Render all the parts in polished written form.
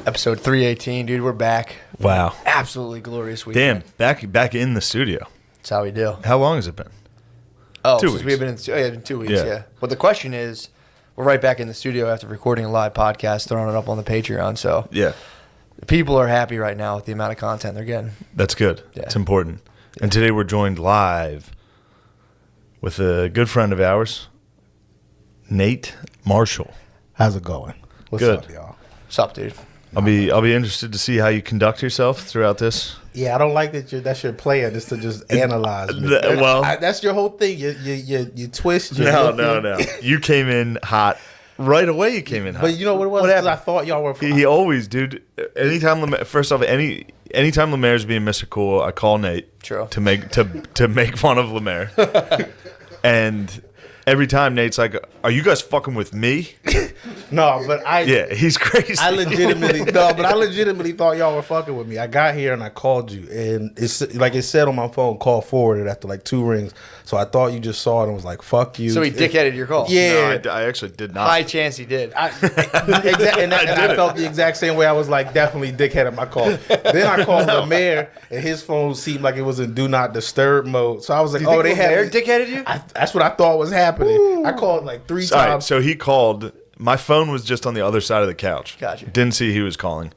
Episode 318, dude. We're back. Wow. Absolutely glorious week. Damn, back in the studio. That's how we do. How long has it been? Oh, 2 since weeks. we've been in it's been 2 weeks, Yeah. yeah. But the question is, we're right back in the studio after recording a live podcast, throwing it up on the Patreon. So Yeah, the people are happy right now with the amount of content they're getting. that's good. Yeah. It's important. And today we're joined live with a good friend of ours, Nate Marshall. How's it going? What's Good. up, y'all? What's up, dude? I'll be interested to see how you conduct yourself throughout this. Yeah, I don't like that. That's your plan is to just analyze me. That's your whole thing. You twist. No. You came in hot. Right away you came in hot. But you know what it was? What 'Cause happened? I thought y'all were. He always, dude. Anytime anytime Lemaire's being Mr. Cool, I call Nate True. to make fun of Lemaire. And every time Nate's like, "Are you guys fucking with me?" No, but Yeah, he's crazy. I legitimately thought y'all were fucking with me. I got here and I called you, and it's like it said on my phone, call forwarded after like 2 rings. So I thought you just saw it and was like, "Fuck you." So he dickheaded your call. Yeah. No, I actually did not. High chance he did. I felt the exact same way. I was like, definitely dickheaded my call. Then I called the mayor, and his phone seemed like it was in do not disturb mode. So I was like, Do you think they Lemaire had dickheaded you? That's what I thought was happening. I called like 3 All right, times. so he called. My phone was just on the other side of the couch. Gotcha. Didn't see he was calling.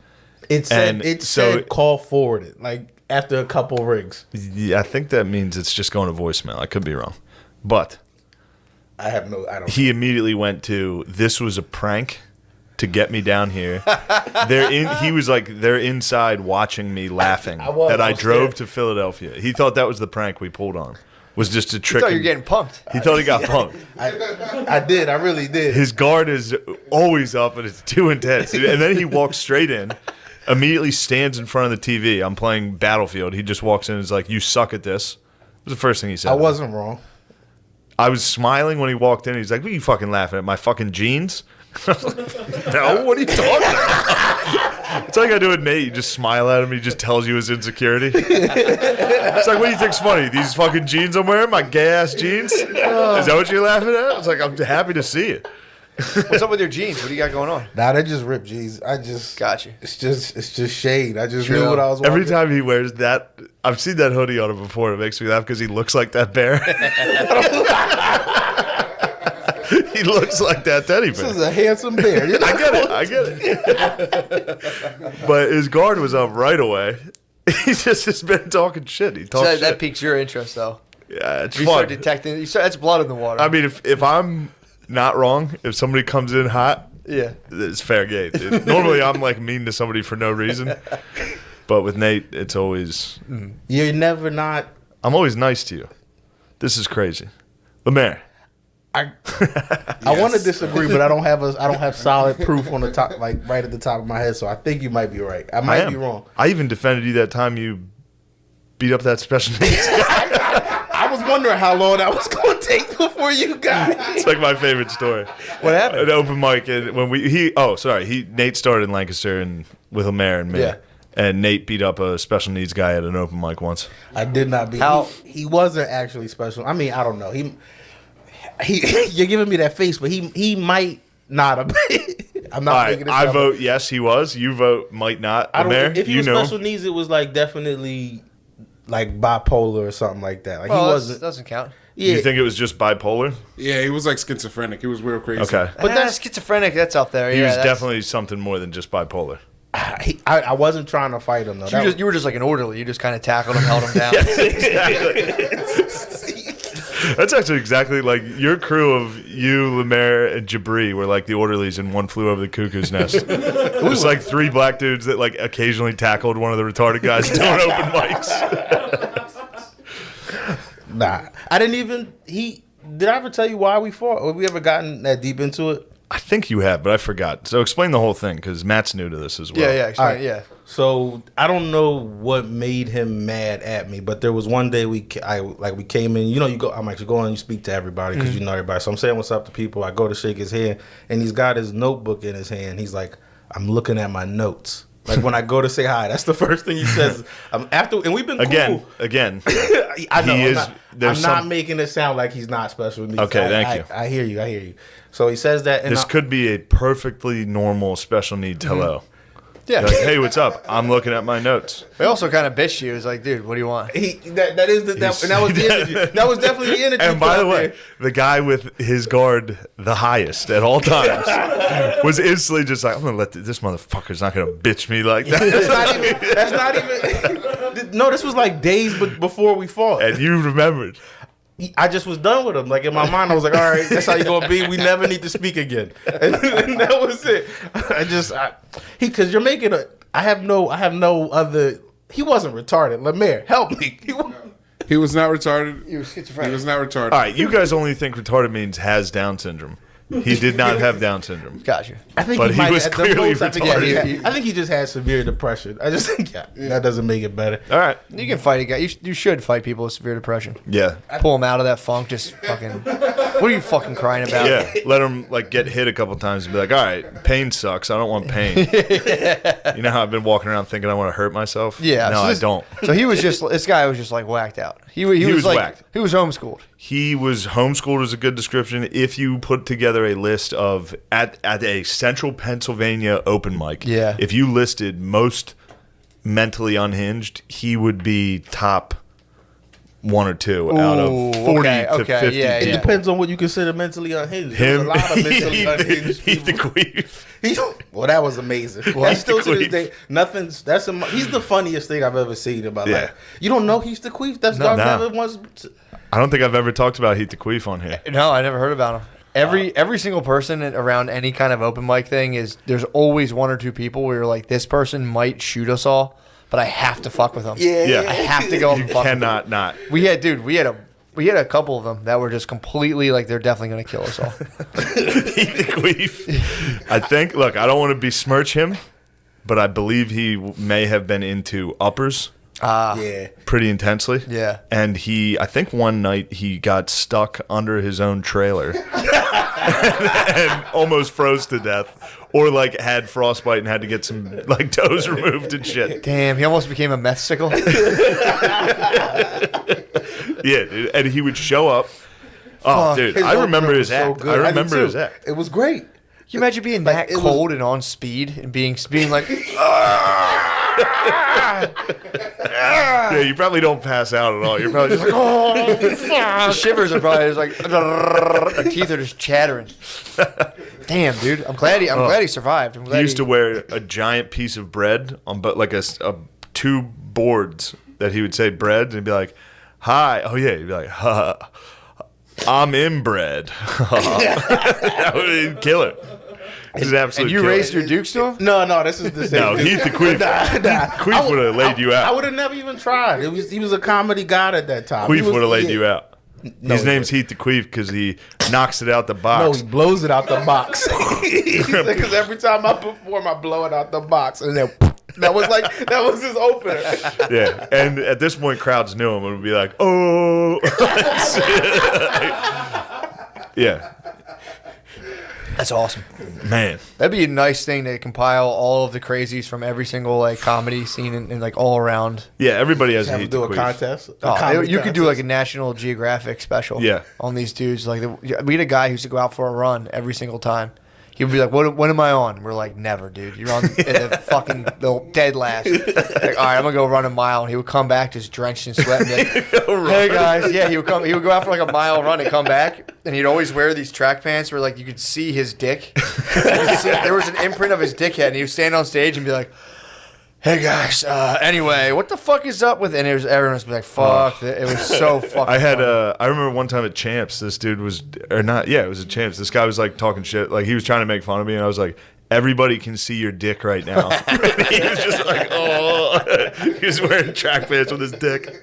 It said and so- call forwarded, like after a couple rings. Yeah, I think that means it's just going to voicemail. I could be wrong, but I don't. he immediately went to, "This was a prank to get me down here." He was like, they're inside watching me laughing I was drove scared. to Philadelphia. He thought that was the prank we pulled on. Was just to I trick thought him. you were getting punked. He thought he got punked. I did. I really did. His guard is always up, and it's too intense. And then he walks straight in, immediately stands in front of the TV. I'm playing Battlefield. He just walks in and is like, "You suck at this." It was the first thing he said. I wasn't wrong. I was smiling when he walked in. He's like, "What are you fucking laughing at? My fucking jeans?" No, what are you talking about? It's like I do with Nate. You just smile at him. He just tells you his insecurity. It's like, what do you think's funny? These fucking jeans I'm wearing? My gay-ass jeans? Is that what you're laughing at? It's like, I'm happy to see it. What's up with your jeans? What do you got going on? Nah, they just ripped jeans. I just Got you. It's just shade. I just True. knew what I was. Every walking. time he wears that, I've seen that hoodie on him before. It makes me laugh because he looks like that bear. He looks like that teddy This bear. is a handsome bear. I get it. But his guard was up right away. He just has been talking shit. He So talks that shit. piques your interest, though. Yeah, it's You fun. start detecting. That's blood in the water. I mean, if I'm not wrong, if somebody comes in hot, yeah. it's fair game. Dude. Normally, I'm like mean to somebody for no reason. But with Nate, it's always, You're never not. I'm always nice to you. This is crazy. Lemaire. I want to disagree, but I don't have solid proof on the top, like right at the top of my head. So I think you might be right. I might am. be wrong. I even defended you that time you beat up that special needs guy. I was wondering how long that was going to take before you got it. It's like my favorite story. What happened? An open mic, and when Nate started in Lancaster and with Lemaire and me. Yeah. And Nate beat up a special needs guy at an open mic once. I did not be. How- He wasn't actually special. I mean, I don't know. He you're giving me that face, but he might not have been. I'm not All right, making this I up. vote yes, he was. You vote might not. I don't. Lemaire, If he you was know. special needs, it was like definitely like bipolar or something like that. Like Well, he that wasn't. doesn't count. Yeah, You think it was just bipolar? Yeah, he was like schizophrenic. He was real crazy. Okay. But that's schizophrenic. That's up there. He yeah, was that's- definitely something more than just bipolar. I wasn't trying to fight him though. You were just like an orderly. You just kind of tackled him, held him down. That's actually exactly like your crew of you, Lemaire, and Jabri were like the orderlies in One Flew Over the Cuckoo's Nest. It was like 3 black dudes that like occasionally tackled one of the retarded guys doing open mics. Nah, I didn't even. Did I ever tell you why we fought? Have we ever gotten that deep into it? I think you have, but I forgot. So explain the whole thing because Matt's new to this as well. Yeah, explain, All right. yeah. So I don't know what made him mad at me, but there was one day we came in. You know, I'm actually going. You speak to everybody because you know everybody. So I'm saying what's up to people. I go to shake his hand, and he's got his notebook in his hand. He's like, "I'm looking at my notes." Like when I go to say hi, that's the first thing he says. And we've been Again, cool. I know. He I'm is- not, there's I'm not some- making it sound like he's not special with me. Okay, thank you. I hear you. So he says that. And This could be a perfectly normal special needs hello. Yeah. You're like, hey, what's up? I'm looking at my notes. They also kind of bitched you. It was like, dude, what do you want? That is and that was the energy. That was definitely the energy. And by the out way, there. the guy with his guard the highest at all times was instantly just like, I'm gonna let this motherfucker's not gonna bitch me like that. That's not even. No, this was like days before we fought. And you remembered. I just was done with him. Like in my mind, I was like, all right, that's how you gonna be. We never need to speak again. And that was it. Because you're making I have no other. He wasn't retarded. Lemaire, help me. He was not retarded. You were schizophrenic. He was not retarded. All right, you guys only think retarded means has Down syndrome. He did not have Down syndrome. Got you. I think But he might- was at the clearly most, retarded. I think he just had severe depression. I just think that doesn't make it better. All right. You can fight a guy. You should fight people with severe depression. Yeah. Pull them out of that funk. Just fucking. What are you fucking crying about? Yeah. Let him like get hit a couple times and be like, all right, pain sucks. I don't want pain. You know how I've been walking around thinking I want to hurt myself? Yeah. No, so I this- don't. So he was just. This guy was just like whacked out. He was like whacked. he was homeschooled. He was homeschooled is a good description. If you put together a list of at a central Pennsylvania open mic, Yeah. if you listed most mentally unhinged, he would be top 1 or 2 out of Ooh, 40 okay, to okay, 50. yeah, It yeah. depends on what you consider mentally unhinged. There's Him, a lot of mentally unhinged Heath the people. Queef. Well, that was amazing. That's still to this Queef. day. Nothing's. He's the funniest thing I've ever seen in my Yeah. life. You don't know Heath the Queef? That's No. y'all No. never once. I don't think I've ever talked about Heath the Queef on here. No, I never heard about him. Every single person around any kind of open mic thing is there's always 1 or 2 people where you're like, this person might shoot us all, but I have to fuck with them. Yeah. I have to go up You and fuck with them. cannot not. We had a couple of them that were just completely like they're definitely gonna kill us all. Heath the Queef. I think, look, I don't want to besmirch him, but I believe he may have been into uppers Yeah. pretty intensely. Yeah. And I think one night he got stuck under his own trailer and almost froze to death. Or like had frostbite and had to get some like toes removed and shit. Damn, he almost became a meth sickle. Yeah, dude. And he would show up. Oh, Fuck. dude, His I remember opener his was so act. good. I did remember too. his act. It was great. Can you imagine being that it was- cold and on speed and being like, Yeah, you probably don't pass out at all. You're probably just like, oh, the shivers are probably just like, the teeth are just chattering. Damn, dude, I'm glad he survived. I'm glad he used to wear a giant piece of bread on, but like a 2 boards that he would say bread and be like, hi. Oh yeah, he'd be like, ha, I'm inbred. That would kill it. He's an absolute And you killer. raised your dukes to him? No, this is the same. No, dude. Heath the Queef. Queef would have laid you I out. would have never even tried. He was a comedy god at that time. Queef would have laid you out. His he name's Heath the Queef because he knocks it out the No, box. he blows it out the box. Because every time I perform, I blow it out the box, and then that was his opener. Yeah, and at this point, crowds knew him and would be like, "Oh, yeah, That's awesome. man." That'd be a nice thing to compile all of the crazies from every single like comedy scene and like all around. Yeah, everybody has a Have to Heath do the a Queef. contest. You could do like a National Geographic special. Yeah. On these dudes, like we had a guy who used to go out for a run every single time. He would be like, "When am I on?" We're like, "Never, dude. You're on the dead last." Like, all right, I'm gonna go run a mile, and he would come back just drenched in sweat. And be like, hey guys, yeah, he would come. He would go out for like a mile run and come back, and he'd always wear these track pants where like you could see his dick. There was an imprint of his dick head, and he would stand on stage and be like, "Hey guys, anyway, what the fuck is up with?" And everyone was like, "Fuck!" It was so fucking. I had funny. I remember one time at Champs, this dude was or not. Yeah, it was at Champs. This guy was like talking shit, like he was trying to make fun of me, and I was like, "Everybody can see your dick right now." He was just like, "Oh," he was wearing track pants with his dick.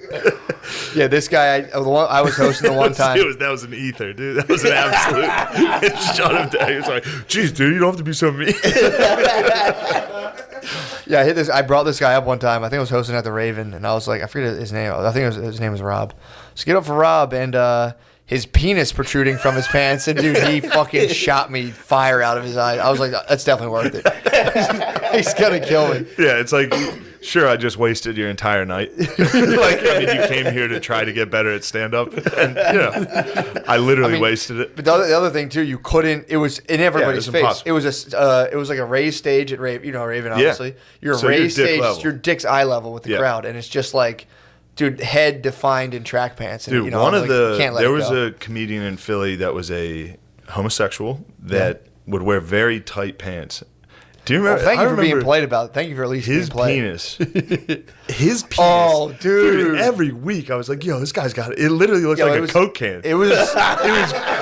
Yeah, this guy, I was hosting the one time. That was an ether, dude. That was an absolute. It shut him down. He was like, "Geez, dude, you don't have to be so mean." Yeah, I hit this. I brought this guy up one time. I think I was hosting at the Raven, and I was like, I forget his name. I think his name was Rob. So get up for Rob, and his penis protruding from his pants, and dude, he fucking shot me fire out of his eye. I was like, that's definitely worth it. He's gonna kill me. Yeah, it's like sure, I just wasted your entire night. You came here to try to get better at stand-up, and I literally wasted it. But the other thing too, you couldn't. It was in everybody's it's face. impossible. It was like a raised stage at Raven. You know Raven, obviously. You're So a you're raised dick stage. level. You're dick's eye level with the crowd, and it's just like, dude, head defined in track pants. And, Dude, you can't let it there was go. a comedian in Philly that was a homosexual that would wear very tight pants. Do you remember? Well, thank I you for being remember polite about it. Thank you for at least his being polite. penis. His penis. Oh, dude. Every week I was like, yo, this guy's got it. It literally looked Yo, like it a was- Coke can. It was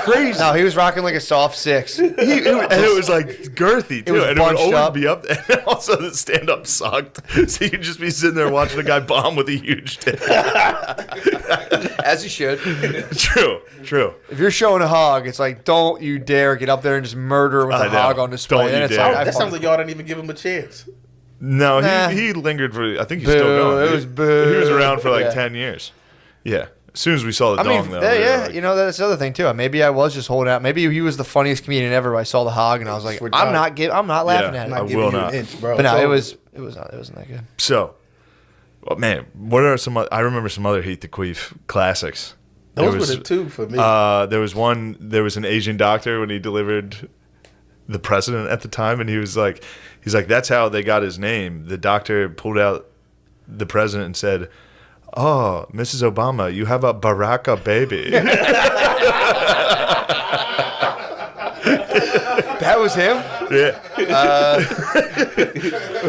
crazy. No, he was rocking like a soft 6. And it was like girthy too, was and it would bunched always up. be up there. And also the stand up sucked, so you'd just be sitting there watching a guy bomb with a huge dick. As he should. True. If you're showing a hog, it's like, don't you dare get up there and just murder with I a know. hog on display. Don't And you it's dare. like, I That sounds fucking- like y'all didn't even give him a chance. No, Nah. he lingered for. I think he's Boo, still going. it was boo. He was around for like Yeah. 10 years. Yeah. As soon as we saw the I dong, mean, though, yeah, we were yeah, like, you know, that's the other thing too. Maybe I was just holding out. Maybe he was the funniest comedian ever. I saw the hog and I was like, We're I'm done. not laughing Yeah, at it. I Not giving will you not. an inch, bro. But no, So- it wasn't that good. So, well, man, what are some? I remember some other Heath the Queef classics. Those There was, were the two for me. There was an Asian doctor when he delivered the president at the time, and he's like, that's how they got his name. The doctor pulled out the president and said, "Oh, Mrs. Obama, you have a Baraka baby." That was him? Yeah.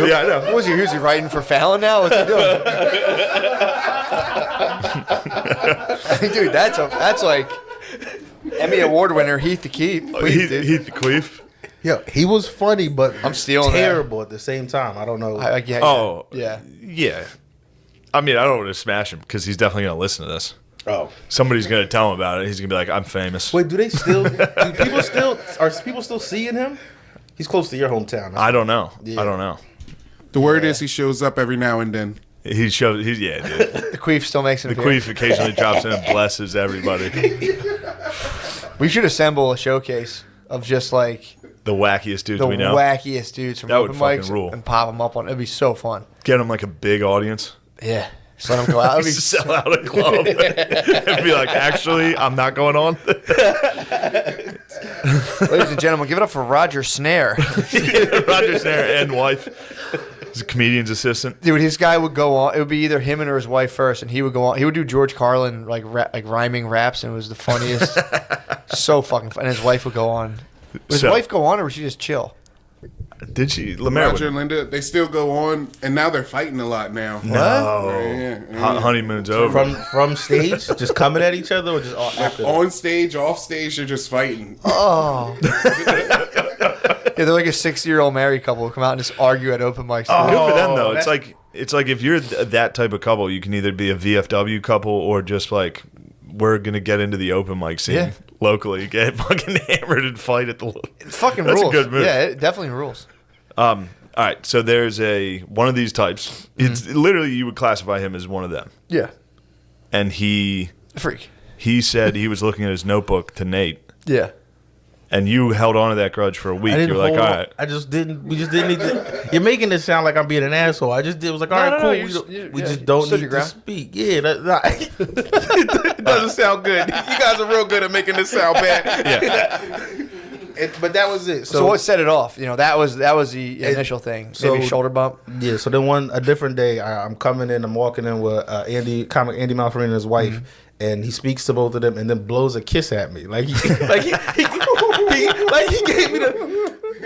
Yeah, I know. What was he? Who's he writing for Fallon now? What's he doing? Dude, that's like Emmy Award winner Heath the Keith. Please, dude. Heath the Queef. Yeah, he was funny, but I'm stealing that. terrible at the same time. I don't know. Yeah, Oh, yeah. yeah. I mean, I don't want to smash him because he's definitely going to listen to this. Oh, Somebody's going to tell him about it. He's going to be like, I'm famous. wait, do people still seeing him? He's close to your hometown. Huh? I don't know. Yeah. I don't know. The word is he shows up every now and then. He shows, yeah, dude. The Queef still makes an The appearance. Queef occasionally drops in and blesses everybody. We should assemble a showcase of just like The wackiest dudes the we know. wackiest dudes from That would open fucking mics rule. and pop them up on. It'd be so fun. Get him like a big audience. Yeah, just let them go out. It'd be Sell out a club. And be like, actually, I'm not going on. Ladies and gentlemen, give it up for Roger Snare. Roger Snare and wife. He's a comedian's assistant. Dude, his guy would go on. It would be either him or his wife first, and he would go on. He would do George Carlin like rhyming raps, and it was the funniest. So fucking fun. And his wife would go on. Would his So- wife go on, or would she just chill? Did she? Lemaire Roger would, and Linda, they still go on, and now they're fighting a lot now. No. Yeah. Honeymoon's over. From stage, just coming at each other, or just after? that? On stage, off stage, they're just fighting. Oh. Yeah, they're like a 60-year-old married couple who come out and just argue at open mics. Good for them Oh, though. It's that's- like if you're that type of couple, you can either be a VFW couple or just like we're gonna get into the open mic scene Yeah. locally, get fucking hammered and fight at the. It fucking That's a rules. good move. Yeah, it definitely rules. All right, so there's one of these types. It's literally you would classify him as one of them, Yeah. and he Freak. said he was looking at his notebook to Nate, Yeah. and you held on to that grudge for a week. I didn't You're like, hold all on. right. I just didn't. We just didn't need to. You're making it sound like I'm being an asshole. I just did. Was like, all right, no, cool. you We, just- don't- you- we yeah, just you don't stood need your to ground. speak. Yeah, it doesn't sound good. You guys are real good at making this sound bad. Yeah. But that was it. So what set it off? You know, that was the initial thing. so- Maybe a shoulder bump. Yeah, so then a different day, I'm coming in, I'm walking in with Andy Malfarina and his wife, and he speaks to both of them, and then blows a kiss at me, like he gave me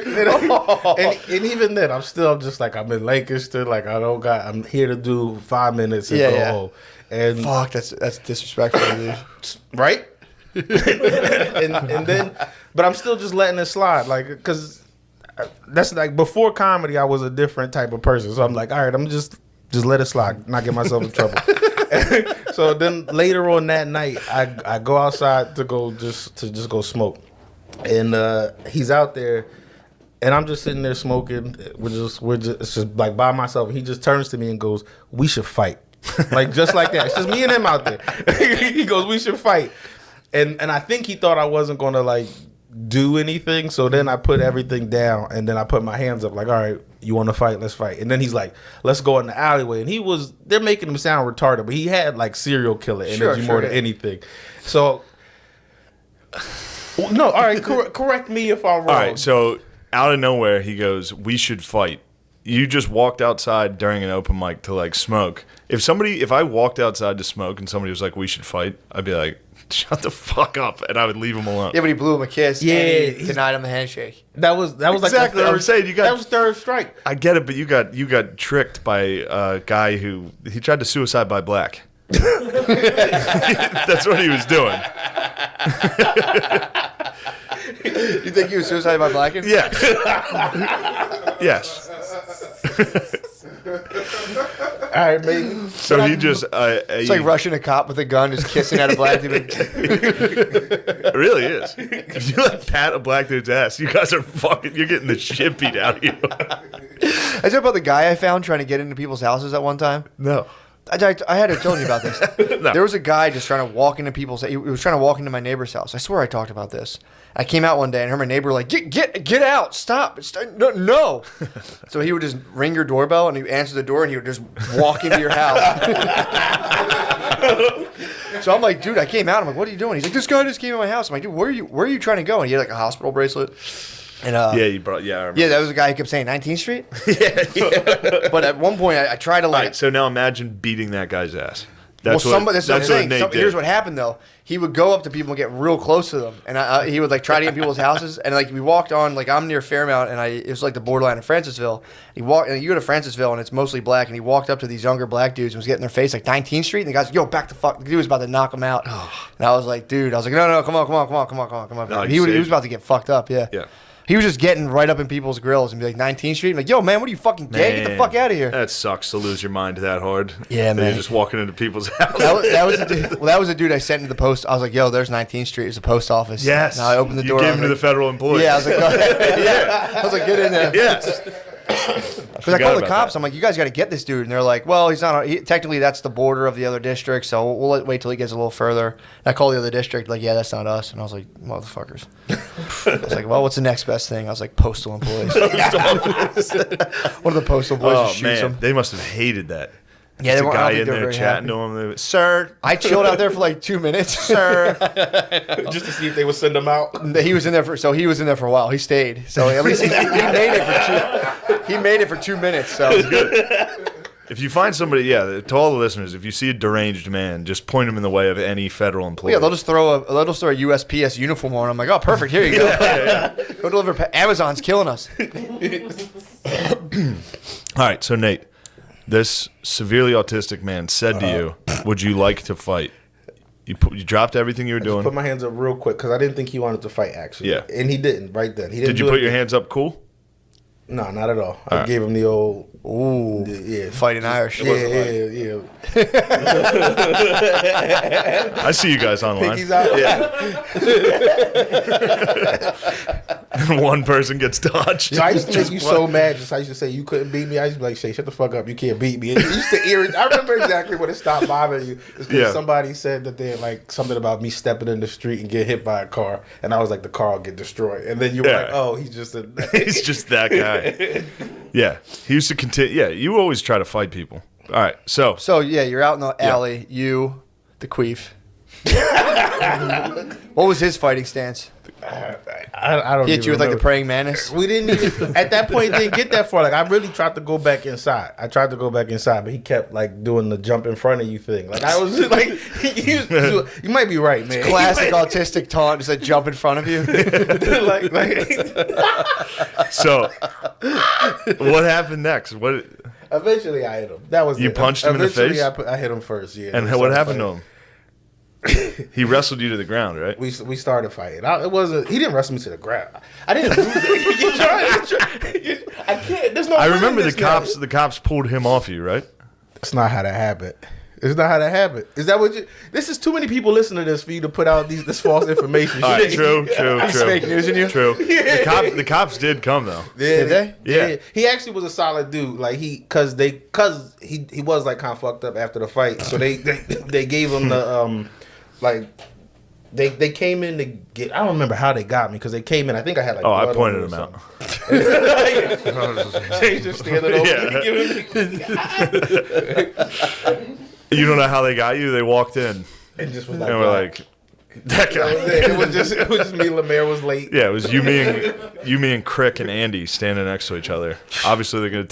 and even then, I'm just like I'm in Lancaster, like I'm here to do 5 minutes and Yeah, go yeah. home, and Fuck, that's disrespectful, dude. right, and then, but I'm still just letting it slide, like because. That's like before comedy, I was a different type of person. So I'm like, all right, I'm just let it slide, not get myself in trouble. So then later on that night, I go outside to go go smoke, and he's out there, and I'm just sitting there smoking. It's just like by myself. He just turns to me and goes, "We should fight," like just like that. It's just me and him out there. He goes, "We should fight," and I think he thought I wasn't gonna like do anything. So then I put everything down, and then I put my hands up, like, all right, you want to fight? Let's fight. And then he's like, let's go in the alleyway. And they're making him sound retarded, but he had like serial killer energy more than anything. So, no, all right, correct me if I'm wrong. All right, so out of nowhere, he goes, "We should fight." You just walked outside during an open mic to like smoke. If I walked outside to smoke and somebody was like, "We should fight," I'd be like, "Shut the fuck up," and I would leave him alone. Yeah, but he blew him a kiss. Yeah, and he denied him the handshake. That was Exactly, like I'm saying that was third strike. I get it, but you got tricked by a guy who he tried to suicide by black. That's what he was doing. You think he was suicided by blacking? Yes. Yes. All right, maybe. So he just It's like rushing a cop with a gun, just kissing at a black dude. it really is. If you like pat a black dude's ass, you guys are you're getting the shit beat out of you. I said about the guy I found trying to get into people's houses at one time. No. I had to tell you about this. No. There was a guy just trying to walk into people's. He was trying to walk into my neighbor's house. I swear I talked about this. I came out one day and heard my neighbor like, get out, stop, no. So he would just ring your doorbell and he'd answer the door and he would just walk into your house. So I'm like, dude, I came out. I'm like, what are you doing? He's like, this guy just came in my house. I'm like, dude, where are you trying to go? And he had like a hospital bracelet. And Yeah, you brought. Yeah, I remember. yeah, that was the guy who kept saying 19th Street. yeah. But at one point, I tried to All like. right, so now imagine beating that guy's ass. That's Well, that's what I'm saying. Nate did. Here's what happened though. He would go up to people and get real close to them, and he would like try to get in people's houses. And like we walked on, like I'm near Fairmount, and it was like the borderline of Francisville. You go to Francisville, and it's mostly black. And he walked up to these younger black dudes and was getting their face like 19th Street, and the guy's yo back the fuck. The dude was about to knock him out, and I was like, dude, no, come on. No, He was about to get fucked up. Yeah. Yeah. He was just getting right up in people's grills and be like 19th Street. I'm like, yo, man, what are you fucking gay? Get the fuck out of here. That sucks to lose your mind that hard. Yeah, That man. You're just walking into people's houses. That was a dude. Well, that was a dude I sent into the post. I was like, "Yo, there's 19th Street. It's a post office." Yes. And I opened the door. You I gave was him to the like, federal employees. Yeah, I was like, go ahead. Yeah. I was like, get in there. Yes. Because I called the cops. I'm like, you guys got to get this dude. And they're like, well, he's not. Technically, that's the border of the other district. So we'll wait till he gets a little further. And I called the other district. Like, yeah, that's not us. And I was like, motherfuckers. I was like, well, what's the next best thing? I was like, postal employees. One of the postal boys Oh just shoots man, him. they must have hated that. Yeah, There's they a weren't. I don't guy think in they were there very chatting happy. to him. They went, "Sir, I chilled out there for like 2 minutes, sir. Just to see if they would send him out. He was in there for a while. He stayed. So at least he made it for 2. He made it for 2 minutes. So if you find somebody, to all the listeners, if you see a deranged man, just point him in the way of any federal employee." yeah, they'll just throw a USPS uniform on. I'm like, oh, perfect. Here you go. Go deliver. Amazon's killing us. All right, so Nate, this severely autistic man said to you, "Would you like to fight?" You dropped everything you were doing. Put my hands up real quick because I didn't think he wanted to fight. Actually, Yeah. and he didn't right then. He didn't. Did you put your hands up? Cool. No, not at all. I gave him the old. Ooh, Yeah. fighting Irish. Yeah. I see you guys online. Pinkies out. And one person gets dodged. Yo, I used to make you so mad. Just I used to say you couldn't beat me. I used to be like, "Shay, shut the fuck up. You can't beat me." And it used to irritate. I remember exactly when it stopped bothering you. It's because Yeah. somebody said that they had like something about me stepping in the street and get hit by a car, and I was like, "The car will get destroyed." And then you were Yeah. like, "Oh, he's just a." He's just that guy. Yeah, he used to continue. Yeah, you always try to fight people. All right, so So yeah, you're out in the alley. You, the queef. What was his fighting stance? I don't. He hit even you with like the remember. praying mantis. We didn't even at that point didn't get that far. Like I really tried to go back inside. But he kept like doing the jump in front of you thing. Like I was just, like, you might be right, man. Classic autistic taunt, just like jump in front of you. so what happened next? What Eventually, I hit him. That was You it. punched him in the Eventually, face? I hit him first. Yeah. and We what started happened fighting. to him? He wrestled you to the ground, right? We started fighting. It wasn't. He didn't wrestle me to the ground. I didn't lose it. I can't. There's no. I winning remember the this now. cops. The cops pulled him off you, right? That's not how that happened. It's not how that happened. Is that what you? This is too many people listening to this for you to put out this false information. All right, Shit. true. He's fake newsing you. True. The cops did come though. Yeah, Did they? Yeah. He actually was a solid dude. Like he was like kind of fucked up after the fight. So they gave him the like They came in to get. I don't remember how they got me because they came in. I think I had like. Oh, I blood pointed on me them or out. something. They just standing over Yeah. me, giving me, You don't know how they got you? They walked in and just was like, and we're like, that guy. it was just me. Lemaire was late. Yeah, it was you, me, and Crick and Andy standing next to each other. Obviously, they're gonna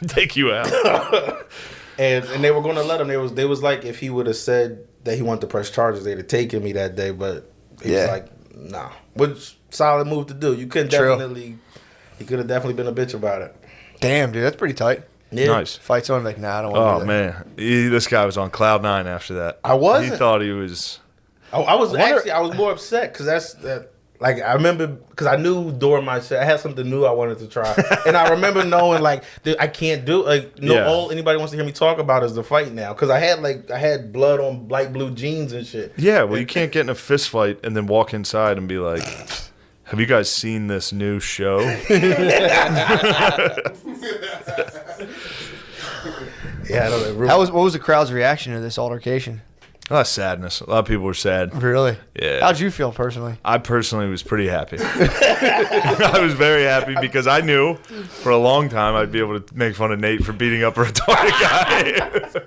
take you out. And they were going to let him. They was like, if he would have said that he wanted to press charges, they'd have taken me that day. But he was like, nah. Which solid move to do. You couldn't True. he could have definitely been a bitch about it. Damn, dude, that's pretty tight. Yeah. Nice. Fight someone like, nah, I don't want to Oh do that. man, this guy was on cloud 9 after that. I wasn't. He thought he was. I was more upset because like I remember because I knew during my set I had something new I wanted to try, and I remember knowing like I can't do all anybody wants to hear me talk about is the fight now because I had blood on light blue jeans and shit. Yeah, well, you can't get in a fist fight and then walk inside and be like, "Have you guys seen this new show?" Yeah, I don't know. What was the crowd's reaction to this altercation? A lot of sadness. A lot of people were sad. Really? Yeah. How'd you feel personally? I personally was pretty happy. I was very happy because I knew for a long time I'd be able to make fun of Nate for beating up a retarded guy.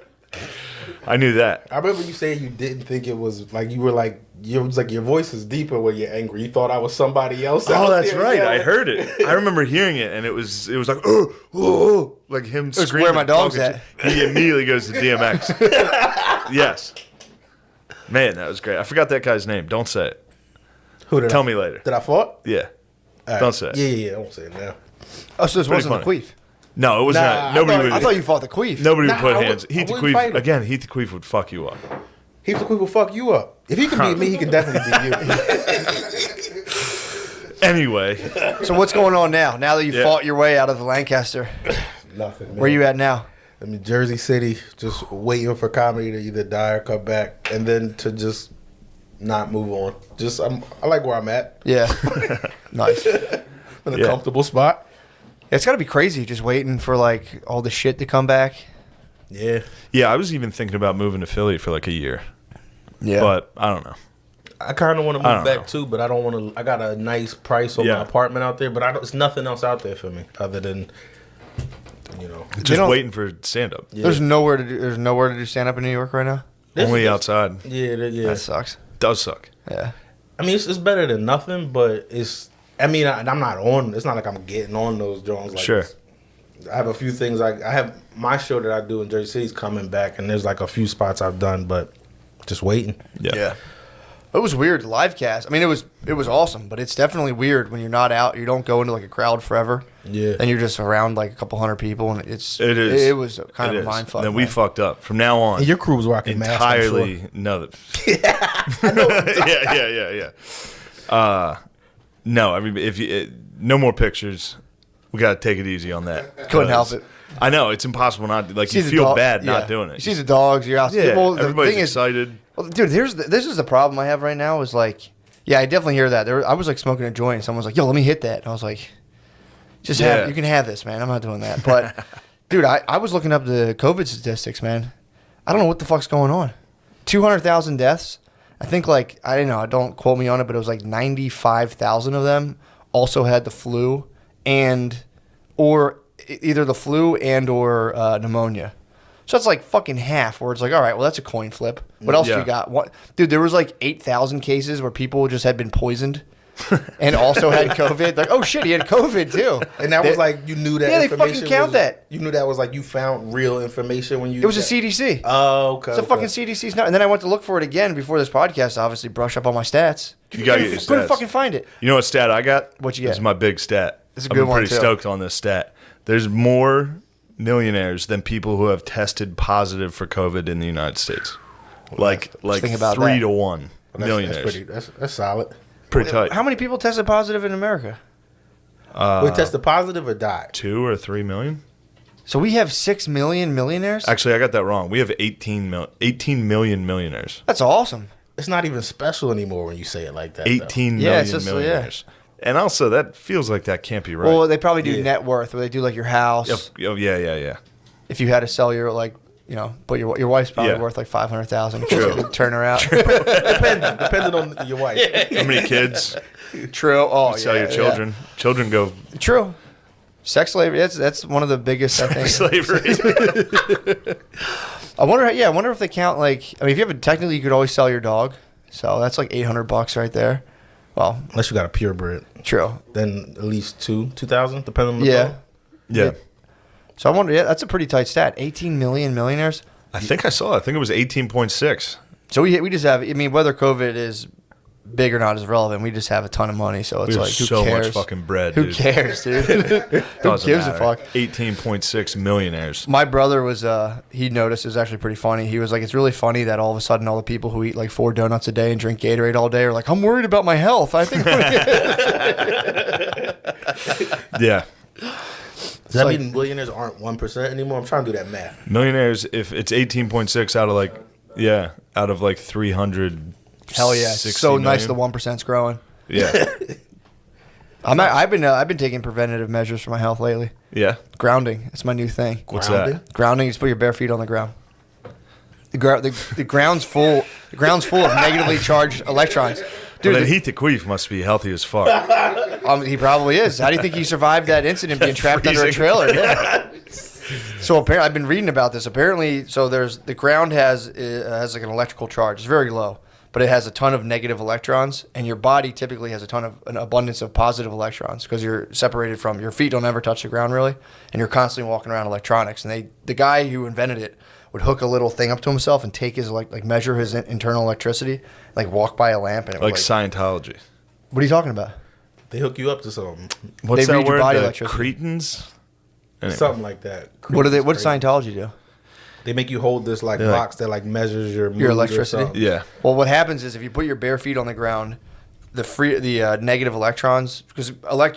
I knew that. I remember you saying you didn't think it was like you were like it was like your voice is deeper when you're angry. You thought I was somebody else. Oh, out that's there. right. Yeah. I heard it. I remember hearing it, and it was like, oh, oh, like him was screaming. where my dog's talking at. He immediately goes to DMX. Yes. Man, that was great. I forgot that guy's name. Don't say it. Who did Tell me later. Did I fought? Yeah. All right. Don't say it. Yeah. I won't say it now. Oh, so this Pretty wasn't funny. the queef. No, it was Nah, not. Nobody would. I thought you fought the queef. Nobody Nah, would put I hands. would- Heath I the wouldn't fight Queef him. again. Heath the Queef would fuck you up. Heath the Queen will fuck you up. If he can beat me, he can definitely beat you. Anyway, So what's going on now? Now that you Yeah. fought your way out of the Lancaster, Nothing. Man. where you at now? I mean, Jersey City, just waiting for comedy to either die or come back, and then to just not move on. I like where I'm at. Yeah. Nice. In a Yeah. comfortable spot. It's got to be crazy just waiting for like all the shit to come back. Yeah. yeah, I was even thinking about moving to Philly for like a year, Yeah. but I don't know. I kind of want to I move don't back know. too, but I don't want to. I got a nice price on Yeah. my apartment out there, but there's nothing else out there for me other than, Just don't- waiting for stand up. Yeah. There's nowhere to do stand up in New York right now. Only outside. Yeah, That sucks. Does suck. Yeah. I mean, it's better than nothing, but it's. I mean, I'm not on. It's not like I'm getting on those drones. Like Sure. I have a few things. I have my show that I do in Jersey City's coming back, and there's like a few spots I've done, but just waiting. Yeah. It was weird live cast. I mean, it was awesome, but it's definitely weird when you're not out. You don't go into like a crowd forever. Yeah. And you're just around like a couple hundred people, and It is. It was kind It of a is. mind fuck. Then we man. fucked up. From now on, And your crew was rocking masks. I'm sure. entirely no. Yeah. No, I mean, if you no more pictures, we got to take it easy on that. Couldn't help 'Cause it. I know it's impossible not to, like See you the feel dog- bad yeah. not doing it. You see the dogs. You're out. yeah, Well, the everybody's thing is, excited. well, dude, this is the problem I have right now. Is like, yeah, I definitely hear that. I was like smoking a joint, and someone was like, "Yo, let me hit that." And I was like, "Just Yeah. you can have this, man. I'm not doing that." But, dude, I was looking up the COVID statistics, man. I don't know what the fuck's going on. 200,000 deaths. I think like I don't know. Don't quote me on it, but it was like 95,000 of them also had the flu or either the flu and or pneumonia. So that's like fucking half. Where it's like, all right, well that's a coin flip. What else Yeah. you got? What, dude? There was like 8,000 cases where people just had been poisoned and also had COVID. Like, oh shit, he had COVID too. And that was like you knew that. Yeah, they information fucking count was- that. You knew that was like you found real information when you. It was a CDC. Oh, okay. It's a fucking CDC's not. And then I went to look for it again before this podcast. To obviously, brush up on my stats. You gotta get your Couldn't stats. fucking find it. You know what stat I got? What you This get? is my big stat. It's a I've good been one, pretty too. stoked on this stat. There's more millionaires than people who have tested positive for COVID in the United States. Like think about 3 that. to 1 millionaires. That's solid. Pretty tight. How many people tested positive in America? Wait, tested positive or died? 2 or 3 million? So we have 6 million millionaires. Actually, I got that wrong. We have 18 million millionaires. That's awesome. It's not even special anymore when you say it like that. 18 Yeah, million it's just- millionaires. And also, that feels like that can't be right. Well, they probably do Yeah. net worth, where they do like your house. Oh, yeah. If you had to sell your like you know, but your wife's probably Yeah. worth like 500,000. True. Turn her out. Depending on your wife. How many kids? True. Oh, Sell yeah, your children. Children go yeah. True. Sex slavery. That's one of the biggest. I think. slavery. I wonder. Yeah, I wonder if they count like. I mean, if you have a technically, you could always sell your dog. So that's like $800 right there. Well, Unless you got a purebred, true. then at least 2,000, depending on the Yeah. dog. Yeah. So I wonder. Yeah, that's a pretty tight stat. 18 million millionaires. I think I saw it. I think it was 18.6. So we just have. I mean, whether COVID is big or not is relevant. We just have a ton of money. So it's We have like, who so cares? much fucking bread, Who dude. cares, dude? Who Doesn't gives a matter. fuck? 18.6 millionaires. My brother was, he noticed it was actually pretty funny. He was like, it's really funny that all of a sudden all the people who eat like 4 donuts a day and drink Gatorade all day are like, I'm worried about my health. I think. Yeah. Does that like- mean millionaires aren't 1% anymore? I'm trying to do that math. Millionaires, if it's 18.6 out of like, out of like 300. Hell yeah. It's so nice the 1%'s growing. Yeah. I've been taking preventative measures for my health lately. Yeah. Grounding. It's my new thing. What's Grounded? that? Grounding, you just put your bare feet on the ground. The ground's full. The ground's full of negatively charged electrons. Dude, Dude, then Heath the Queef must be healthy as fuck. he probably is. How do you think he survived that incident being trapped under a Freezing. trailer? Yeah. So apparently, I've been reading about this. Apparently, so there's the ground has like an electrical charge. It's very low, but it has a ton of negative electrons, and your body typically has an abundance of positive electrons because you're separated from your feet. Don't ever touch the ground really, and you're constantly walking around electronics. And the guy who invented it would hook a little thing up to himself and take his like measure his internal electricity, like walk by a lamp, and it Like would Scientology. what are you talking about? They hook you up to something. What's They that read your word? body The electricity. Cretans? Anyway. Something like that. What does Crazy. Scientology do? They make you hold this like They're like- box that like measures your mood Your or electricity? something. Yeah. Well, what happens is if you put your bare feet on the ground, the negative electrons, because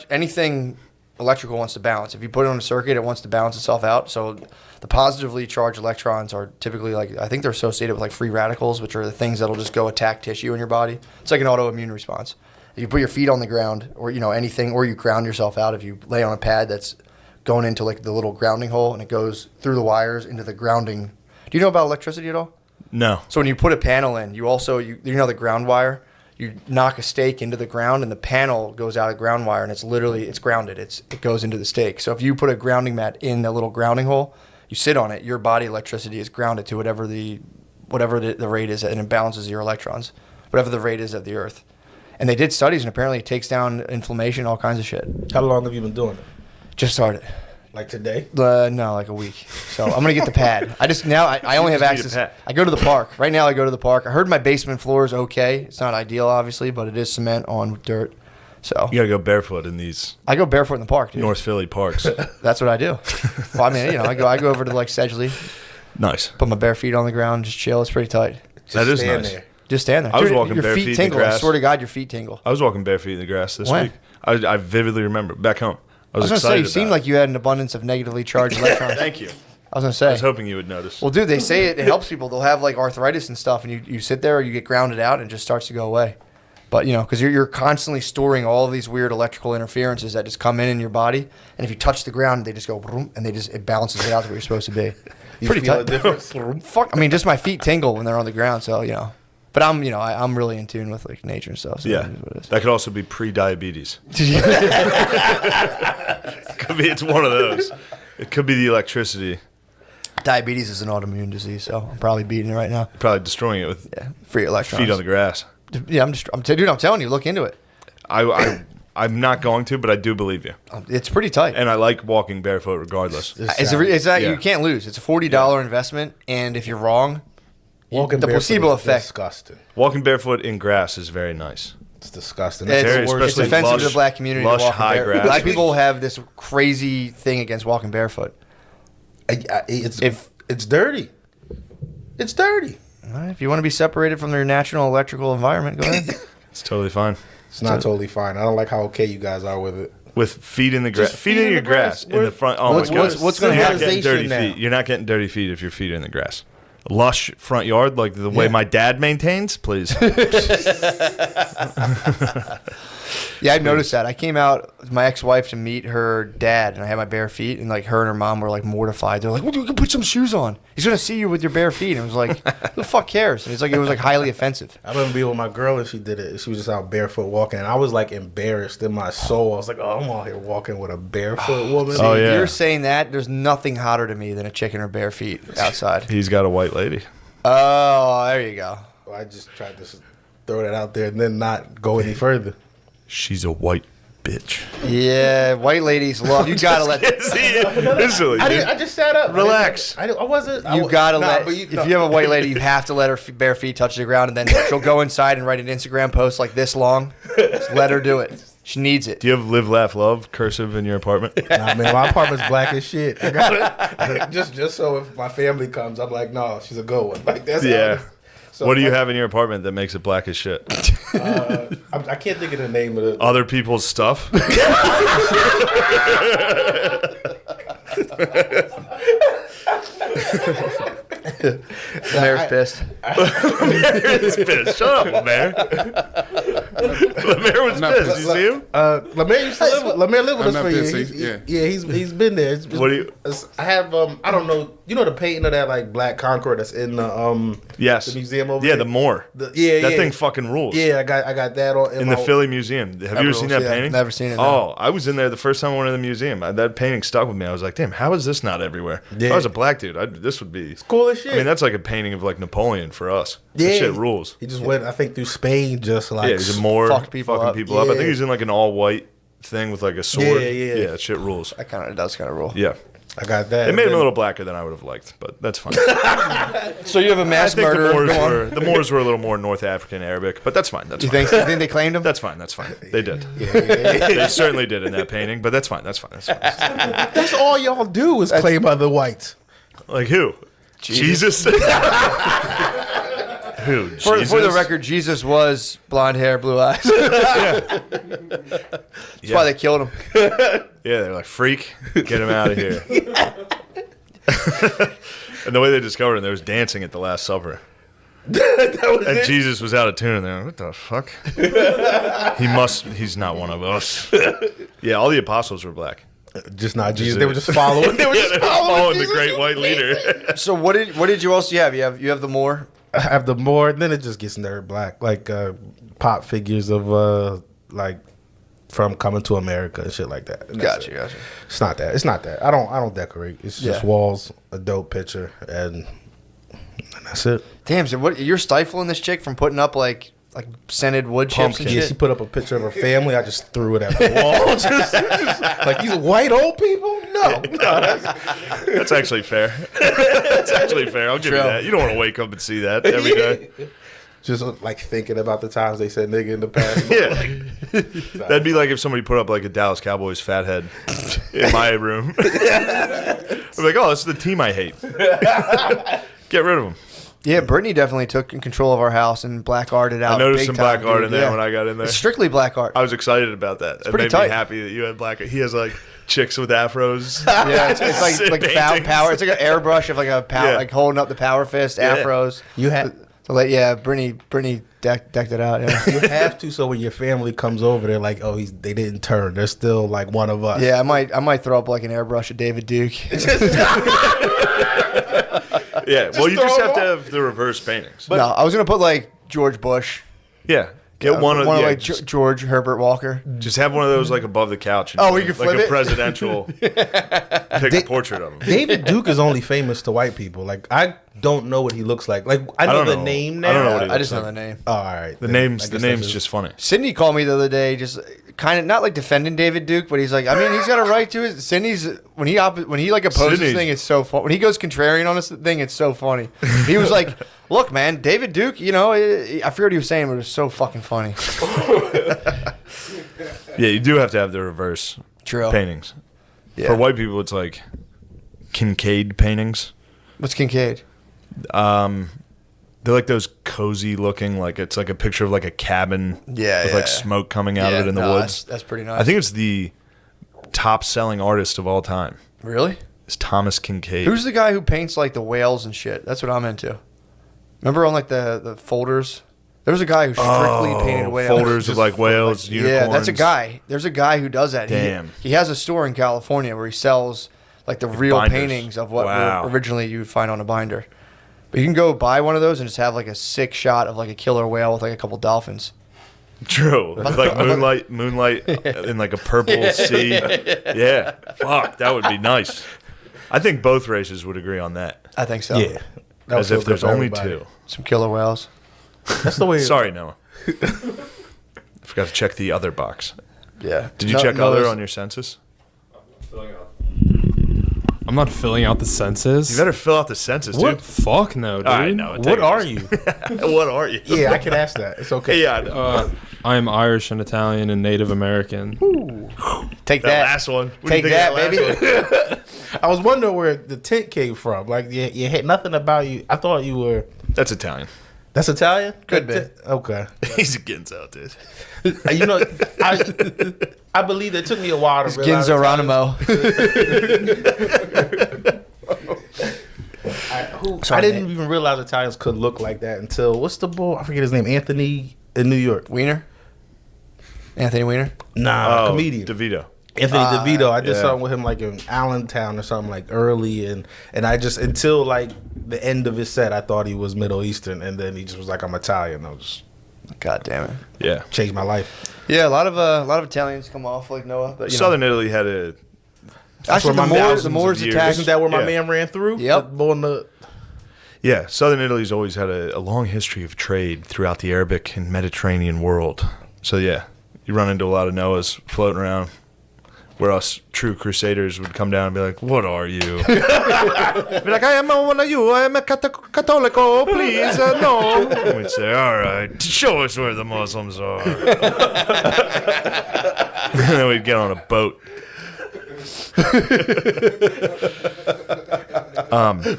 anything electrical wants to balance. If you put it on a circuit, it wants to balance itself out. So the positively charged electrons are typically I think they're associated with like free radicals, which are the things that'll just go attack tissue in your body. It's like an autoimmune response. If you put your feet on the ground or, anything, or you ground yourself out, if you lay on a pad that's going into like the little grounding hole and it goes through the wires into the grounding. Do you know about electricity at all? No. So when you put a panel in, you also the ground wire. You knock a stake into the ground, and the panel goes out of ground wire, and it's grounded. It goes into the stake. So if you put a grounding mat in the little grounding hole, you sit on it. Your body electricity is grounded to whatever the rate is, and it balances your electrons, whatever the rate is of the Earth. And they did studies, and apparently it takes down inflammation, all kinds of shit. How long have you been doing it? Just started. Like today? No, like a week. So I'm gonna get the pad. I only have just need a access. pad. I go to the park right now. I go to the park. I heard my basement floor is okay. It's not ideal, obviously, but it is cement on dirt. So You got to go barefoot in these I go barefoot in the park, dude. North Philly parks. That's what I do. Well, I mean, I go over to like Sedgley, Nice. put my bare feet on the ground, just chill. It's pretty tight. That is stand nice. there. Just stand there. I was Dude, walking your bare feet feet in the tingle. I grass. swear to God, your feet tingle. I was walking bare feet in the grass this When? week. I vividly remember back home. I I was was gonna say, excited. you seemed about like you had an abundance of negatively charged electrons. Thank you. I was gonna I say. was hoping you would notice. Well, dude, they say it helps people. They'll have like arthritis and stuff, and you sit there, you get grounded out, and it just starts to go away. But because you're constantly storing all of these weird electrical interferences that just come in your body, and if you touch the ground, they just go boom, and it balances it out to where you're supposed to be. You Pretty feel a tight. difference? Fuck, I mean, just my feet tingle when they're on the ground. So but I'm really in tune with like nature and stuff. So Yeah, that is what it is. that could also be pre-diabetes. Could be. It's one of those. It could be the electricity. Diabetes is an autoimmune disease, so I'm probably beating it right now. Probably destroying it with Free electrons. feet on the grass. Yeah, I'm telling you, look into it. I'm not going to, but I do believe you. It's pretty tight. And I like walking barefoot regardless. It's that Yeah. you can't lose. It's a $40 investment, and if you're wrong, Walking the barefoot placebo is effect. Disgusting. Walking barefoot in grass is very nice. It's disgusting. It's, That's Very- the worst. it's especially offensive to lush- the black community. lush to walk high barefoot. grass. Black people have this crazy thing against walking barefoot. It's dirty. It's dirty. All right, if you want to be separated from your natural electrical environment, go ahead. It's totally fine. It's not totally fine. I don't like how okay you guys are with it. With feet in the grass. Just Feet in your grass in the front. Oh What's- my God. what's gonna You're not happen? getting dirty Civilization feet. now. You're not getting dirty feet if your feet are in the grass. Lush front yard like the way Yeah. my dad maintains, please. Yeah, I noticed that. I came out with my ex-wife to meet her dad, and I had my bare feet, and like her and her mom were like mortified. They're like, "Well, you can put some shoes on. He's gonna see you with your bare feet." And I was like, "Who the fuck cares?" And it's like it was like highly offensive. I remember being with my girl and she did it. She was just out barefoot walking, and I was like embarrassed in my soul. I was like, "Oh, I'm out here walking with a barefoot woman." Oh, If yeah. you're saying that, there's nothing hotter to me than a chick in her bare feet outside. He's got a white lady. Oh, there you go. I just tried to throw that out there and then not go any further. She's a white bitch. Yeah, white ladies love. You gotta let. Instantly, I just sat up. Relax. I wasn't. You gotta nah, let. but If you have a white lady, you have to let her bare feet touch the ground, and then she'll go inside and write an Instagram post like this long. Just let her do it. She needs it. Do you have live, laugh, love cursive in your apartment? Nah, man, my apartment's black as shit. I got it. just so if my family comes, I'm like, no, she's a good one. Like that's how it Yeah. is. So, What do you have in your apartment that makes it black as shit? I can't think of the name of the. Other people's stuff? Mayor's pissed. Lemaire is pissed. Shut up, Lemaire. Lemaire was not pissed. You see him? Lemaire used to live with, Lemaire lived with I'm us not for pissed, years. yeah. He's been there. What do you- I have I don't know. You know the painting of that like black Concorde that's in the Yes. the museum over Yeah, there? the Moore. That That thing fucking rules. Yeah, I got that on In the Philly Museum. Have you ever seen that yeah, painting? never seen it, no. Oh, I was in there the first time I went to the museum. That painting stuck with me. I was like, damn, how is this not everywhere? If Yeah. I was a black dude, this would be cool as shit. I mean, that's like a painting of like Napoleon for us. Yeah. That shit rules. He just went, I think, through Spain, just like Yeah, he's a Moore fucked people fucking up. people up. I think Yeah. he's in like an all white thing with like a sword. Yeah, yeah. Yeah, that shit rules. That kind of does kind of rule. Yeah. I got that. They made him a And little blacker than I would have liked, but that's fine. So you have a I mass think murderer. the Moors were a little more North African Arabic, but that's fine. That's You fine. think they claimed him? That's fine. That's fine. They did. They certainly did in that painting, but that's fine. That's fine. That's fine. that's all y'all do is claim other whites. Like who? Jesus. Who? For Jesus? the record, Jesus was blonde hair, blue eyes. That's why they killed him. Yeah, they're like, freak, get him out of here. And the way they discovered him, there was dancing at the Last Supper. That was And it. Jesus was out of tune. And they're like, what the fuck? He's not one of us. Yeah, all the apostles were black. Just not Jesus. it. They were just following. They were Yeah, just they were following following the Jesus. great white leader. So what did you also have? You have the Moore. I have the more. Then it just gets nerd black, like pop figures of like from Coming to America and shit like that. And that's Gotcha. it. It's not that. It's not that. I don't decorate. It's just Yeah. walls, a dope picture, and that's it. Damn. So what? You're stifling this chick from putting up like scented wood chips and Pumpkin. Yeah, shit. she put up a picture of her family. I just threw it at the wall. just like these white old people. No, That's actually fair. That's actually fair. I'll give you True. that. You don't want to wake up and see that every day. just like thinking about the times they said nigga in the past. Yeah. That'd be like if somebody put up like a Dallas Cowboys fathead in my room. I'm like, oh, this is the team I hate. Get rid of them. Yeah, Brittany definitely took control of our house and black arted out. I noticed big some time, black art dude. in there Yeah. when I got in there. It's strictly black art. I was excited about that. It pretty made tight. me happy that you had black. He has like chicks with afros. Yeah, it's like Paintings. power. It's like an airbrush of like a power, Yeah. like holding up the power fist, Yeah. afros. You have So like, yeah, Brittany decked it out. Yeah, you have to, so when your family comes over, they're like, oh, they didn't turn. They're still like one of us. yeah. I might throw up like an airbrush of David Duke. Yeah. Well, you just throw have it to have the reverse paintings. No, I was gonna put like George Bush. Yeah. Get one of yeah, like just, George Herbert Walker. just have one of those like above the couch. And Oh, do we can like flip a it? presidential. Pick a portrait of him. David Duke is only famous to white people. Like I don't know what he looks like. Like I know don't the know. name I now. don't know what he I just know like. the name. Oh, all right. The Then I name's guess name's that's just funny. Sydney called me the other day, just kind of not like defending David Duke, but he's like, I mean, he's got a right to it. Sydney's when he like opposes Sydney's- thing, it's so fun. When he goes contrarian on this thing, it's so funny. He was like, "Look, man, David Duke, you know, I forget what he was saying, but it was so fucking funny." Yeah, you do have to have the reverse True. paintings. Yeah. For white people, it's like Kincaid paintings. What's Kincaid? They're like those cozy looking, like it's like a picture of like a cabin Yeah, with yeah. like smoke coming out of it in the no, woods. That's pretty nice. I think it's the top selling artist of all time. Really. It's Thomas Kincaid. Who's the guy who paints like the whales and shit? That's what I'm into. Remember on like the folders, There's a guy who strictly painted whales. Folders of like whales, unicorns. Yeah, that's a guy. There's a guy who does that. Damn. He has a store in California where he sells like the real binders. paintings of what Wow. originally you would find on a binder. But you can go buy one of those and just have like a sick shot of like a killer whale with like a couple dolphins. True. Like moonlight in like a purple sea. Yeah. Fuck, that would be nice. I think both races would agree on that. I think so. Yeah. That As would if feel there's good for only everybody. two. Some killer whales. That's the way. Sorry, Noah. Forgot to check the other box. Yeah. Did you check other on your census? I'm not filling out the census. You better fill out the census, What? dude. Fuck no, dude. I know. What are you? What are you? Yeah, I can ask that. It's okay. Yeah, I know. I'm Irish and Italian and Native American. Take that that. last one. What do Take you think that, of last baby. one? I was wondering where the tint came from. Like, you had nothing about you. I thought you were. That's Italian. That's Italian? Could be. Okay. He's a Ginzo, dude. You know, I believe it took me a while to realize. Ginzo Ronimo. I didn't even realize Italians could look like that until what's the boy? I forget his name. Anthony in New York. Wiener? Anthony Wiener? Nah, comedian. DeVito. Anthony DeVito. I did yeah. something with him like in Allentown or something like early, and I just until like the end of his set, I thought he was Middle Eastern, and then he just was like, I'm Italian. I was God damn it. Yeah. changed my life. Yeah, a lot of Italians come off like Noah. But, you Southern Italy had a. actually, where the my Moors, thousands the of Moors years- attacked. Isn't that where my Yeah. man ran through? Yep. Yeah, Southern Italy's always had a long history of trade throughout the Arabic and Mediterranean world. So, yeah, you run into a lot of Noahs floating around where us true crusaders would come down and be like, what are you? be like, I am one of you. I am a Catholico. Please, no. And we'd say, all right, show us where the Muslims are. And then we'd get on a boat.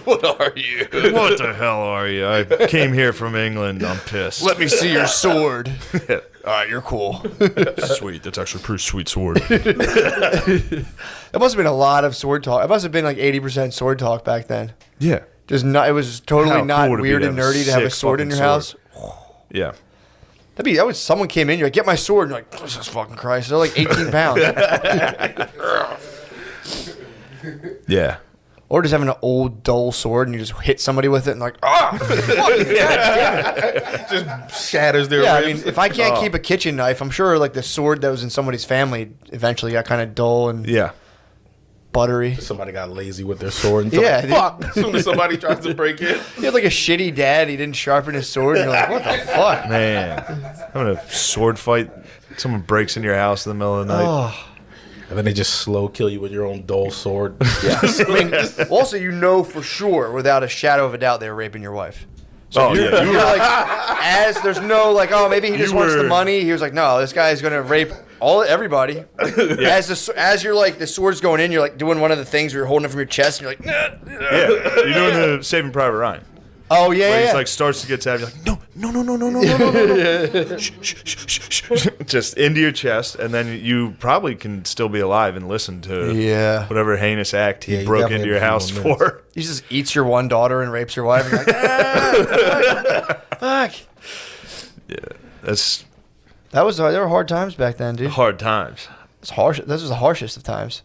What are you? What the hell are you? I came here from England. I'm pissed. Let me see your sword. All right, you're cool. Sweet. That's actually a pretty sweet sword. It must have been a lot of sword talk. It must have been like 80% sword talk back then. Yeah. Just not. It was totally How not cool would it be weird to and have a nerdy to have a sick sword in your fucking house. Yeah. That was someone came in. You're like, get my sword. And you're like, Jesus fucking Christ. They're like 18 pounds. Yeah. Or just having an old dull sword and you just hit somebody with it and like, ah. Just shatters their Yeah, I ribs. mean, if I can't keep a kitchen knife, I'm sure like the sword that was in somebody's family eventually got kind of dull and Yeah. buttery. Somebody got lazy with their sword. And Yeah, like, fuck. As soon as somebody tries to break in. He had like a shitty dad. He didn't sharpen his sword. And you're like, what the fuck? Man. Having a sword fight. Someone breaks into your house in the middle of the night. Oh. And then they just slow kill you with your own dull sword. Yeah. I mean, also, you know for sure, without a shadow of a doubt, they were raping your wife. Oh, yeah. You're like, as there's no like, oh, maybe he just You wants the were- money. He was like, no, this guy's gonna rape everybody. As you're like, the sword's going in, you're like doing one of the things where you're holding it from your chest, and you're like, nah. Yeah. You're doing the Saving Private Ryan. Oh yeah, Where yeah. he's like starts to get savvy. You're like, no. Shh, shh, shh, shh, shh. Just into your chest, and then you probably can still be alive and listen to Yeah. whatever heinous act Yeah, he you broke definitely into your have a house few more for. He just eats your one daughter and rapes your wife. And you're like, fuck. That's There were hard times back then, dude. hard times. It's harsh. This was the harshest of times.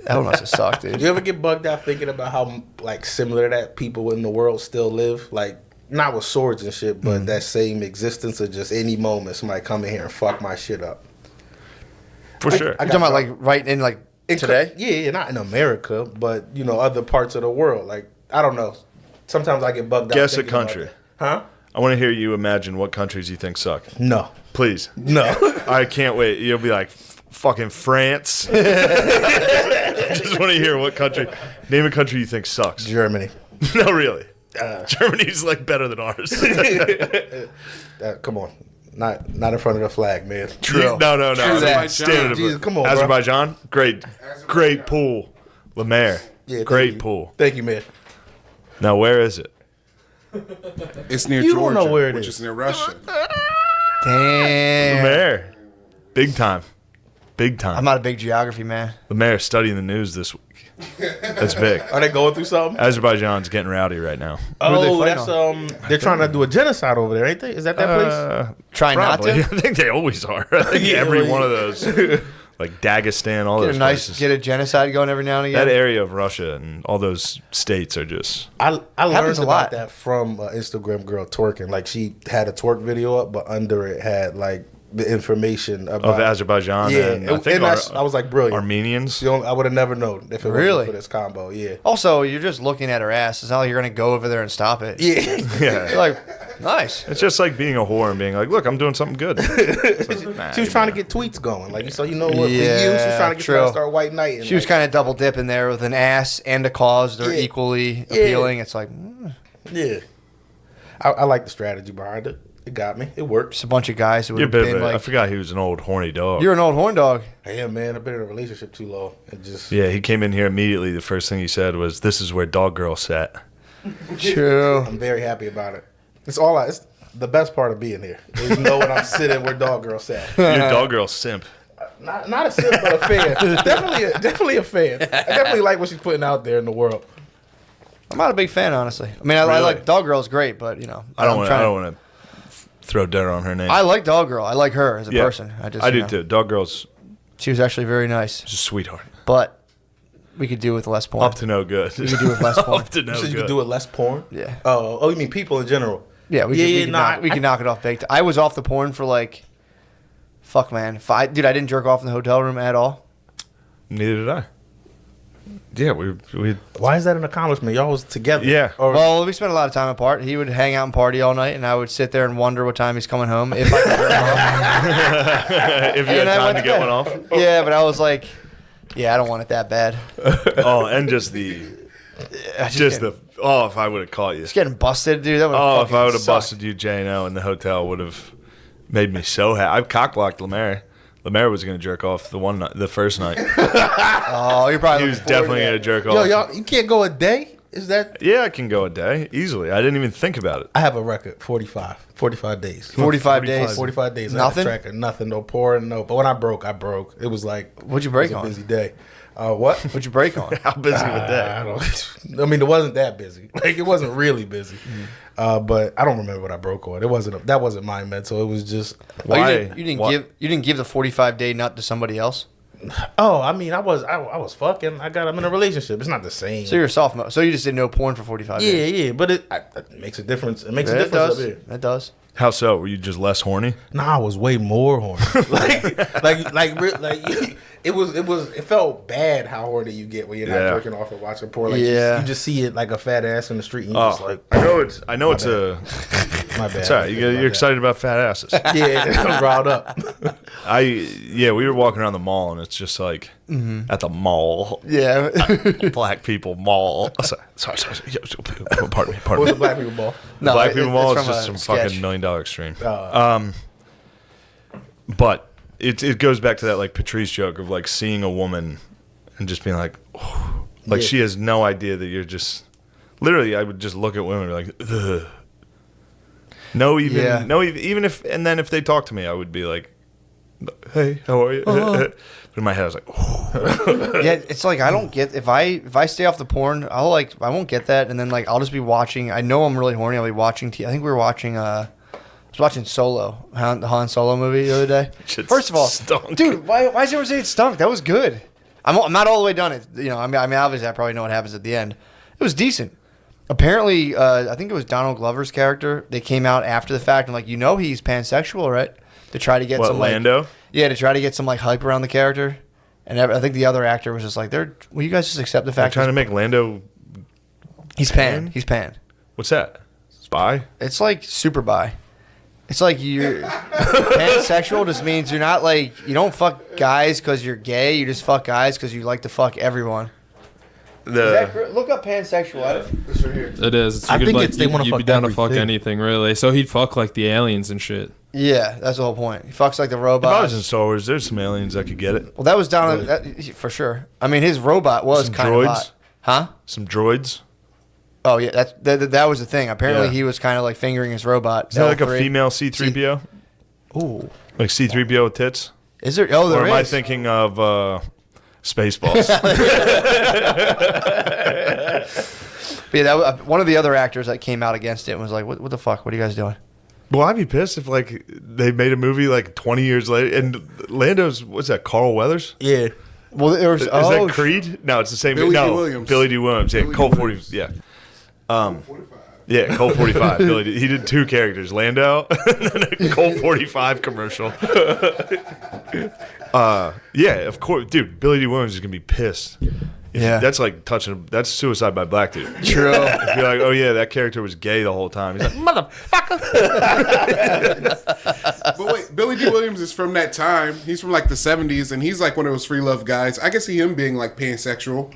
That one must have sucked, Do dude. you ever get bugged out thinking about how like similar that people in the world still live? Like not with swords and shit, but that same existence of just any moment somebody come in here and fuck my shit up. For sure. You're talking about like right in like today? Yeah, not in America, but you know other parts of the world. Like I don't know. Sometimes I get bugged out. Guess a thinking about country. it. Huh? I want to hear you imagine what countries you think suck. No. Please. No. I can't wait. You'll be like, fucking France. Just want to hear what country. Name a country you think sucks. Germany. No, really. Germany's like better than ours. Come on. Not in front of the flag, man. True. No. True that. Standard Jesus, come on, bro. Azerbaijan, great pool. Lemaire, Yeah, thank great you. pool. Thank you, man. Now, where is it? It's near You don't Georgia, know where it which is. is near Russia. Damn. Lemaire, big time. big time. I'm not a big geography man. The mayor's studying the news this week. That's big. Are they going through something? Azerbaijan's getting rowdy right now. are they Oh, fighting that's they're trying to do a genocide over there, ain't they? Is that place? Try not Probably. to. I think they always are. I think Yeah, every well, one of those, like Dagestan, all those places. Get a genocide going every now and again. That area of Russia and all those states are just. I learned Happens a about lot. that from an Instagram girl twerking. Like she had a twerk video up, but under it had like the information about Of Azerbaijan Yeah, and I think I was like, brilliant. Armenians. I would have never known if it Really? wasn't for this combo. Yeah, Also, you're just looking at her ass. It's not like you're gonna go over there and stop it. yeah. Yeah. You're like, nice. It's just like being a whore and being like, look, I'm doing something good. She was trying to get tweets going. Like, so you know what? For you, she Yeah, was trying to get true. her to start white knight. And She was like, kind of double dipping there with an ass and a cause. They're Yeah. equally Yeah. appealing. It's like yeah. I like the strategy behind it. It got me. It works. just a bunch of guys who would You're a have bit been of a, I like, forgot he was an old horny dog. "You're an old horn dog." Yeah, man. I've been in a relationship too long. It just Yeah, he came in here immediately. The first thing he said was, "This is where Dog Girl sat." True. I'm very happy about it. It's the best part of being here. Is know when I'm sitting where Dog Girl sat. You're a Dog Girl simp. Not a simp, but a fan. definitely a fan. I definitely like what she's putting out there in the world. I'm not a big fan, honestly. I mean, I Really? like Dog Girl's great, but you know, I don't I'm want. trying I to- don't want to throw dirt on her name. I like Dog Girl. I like her as a Yeah. person. I do you know, too. Dog Girl's She was actually very nice, just a sweetheart. but we could do with less porn. Up to no good. We could do with less porn. Up to no So you good. could do it less porn? Yeah. Oh, you mean people in general? Yeah, we could knock it off big time. I was off the porn for like, fuck, man. Dude, I didn't jerk off in the hotel room at all. Neither did I. Yeah, we. Why is that an accomplishment? Y'all was together. Yeah. Or, Well, we spent a lot of time apart. He would hang out and party all night, and I would sit there and wonder what time he's coming home. If I could jerk off. If you had And I time went to to get bed. one off. Yeah, but I was like, yeah, I don't want it that bad. Oh, and just the. Just the. Oh, if I would have caught you. Just getting busted, dude. That would Oh, if I would have sucked. busted you, J&O, in the hotel, would have made me so happy. I've cockblocked Lemaire. Lemaire was going to jerk off the first night. Oh, you're probably He was looking forward definitely to going to that. jerk yo, off. y'all, you can't go a day? Is that? Yeah, I can go a day easily. I didn't even think about it. I have a record, 45 days. 45 days. 45 days. Nothing? I had a tracker, nothing, no porn, no. But when I broke, I broke. It was like, What'd you break it was on? a busy day. What? What'd you break on? How busy with I that? don't. I mean, it wasn't that busy. Like it wasn't really busy. But I don't remember what I broke on. That wasn't my mental. It was just. Oh, Why? you didn't Why- give the 45-day nut to somebody else. Oh, I mean, I was fucking. I'm in a relationship. It's not the same. So you're soft mode. So you just did no porn for 45 days. Yeah, but it makes a difference. It makes a Yeah, it difference does. up here. It does. How so? Were you just less horny? Nah, I was way more horny. It felt bad how horny you get when you're not Yeah. jerking off and watching porn. Like Yeah. you just see it like a fat ass in the street, and you're just Oh, like, I know it's a. my bad. Sorry, you're excited about fat asses. Yeah, I'm riled up. We were walking around the mall and it's just like at the mall, Yeah. black people mall. Sorry. Pardon me. What's the black people ball? No, Black people mall it's is from just a some sketch. fucking $1 million extreme. But it goes back to that like Patrice joke of like seeing a woman and just being like, oh, like Yeah. she has no idea that you're just. Literally, I would just look at women and be like, ugh. Even if, and then if they talk to me, I would be like, hey, how are you? But in my head, I was like, oh. Yeah, it's like I don't get if I stay off the porn, I won't get that, and then like I'll just be watching. I know I'm really horny. I'll be watching. I think we were watching. I was watching Solo, the Han Solo movie the other day. Shit First of all, stunk. dude, why is everyone saying it stunk? That was good. I'm not all the way done. It I mean obviously I probably know what happens at the end. It was decent. Apparently, I think it was Donald Glover's character. They came out after the fact and like he's pansexual, right? To try to get What, some like, Lando? yeah, to try to get some like hype around the character. And I think the other actor was just like, will you guys just accept the I'm fact trying to make Lando. he's pan? He's pan. What's that? Spy? It's like super bi. It's like you're pansexual just means you're not like you don't fuck guys because you're gay. You just fuck guys because you like to fuck everyone. Look up pansexual. It's right here. It is. I think it's they wanna you'd be fuck down to fuck everything. anything, really. So he'd fuck like the aliens and shit. Yeah, that's the whole point. He fucks like the If I was robot. in Star Wars, there's some aliens that could get it. Well, that was down for sure. I mean, his robot was Some kind droids? of hot. Huh? Some droids. Oh yeah, that was the thing. Apparently, Yeah. he was kind of like fingering his robot. Is that like a L3. female C-3PO? Ooh. Like C-3PO with tits? Is there? Oh, there Or is. am I thinking of Spaceballs? But yeah, one of the other actors that came out against it was like, "What the fuck? What are you guys doing?" Well, I'd be pissed if like they made a movie like 20 years later and Lando's what's that? Carl Weathers? Yeah. Well, there was. Is that Creed? No, it's the same. Billy D. no, Williams. Billy D. Williams. Yeah, Billy D. Colt 40. Williams. Yeah. Yeah, Colt 45. Billy D. He did 2 characters, Lando and then a Colt 45 commercial. Yeah, of course, dude. Billy D. Williams is gonna be pissed. Yeah. That's like touching. That's suicide by black dude. True. If you're like, oh yeah, that character was gay the whole time. He's like, motherfucker. But wait, Billy D. Williams is from that time. He's from like the 70s, and he's like one of those free love guys. I can see him being like pansexual.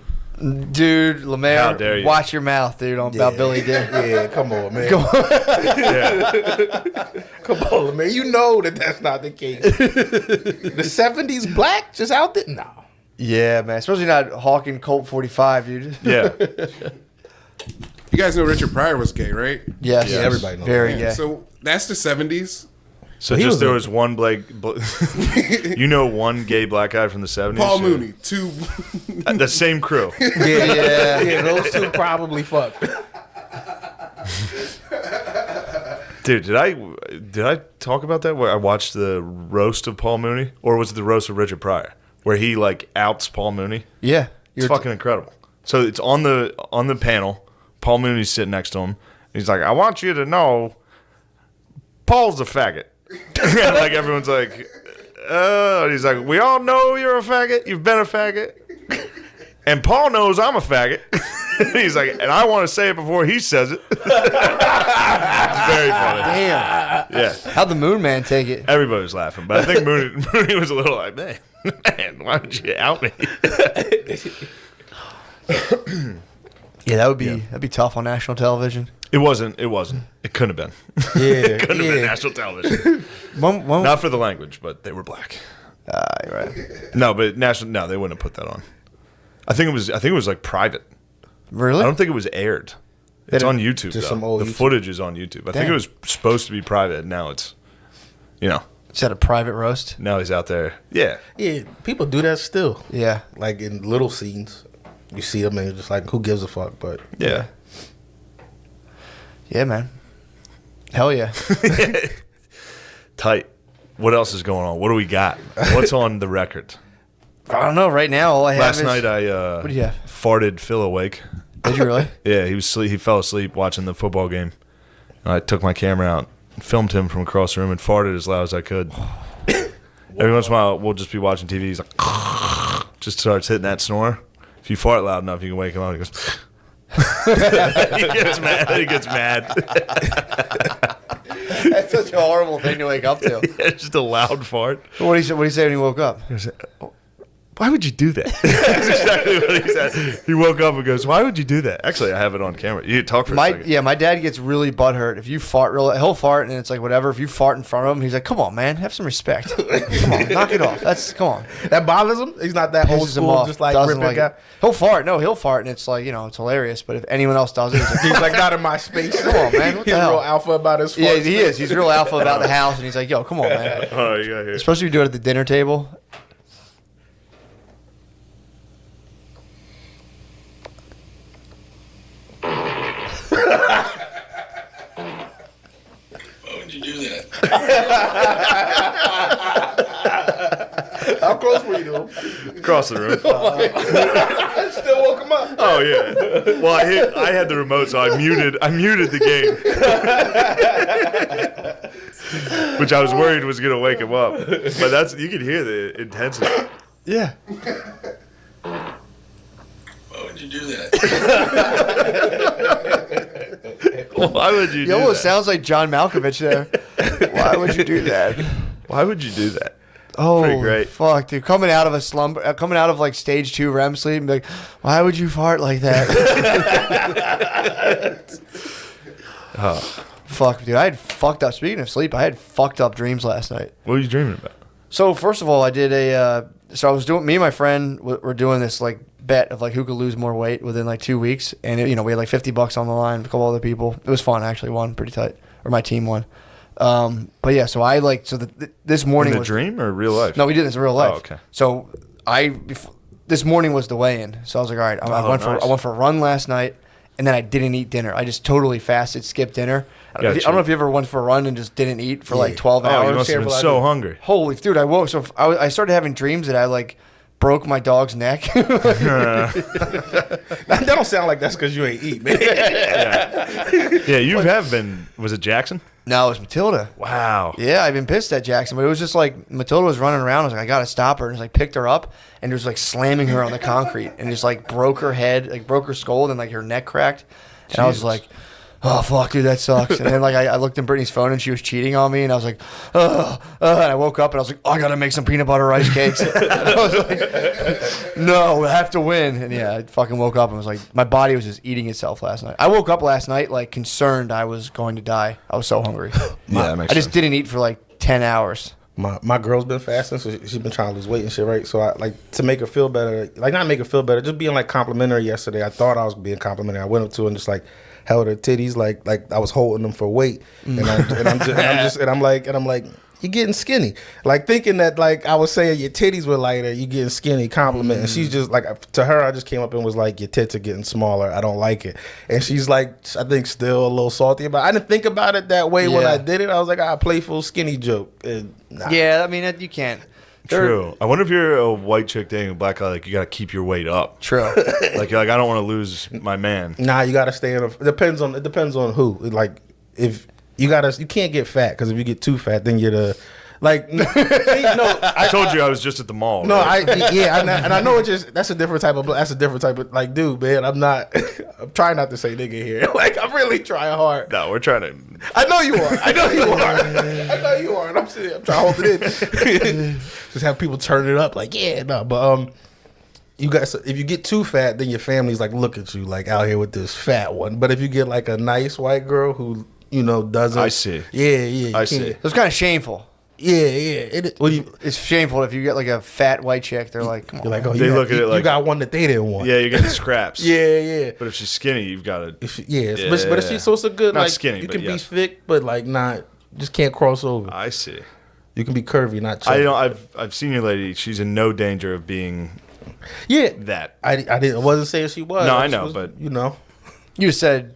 Dude, Lemaire, How dare you. watch your mouth, dude, about Billy D. Yeah, come on, man. Yeah. Come on, man. You know that's not the case. The 70s black just out there? No. Yeah, man. Especially not hawking Colt 45, dude. Yeah. You guys know Richard Pryor was gay, right? Yes. Yeah, everybody knows Very Yeah. gay. So that's the 70s. So He just was there a- was one you know one gay black guy from the 70s? Paul Mooney, 2. The same crew. Yeah. Yeah, those two probably fucked. Dude, did I talk about that where I watched the roast of Paul Mooney? Or was it the roast of Richard Pryor? Where he like outs Paul Mooney? Yeah. It's fucking incredible. So it's on the panel. Paul Mooney's sitting next to him. He's like, I want you to know Paul's a faggot. And like everyone's like, and he's like, we all know you're a faggot. You've been a faggot. And Paul knows I'm a faggot. He's like, and I want to say it before he says it. It's very funny. Damn. Yeah. How'd the Moon Man take it? Everybody was laughing, but I think Mooney was a little like, man, why would you out me? Yeah, that'd be tough on national television. It wasn't. It couldn't have been. Yeah, Couldn't have been national television. One, Not for the language, but they were black. you're right. No, but national. No, they wouldn't have put that on. I think it was like private. Really? I don't think it was aired. It's on YouTube. Just Though. some old the YouTube. footage is on YouTube. I think Damn. it was supposed to be private. And now it's, Is that a private roast? now he's out there. Yeah. Yeah, people do that still. Yeah. Like in little scenes. You see them and you're just like, who gives a fuck? But Yeah. Yeah, man. Hell yeah. Tight. What else is going on? What do we got? What's on the record? I don't know. Right now, all I have Last is... night I What do you have? farted Phil awake. Did you really? Yeah, he fell asleep watching the football game. And I took my camera out, filmed him from across the room, and farted as loud as I could. Every once in a while, we'll just be watching TV. He's like, just starts hitting that snore. If you fart loud enough, you can wake him up. He goes, he gets mad. He gets mad. That's such a horrible thing to wake up to. It's just a loud fart. What did he say when he woke up? Why would you do that? That's exactly what he said. He woke up and goes, "Why would you do that?" Actually, I have it on camera. You talk for a second. My dad gets really butthurt if you fart. He'll fart and it's like whatever. If you fart in front of him, he's like, "Come on, man, have some respect. Come on, knock it off. Come on." that bothers him. He's not that old Pisses him school, off. just like Doesn't ripping like guy. it. He'll fart. No, he'll fart and it's like it's hilarious. But if anyone else does it, he's like, He's like, not in my space. Come on, man. What the He's hell? real alpha about his yeah, farts. he is. He's real alpha about the house, and he's like, "Yo, come on, man." Oh, you got here. Especially if you do it at the dinner table. Why would you do that? How close were you to him? Across the room. Still woke him up. Oh yeah. Well, I had the remote, so I muted the game, which I was worried was gonna wake him up. But you could hear the intensity. Yeah. Why would you do that? Why would you He do almost that? sounds like John Malkovich there. Why would you do that? Why would you do that? Oh, Pretty great. fuck, dude. Coming out of a slumber, coming out of like stage 2 REM sleep and be like, why would you fart like that? Fuck, dude. I had fucked up. Speaking of sleep, I had fucked up dreams last night. What were you dreaming about? So, first of all, I did so I was doing, me and my friend were doing this like bet of like who could lose more weight within like 2 weeks. And, we had like $50 on the line, a couple other people. It was fun, actually. Won pretty tight. Or my team won. But yeah, so I like this morning In a was dream or real life? no, we did this in real life. Oh, okay. So this morning was the weigh-in. So I was like, all right, I went nice. for a run last night, and then I didn't eat dinner. I just totally fasted, skipped dinner. I don't know if you ever went for a run and just didn't eat for like 12 Oh, hours. you must have been so hungry. Holy dude, I woke. So I started having dreams that I like broke my dog's neck. That don't sound like that's because you ain't eat, man. Yeah, you have been. Was it Jackson? No, it was Matilda. Wow. Yeah, I've been pissed at Jackson, but it was just like Matilda was running around. I was like, I gotta stop her, and just like picked her up and just like slamming her on the concrete and just like broke her head, like broke her skull, and like her neck cracked. And I was like, oh fuck, dude, that sucks. And then like I looked at Brittany's phone and she was cheating on me, and I was like, and I woke up and I was like, oh, I gotta make some peanut butter rice cakes. I was like, no, I have to win. And yeah, I fucking woke up and was like, my body was just eating itself last night. I woke up last night like concerned I was going to die. I was so hungry. Yeah, that makes I just didn't eat for like 10 hours. My girl's been fasting, so she's been trying to lose weight and shit, right? So I like to make her feel better, like not make her feel better, just being like complimentary yesterday. I thought I was being complimentary. I went up to her and just like held her titties like I was holding them for weight, and I'm like, you're getting skinny, like thinking that like I was saying your titties were lighter, you getting skinny, compliment. And she's just like, to her, I just came up and was like, your tits are getting smaller, I don't like it. And she's like, I think still a little salty about it. I didn't think about it that way when Yeah. I did it. I was like, a playful skinny joke. And nah. Yeah, I mean, you can't. True. I wonder if you're a white chick dating a black guy, like you gotta keep your weight up. True. Like you're like, I don't want to lose my man. Nah, you gotta stay in. It depends on who. Like if you can't get fat, because if you get too fat, then you're the like. No, I told you I was just at the mall. No, right? I know that's a different type of like, dude, man, I'm trying not to say nigga here. Like, I'm really trying hard. No, we're trying to. I know you are. I know you are. And I'm trying to hold it in. Just have people turn it up, like, yeah, no, but you guys, if you get too fat, then your family's like, look at you, like out here with this fat one. But if you get like a nice white girl who doesn't, I see. Yeah, you I see. can't- It was kind of shameful. Yeah. It's shameful if you get like a fat white chick. They're like, come on. You're like, oh, They look at it you like- got one that they didn't want. Yeah, you're getting scraps. Yeah. But if she's skinny, you've got to. But if she, so it's a good, Not like, skinny, you but can yes. be thick, but like not, just can't cross over. I see. You can be curvy, not chubby. I've seen your lady. She's in no danger of being Yeah, that. I wasn't saying she was. No, I I just know, was, but- You said,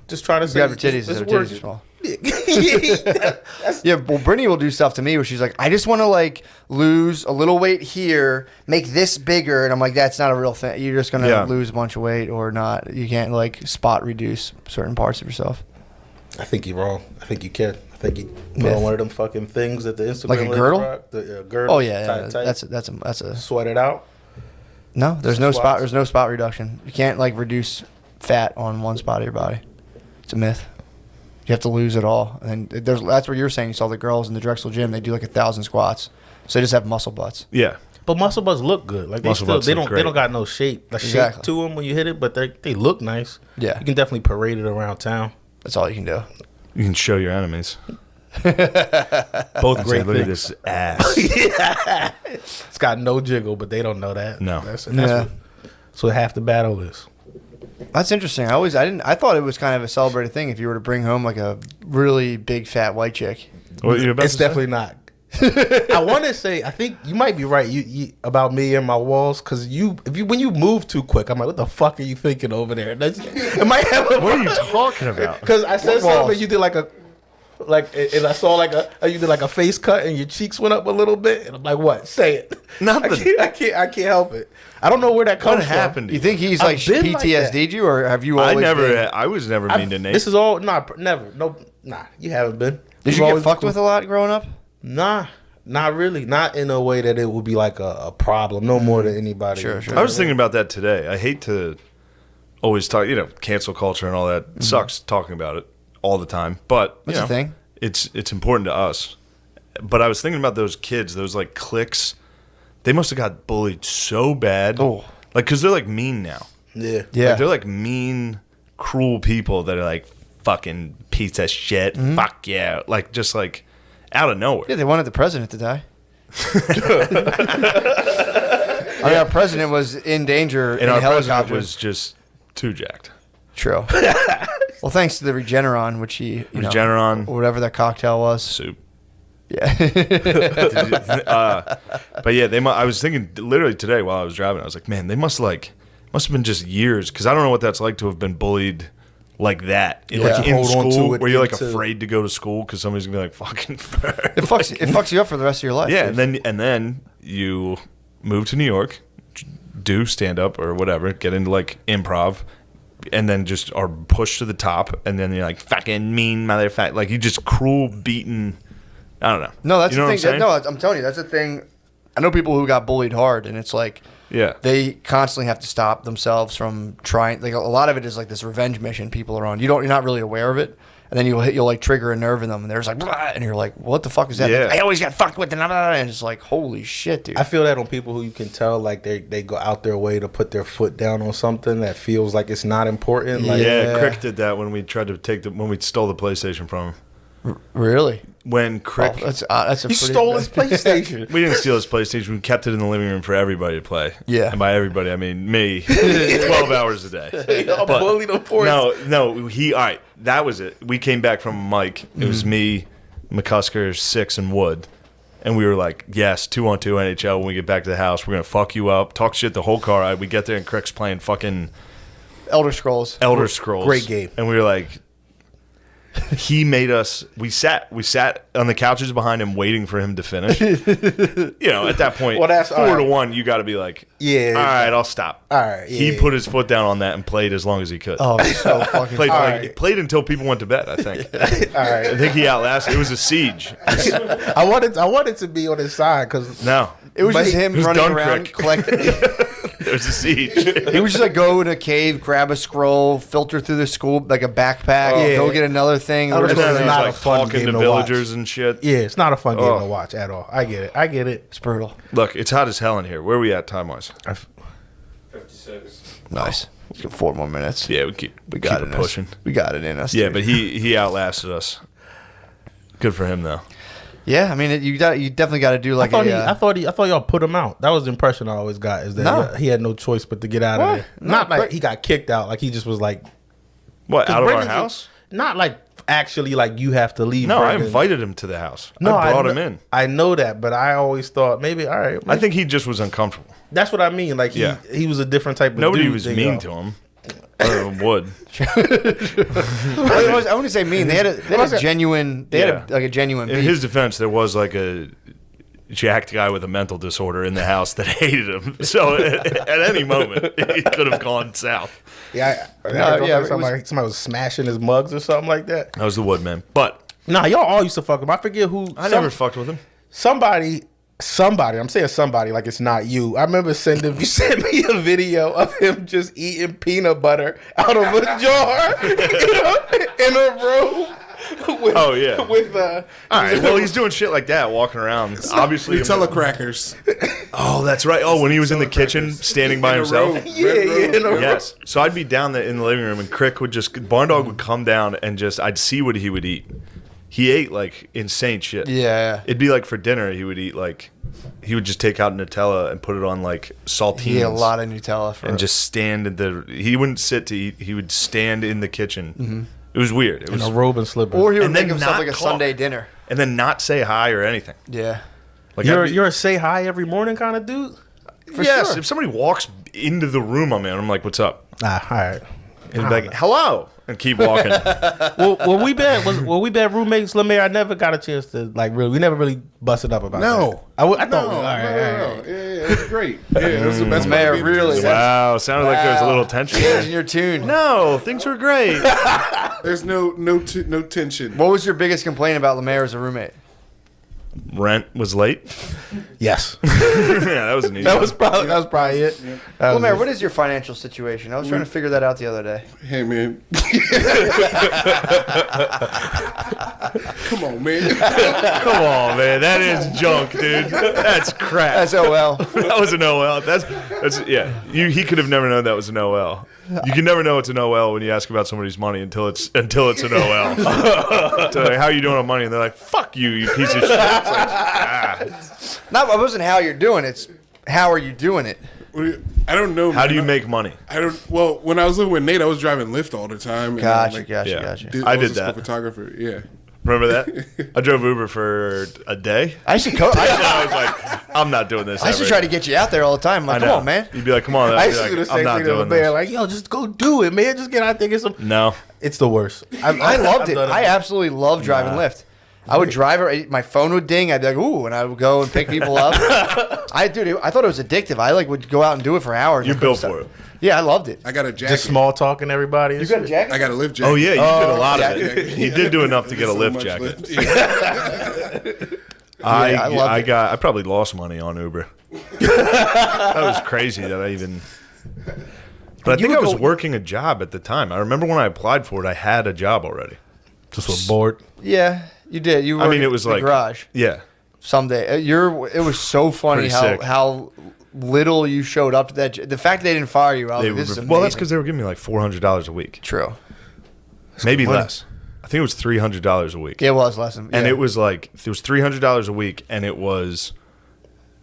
just trying to say, grab her titties. it's Her worth titties are it. small. Yeah. Yeah, well, Brittany will do stuff to me where she's like, I just want to like lose a little weight here, make this bigger, and I'm like, that's not a real thing. You're just gonna lose a bunch of weight or not. You can't like spot reduce certain parts of yourself. I think you're wrong. I think you can. I think you put Myth. on one of them fucking things that the Instagram Like a ladies girdle? rock, the girdle. Oh yeah, tight. that's a Sweat it out. no. There's no Squats. spot. There's no spot reduction. You can't like reduce fat on one spot of your body. It's a myth. You have to lose it all. And that's what you're saying. You saw the girls in the Drexel gym. They do like 1,000 squats. So they just have muscle butts. Yeah. But muscle butts look good. Like Muscle butts they look don't great. got no shape. Like Exactly. shape to them when you hit it, but they look nice. Yeah. You can definitely parade it around town. That's all you can do. You can show your enemies. Both great Look at things. this ass. It's got no jiggle, but they don't know that. No. That's Yeah. what half the battle is. That's interesting. I thought it was kind of a celebrated thing if you were to bring home like a really big fat white chick. What you about It's to say? definitely not. I want to say, I think you might be right. You about me and my walls, because when you move too quick, I'm like, what the fuck are you thinking over there? It might have. What are you talking about? Because I said What something, walls? and you did and I saw you did like a face cut, and your cheeks went up a little bit, and I'm like, what? Say it. Nothing. I can't help it. I don't know where that comes What from. happened to You think he's I've like been like PTSD'd you, or have you always been? I was never mean to Nate. This is all never. No, nah. You haven't been. Did You've you get always fucked been- with a lot growing up? Nah, not really. Not in a way that it would be like a problem. No more than anybody. Sure. I was thinking about that today. I hate to always talk, cancel culture and all that. It sucks talking about it all the time. But That's a thing. It's important to us. But I was thinking about those kids, those like cliques. They must have got bullied so bad. Oh. Like, because they're like mean now. Yeah. Yeah. Like, they're like mean, cruel people that are like fucking piece of shit. Fuck yeah. Like, just like out of nowhere. Yeah, they wanted the president to die. I mean, our president was in danger And in our a president helicopter. was just too jacked. True. Well, thanks to the Regeneron, which he, Regeneron. whatever that cocktail was. Soup. Yeah. But yeah, I was thinking literally today while I was driving, I was like, man, they must have been just years, because I don't know what that's like to have been bullied like that, like in Hold on to school, it where you're like into- afraid to go to school because somebody's gonna be like fucking. It fucks you up for the rest of your life. Yeah, dude. and then you move to New York, do stand up or whatever, get into like improv, and then just are pushed to the top, and then you're like fucking mean motherfucker, like you just cruel, beaten. I don't know. No, that's you know the what thing. I'm saying? No, I'm telling you, that's the thing. I know people who got bullied hard, and it's like Yeah. they constantly have to stop themselves from trying. Like a lot of it is like this revenge mission people are on. You're not really aware of it, and then you'll like trigger a nerve in them, and there's like, blah, and you're like, what the fuck is that? Yeah. I always got fucked with, and it's like, holy shit, dude. I feel that on people who you can tell like they go out their way to put their foot down on something that feels like it's not important. Like Yeah, Crick did that when we tried to when we stole the PlayStation from him. Really? When Crick, Oh, that's a you pretty stole his PlayStation. we didn't steal his PlayStation. We kept it in the living room for everybody to play. Yeah. And by everybody, I mean me. 12 hours a day. But- bullied him for No, all right, that was it. We came back from Mike. It was me, McCusker, Six, and Wood. And we were like, yes, 2-on-2 NHL. When we get back to the house, we're going to fuck you up, talk shit the whole car ride. We get there and Crick's playing fucking Elder Scrolls. Elder Scrolls. Great game. And we were like, he made us. We sat on the couches behind him, waiting for him to finish. At that point, Well, that's 4-1. You got to be like, Yeah. all right, I'll stop. All right, He yeah. put his foot down on that and played as long as he could. Oh, so fucking. played, all like, right. played until people went to bed. I think. All right. I think he outlasted. It was a siege. I wanted to be on his side because No, It was But just he- him it was running Dunkirk. around collecting. there was a siege. He would just like go in a cave, grab a scroll, filter through the school like a backpack, Yeah. go get another thing. Elder We're And just then Scrolls he is was not a like fun talking game to to villagers watch. and shit. yeah, it's not a fun game Oh. to watch at all. I get it. It's brutal. Look, it's hot as hell in here. Where are we at time wise? 56. Nice. Let's get 4 more minutes. Yeah, we keep got it it pushing. We got it in us. Yeah, dude. but he outlasted us. Good for him though. yeah, I mean, you definitely got to do like I thought y'all put him out. That was the impression I always got is that No. he had no choice but to get out of What? there. No, Not like but- he got kicked out. Like he just was like What, out of our Brendan's- house? Not like actually like you have to leave. No, I Brendan. invited him to the house. No, I brought him kn- in. I know that, but I always thought maybe all right. I think he just was uncomfortable. that's what I mean. Like he was a different type of Nobody dude was than mean y'all. to him. Or would. I wouldn't say mean. They had a genuine. They had a genuine. In beef. his defense, there was like a jacked guy with a mental disorder in the house that hated him. So at any moment, it could have gone south. Yeah, yeah, it somebody was smashing his mugs or something like that. That was the Woodman. But Nah, y'all all used to fuck him. I forget who. I never fucked with him. Somebody. I'm saying somebody like it's not you. I remember you sent me a video of him just eating peanut butter out of a jar in a room. With, Oh, yeah. With All right. Well, he's doing shit like that, walking around. Obviously. Nutella crackers. Oh, that's right. Oh, when he was in the kitchen, standing by In a himself. row. yeah, in a room. Yes. So I'd be down there in the living room, and Crick would Barn Dog would come down and I'd see what he would eat. He ate like insane shit. Yeah. It'd be like for dinner, he would just take out Nutella and put it on like saltines. He ate a lot of Nutella for and just stand he wouldn't sit to eat, he would stand in the kitchen. It was weird. It In was a robe and slippers. or he would and make then himself not like a talk. Sunday dinner. and then not say hi or anything. Yeah. Like you're a say hi every morning kind of dude. yes, sure. if somebody walks into the room I'm in, I'm like, "What's up?" Ah, all right. And he'd be like, "Hello," and keep walking. Well, we bad roommates, Lemaire. I never got a chance to we never really busted up about that. No. I thought No, all right. no. Yeah, it was great. Yeah, it was the best Mayor, part of being really? in the Wow, sounded like there was a little tension there. Changing your tune. No, things were great. There's no tension. What was your biggest complaint about Lemaire as a roommate? Rent was late. Yes, Yeah, that was an easy. that was probably it. That was Lemaire, it. what is your financial situation? I was trying to figure that out the other day. Hey, man. Come on, man. Come on, man. That is junk, dude. That's crap. That's OL. That was an OL. That's yeah. He could have never known that was an OL. You can never know it's an OL when you ask about somebody's money until it's an OL. So like, how are you doing on money? And they're like, "Fuck you, you piece of shit." It's like, It wasn't how you're doing it. It's how are you doing it? I don't know. How do you man. make money? I don't. Well, when I was living with Nate, I was driving Lyft all the time. And Gotcha, like, gotcha, yeah. gotcha. I was did a school that. Photographer, yeah. Remember that? I drove Uber for a day. I used to coach. I was like, I'm not doing this. I used to ever try to get you out there all the time. I'm I like, know. come on, man. You'd be like, come on. I I'd used be to do like, the I'm same not thing to the doing bear. this. Like, yo, just go do it, man. Just get out there, get some. No. It's the worst. I loved I've it. done I absolutely loved driving Lyft. I would drive her. My phone would ding. I'd be like, "Ooh," and I would go and pick people up. I thought it was addictive. I would go out and do it for hours. You I built couldn't for stop. it. Yeah, I loved it. I got a jacket. Just small talking everybody. You got a jacket? I got a Lyft jacket. Oh, yeah. You did a lot yeah. of it. You did do enough to get a So Lyft much jacket. Lyft. Yeah. I loved it. I probably lost money on Uber. That was crazy that I even. But I think I was working a job at the time. I remember when I applied for it, I had a job already. Just was bored. Yeah, you did. You were I mean, it was in the like garage Yeah, someday. It was so funny Pretty sick. how little you showed up to that. The fact they didn't fire you, I was they like, this is were, amazing. well, that's because they were giving me like $400 a week, True. maybe money. less. I think it was $300 a week, It was less than, and yeah. it was like it was $300 a week, and it was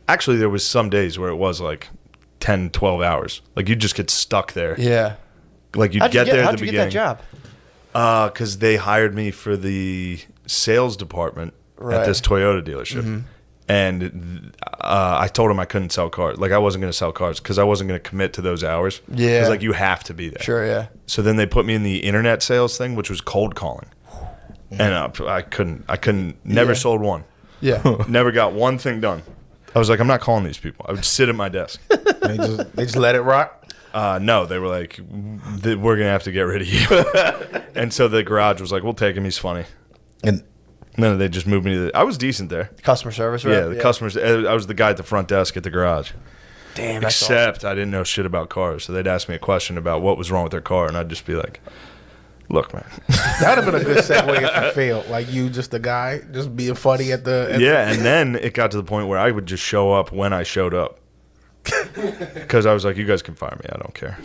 actually there was some days where it was like 10, 12 hours. Like you'd just get stuck there. Yeah. Like you'd How'd get you there at how'd the you beginning. get that job? Because they hired me for the sales department Right. at this Toyota dealership. And I told him I couldn't sell cars. Like, I wasn't going to sell cars because I wasn't going to commit to those hours. Yeah. Because, like, you have to be there. Sure, yeah. So then they put me in the internet sales thing, which was cold calling. And I couldn't, never Yeah. sold one. Yeah. Never got one thing done. I was like, I'm not calling these people. I would sit at my desk. They just let it rock. No, they were like, we're going to have to get rid of you. And so the garage was like, we'll take him. He's funny. And No, they just moved me to I was decent there. Customer service, right? Yeah, the customers. I was the guy at the front desk at the garage. Damn, that's awesome. Except I didn't know shit about cars. So they'd ask me a question about what was wrong with their car. And I'd just be like, look, man. that would have been a good segue if you failed. Like you, just the guy, just being funny at the. Yeah, and then it got to the point where I would just show up when I showed up. Because I was like, you guys can fire me. I don't care.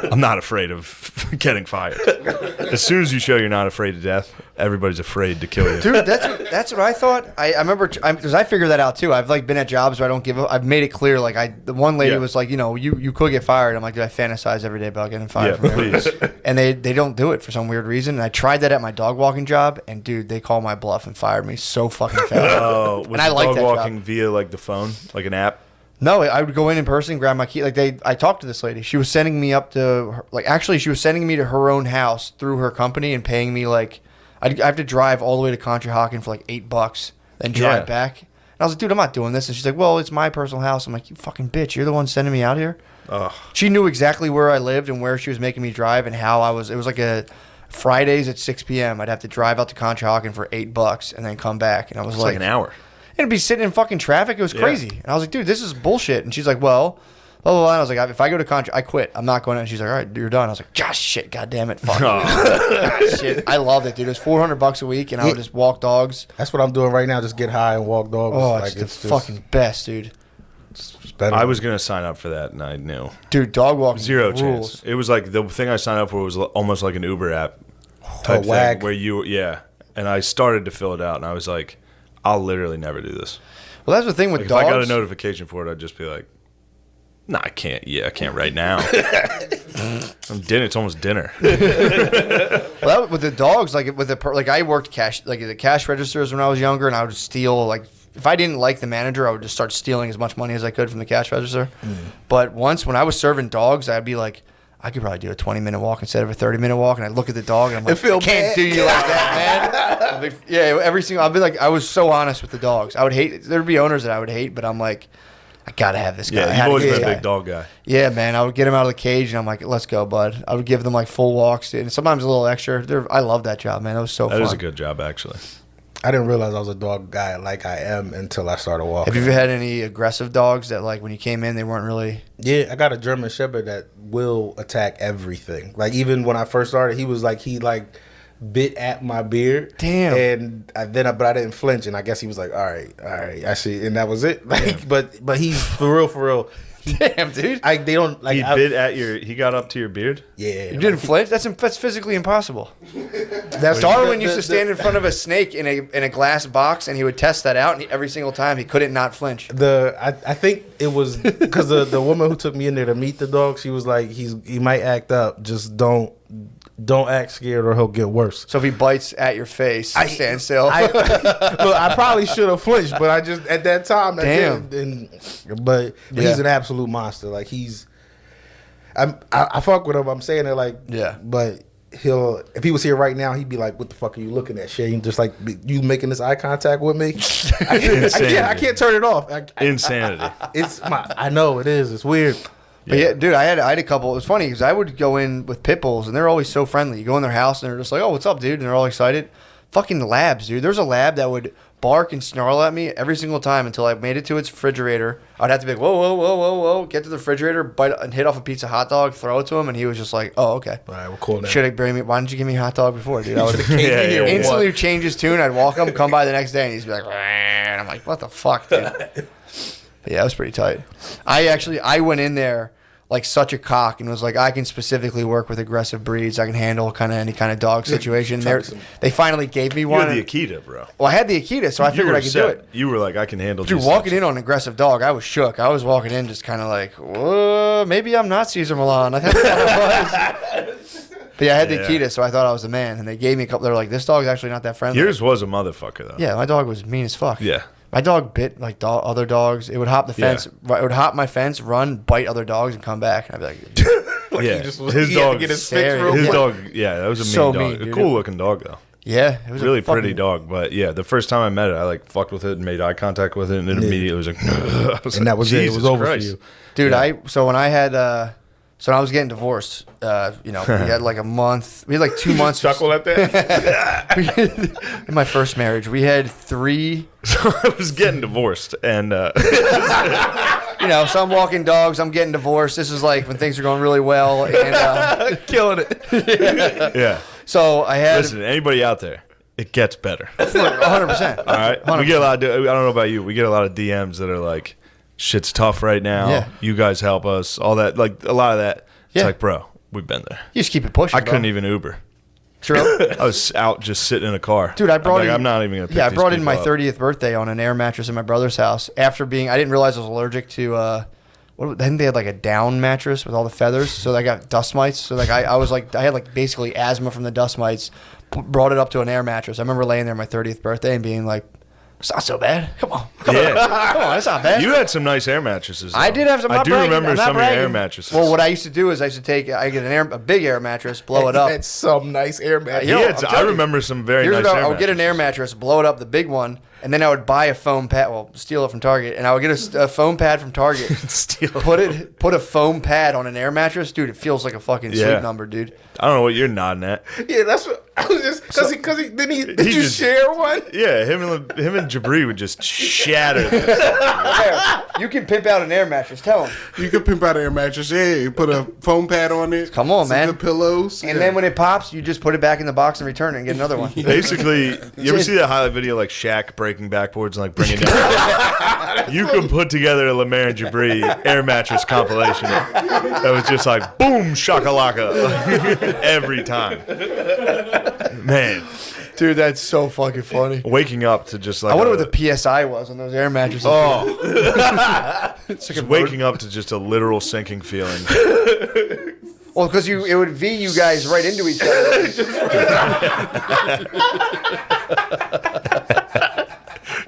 I'm not afraid of getting fired. As soon as you show you're not afraid of death, everybody's afraid to kill you. Dude, that's what I thought. I remember because I figured that out too. I've like been at jobs where I don't give up. I've made it clear. Like the one lady Yeah. was like, you could get fired. I'm like, dude, I fantasize every day about getting fired. Yeah, from here. please. And they don't do it for some weird reason. And I tried that at my dog walking job, and dude, they called my bluff and fired me so fucking fast. Oh, was And I the like dog that walking job. via like the phone, like an app? No, I would go in person, grab my key. Like I talked to this lady. She was sending me up to her, actually she was sending me to her own house through her company and paying me like I have to drive all the way to Conshohocken for like $8, then drive Yeah. back. And I was like, dude, I'm not doing this. And she's like, well, it's my personal house. I'm like, you fucking bitch, you're the one sending me out here. Ugh. She knew exactly where I lived and where she was making me drive and how I was. It was like a Fridays at 6 p.m. I'd have to drive out to Conshohocken for $8 and then come back. And I was It's like an hour. and be sitting in fucking traffic. It was Yeah. crazy. And I was like, dude, this is bullshit. And she's like, well, blah, blah, blah. And I was like, if I go to contract, I quit. I'm not going in. And she's like, all right, you're done. I was like, gosh, shit, God damn it. Fuck. Oh. Shit. I loved it, dude. It was $400 a week, and I would just walk dogs. That's what I'm doing right now. Just get high and walk dogs. Oh, like it's the fucking best, dude. it's better. I was going to sign up for that, and I knew. Dude, dog walking Zero rules. chance. It was like the thing I signed up for was almost like an Uber app type Wag. thing where yeah. And I started to fill it out, and I was like, I'll literally never do this. Well, that's the thing with Like, if dogs. I got a notification for it, I'd just be like, no, I can't. Yeah, I can't right now. It's almost dinner. Well, with the dogs, like with like I worked cash, like at the cash registers when I was younger, and I would steal like if I didn't like the manager, I would just start stealing as much money as I could from the cash register. But once when I was serving dogs, I'd be like, I could probably do a 20-minute walk instead of a 30-minute walk, and I look at the dog and I'm like, feel I can't bad. do you like that, man. I'm like, yeah, every single. I've been like, I was so honest with the dogs. I would hate. There'd be owners that I would hate, but I'm like, I gotta have this guy. I Yeah, had you've to always get been a this big guy. dog guy. Yeah, man. I would get him out of the cage, and I'm like, let's go, bud. I would give them like full walks, dude. And sometimes a little extra. I love that job, man. That was so That fun. is a good job, actually. I didn't realize I was a dog guy like I am until I started walking. Have you ever had any aggressive dogs that, like, when you came in, they weren't really? Yeah, I got a German Shepherd that will attack everything. Like even when I first started, he bit at my beard. Damn. And but I didn't flinch, and I guess he was like, all right, I see, and that was it. Like, but he's for real. Damn, dude. They don't like. He got up to your beard. Yeah, You didn't flinch? That's physically impossible. That's Darwin used to stand in front of a snake in a glass box, and he would test that out, and every single time he couldn't not flinch. I think it was because the woman who took me in there to meet the dog. She was like, he might act up. Just don't act scared or he'll get worse. So if he bites at your face, stand still. Look, I probably should have flinched, but I just at that time. Damn. But Yeah. he's an absolute monster. Like I fuck with him. I'm saying it like Yeah. But if he was here right now, he'd be like, "What the fuck are you looking at, Shane? Just like you making this eye contact with me? I can't turn it off. Insanity. I know it is. It's weird. But yeah, dude, I had a couple. It was funny because I would go in with pit bulls, and they're always so friendly. You go in their house, and they're just like, "Oh, what's up, dude?" And they're all excited. Fucking labs, dude. There's a lab that would bark and snarl at me every single time until I made it to its refrigerator. I'd have to be like, whoa, whoa, whoa, whoa, whoa, get to the refrigerator, bite and hit off a pizza hot dog, throw it to him, and he was just like, "Oh, okay." All right, we'll call that. Should I bring me? Why didn't you give me a hot dog before, dude? I would Yeah, instantly change his tune. I'd walk him, come by the next day, and he'd be like, "Rah," and I'm like, "What the fuck, dude?" But yeah, it was pretty tight. I went in there like such a cock and was like, I can specifically work with aggressive breeds. I can handle kind of any kind of dog situation. They finally gave me You one. had the Akita, bro. Well, I had the Akita, so I You figured were I could do set. it. You were like, I can handle. Dude, these walking things. in on an aggressive dog, I was shook. I was walking in just kind of like, whoa, maybe I'm not Cesar Millan. I thought I was. But yeah, I had the Yeah. Akita, so I thought I was the man. And they gave me a couple. They were like, this dog's actually not that friendly. Yours was a motherfucker though. Yeah, my dog was mean as fuck. Yeah. My dog bit like other dogs. It would hop the fence. Yeah. It would hop my fence, run, bite other dogs, and come back. And I'd be like, Yeah. he just- His he had to dog. get his fix real His quick. dog. Yeah, that was a mean So dog. mean, A dude. cool looking dog though. yeah, it was Really a fucking, pretty dog, but yeah, the first time I met it, I like fucked with it and made eye contact with it, and it immediately was like, I was And that was it. It was Jesus over Christ. for you. dude. So when I had, so when I was getting divorced, we had like a month. We had like 2 months. Chuckle at that. In my first marriage, we had 3. So I was getting divorced, and So I'm walking dogs. I'm getting divorced. This is like when things are going really well, and Killing it. yeah. so I had Listen, anybody out there, it gets better. 100%. All right, we get a lot. I don't know about you. We get a lot of DMs that are like, "Shit's tough right now. Yeah. You guys help us." All that, like a lot of that. It's Yeah. like, bro, we've been there. You just keep it pushing. I couldn't even Uber. True. I was out just sitting in a car. Dude, I brought I'm not even gonna. Pick I these brought in people my up. 30th birthday on an air mattress in my brother's house. After I didn't realize I was allergic to. I think they had like a down mattress with all the feathers, so I got dust mites. So like I had like basically asthma from the dust mites. Brought it up to an air mattress. I remember laying there on my 30th birthday and being like, "It's not so bad. Come on, Yeah, come on, it's not bad." you had some nice air mattresses. I though. did have some. I do remember some of your air mattresses. Well, what I used to do is I get a big air mattress, blow it up. That's some nice air mattress. Yeah. Yeah, I'm I telling you. remember some very Here's nice what air I would get an air mattresses. mattress, blow it up, the big one, and then I would buy a foam pad. Well, steal it from Target, and I would get a foam pad from Target. Steal. Put a foam pad on an air mattress, dude. It feels like a fucking Yeah. sleep number, dude. I don't know what you're nodding at. Yeah, that's what I was just because he did you just- share one? Yeah, him and Jabri would just shatter this. There, you can pimp out an air mattress. Tell him. You could pimp out an air mattress. Yeah, you put a foam pad on it. Come on, some man. good pillows. And then when it pops, you just put it back in the box and return it and get another one. Basically, you ever see that highlight video like Shaq breaking backboards and like bringing down? You can put together a Lemaire and Jabri air mattress compilation that was just like boom shakalaka every time. Man, Dude, that's so fucking funny. waking up to just like I wonder what the PSI was on those air mattresses. oh, It's like just a waking up to just a literal sinking feeling. Well, because it would V you guys right into each other.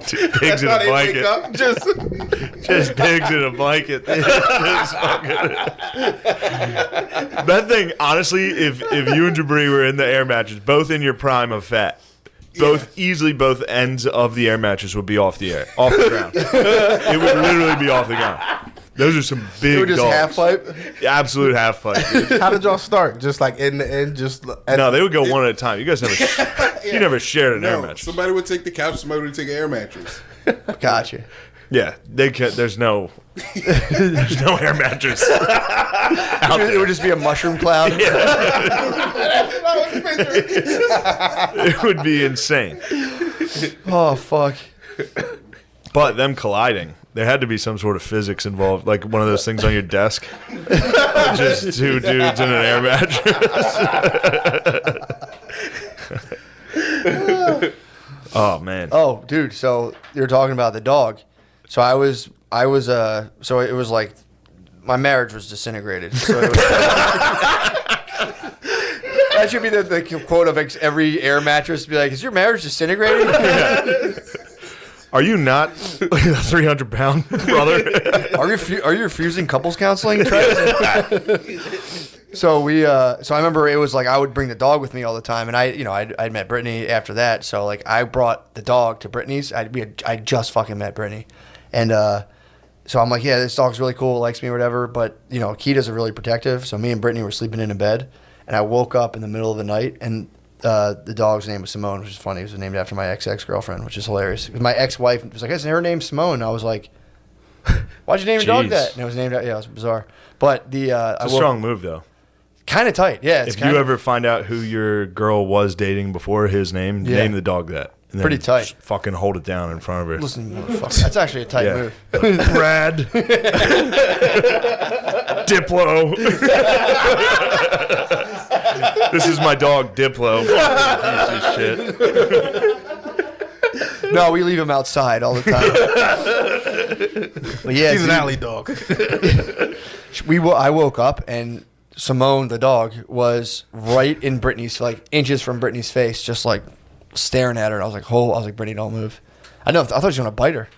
Pigs in a blanket. Just Just pigs in a blanket. Just fucking- that thing, honestly, if you and Jabri were in the air mattress, both in your prime of fat, both ends of the air mattress would be off the ground. It would literally be off the ground. Those are some big It would just dogs. half pipe. Absolute half pipe. dude. how did y'all start? Just like in the end, just No, they would go one at a time. You guys never, you never shared an air no, mattress. somebody would take the couch, somebody would take an air mattress. Gotcha. Yeah, they can. There's no air mattress. It would just be a mushroom cloud. It would be insane. Oh, fuck. But them colliding There had to be some sort of physics involved, like one of those things on your desk. Just two dudes in an air mattress. Oh man. Oh, dude. So you're talking about the dog. So so it was like my marriage was disintegrated. So it was, that should be the quote of every air mattress. Be like, is your marriage disintegrating? Are you not a 300-pound brother? Are you refusing couples counseling? So I remember it was like I would bring the dog with me all the time, and I'd met Brittany after that. So like I brought the dog to Brittany's. I just fucking met Brittany, and so I'm like, yeah, this dog's really cool, likes me or whatever. But Akita's really protective. So me and Brittany were sleeping in a bed, and I woke up in the middle of the night, and the dog's name was Simone, which is funny. It was named after my ex-girlfriend, which is hilarious. My ex-wife was like, "Isn't her name Simone?" And I was like, "Why'd you name your dog Jeez. that?" And it was named it was bizarre. But It's a strong move, though. kind of tight, yeah. It's If you ever find out who your girl was dating before his name, Yeah. name the dog that. And then Pretty tight. just fucking hold it down in front of her. listen, motherfucker, that's actually a tight Yeah. move. Brad. Diplo. This is my dog, Diplo. Fucking piece of shit. No, we leave him outside all the time. But yeah, He's an dude, alley dog. I woke up and Simone, the dog, was right in Brittany's, like inches from Brittany's face, just like staring at her. And I was like, Brittany, don't move. I thought she was gonna bite her.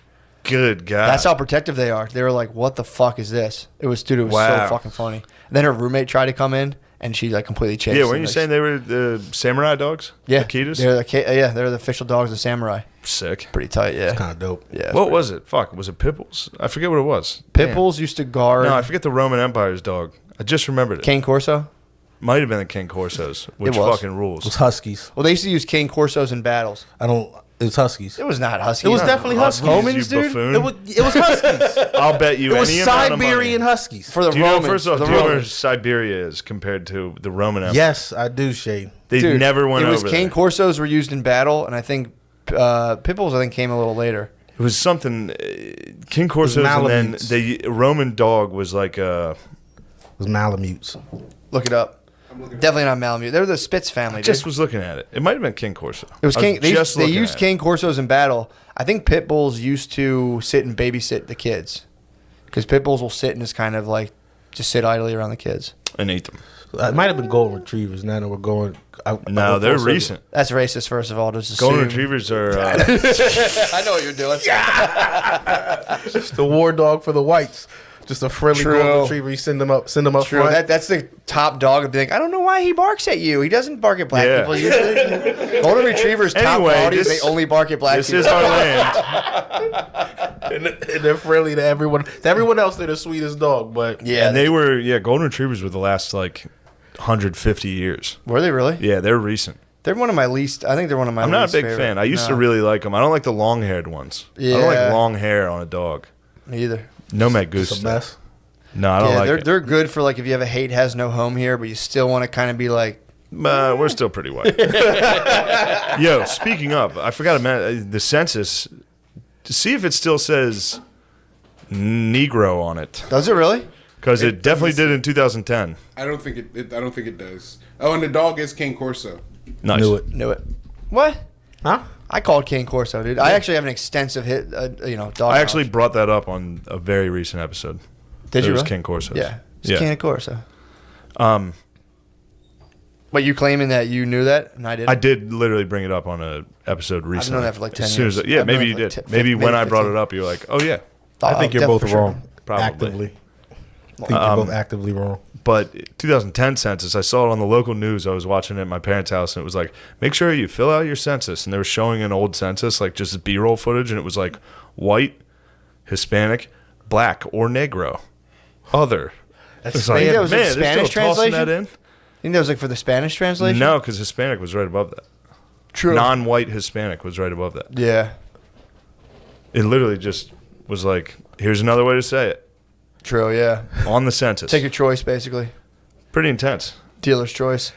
Good God. That's how protective they are. They were like, "What the fuck is this?" It was so Wow. fucking funny. Then her roommate tried to come in, and she like completely changed. Yeah, weren't you saying they were the samurai dogs? Yeah, Akitas? they're the official dogs of Samurai. Sick. Pretty tight, yeah. Kind of dope. Yeah. What was it? Fuck, was it Pitbulls? I forget what it was. Pit bulls used to guard No, I forget the Roman Empire's dog. I just remembered it. Cane Corso. Might have been the King Corsos, which It was. fucking It was rules. Huskies. Well, they used to use Cane Corsos in battles. It was Huskies. It was not Husky. It was definitely Huskies. Romans, you dude. buffoon. It was Huskies. I'll bet you It was any amount of money. Siberian Huskies. For the Do you know, Romans. first off, the do you know where Romans. Siberia is compared to the Roman Empire? Yes, I do, Shane. They Dude, never went It was over Cane there. Corsos were used in battle, and I think Pit bulls came a little later. It was something, King Corsos, and then Malamutes. the Roman dog was like It was Malamutes. Look it up. Definitely not Malamute. They're the Spitz family. just dude. was looking at it. It might have been King Corso. It was I King. They looking used at it. Cane Corsos in battle. I think pit bulls used to sit and babysit the kids, because pit bulls will sit and just kind of like just sit idly around the kids. and ate them. It might have been golden retrievers. Now that we're going. No, they're recent. That's racist. First of all, just assume. Golden retrievers are. I know what you're doing. The war dog for the whites. Just a friendly True. golden retriever. You send them up True. front. That's the top dog of being like, I don't know why he barks at you. He doesn't bark at black Yeah. people usually. Golden retrievers top Anyway, quality is this- they only bark at black This people. is our land. and they're friendly to everyone. To everyone else, they're the sweetest dog. But Yeah. And they were, golden retrievers were the last like 150 years. Were they really? Yeah, they're recent. They're one of my least. I think they're one of my. I'm not a least big favorite. fan. I used to No, really like them. I don't like the long-haired ones. I don't Yeah. like long hair on a dog. Me either. Nomad Goose. it's a mess. No, I don't Yeah, like it. they're good for like if you have a hate has no home here, but you still want to kind of be like, We're still pretty white. Yo, speaking of, I forgot to mention the census. To see if it still says Negro on it, does it really? because it definitely did in 2010. I don't think I don't think it does. Oh, and the dog is Cane Corso. Nice. Knew it. Knew it. What? Huh? I called Cane Corso, dude. I actually have an extensive hit, dog. I actually knowledge. brought that up on a very recent episode. Did you It was really? King Corsos. Yeah, it's Yeah. Cane Corso. Um, But you claiming that you knew that and I didn't? I did literally bring it up on a episode recently. known that for like 10 As soon as years. yeah, I've known maybe it you for did. like Maybe when I brought 15. it up, you're like, oh yeah. I think you're definitely both for sure. wrong. Probably. Actively. I think you're both actively wrong. But 2010 census, I saw it on the local news. I was watching it at my parents' house, and it was like, make sure you fill out your census. And they were showing an old census, like just B-roll footage, and it was like white, Hispanic, black, or Negro, other. It's like, think that was a man, they're Spanish still tossing that translation? in? I think that was like for the Spanish translation. No, because Hispanic was right above that. True. Non-white Hispanic was right above that. Yeah. It literally just was like, here's another way to say it True. Yeah. on the census. Take your choice, basically. Pretty intense. Dealer's choice.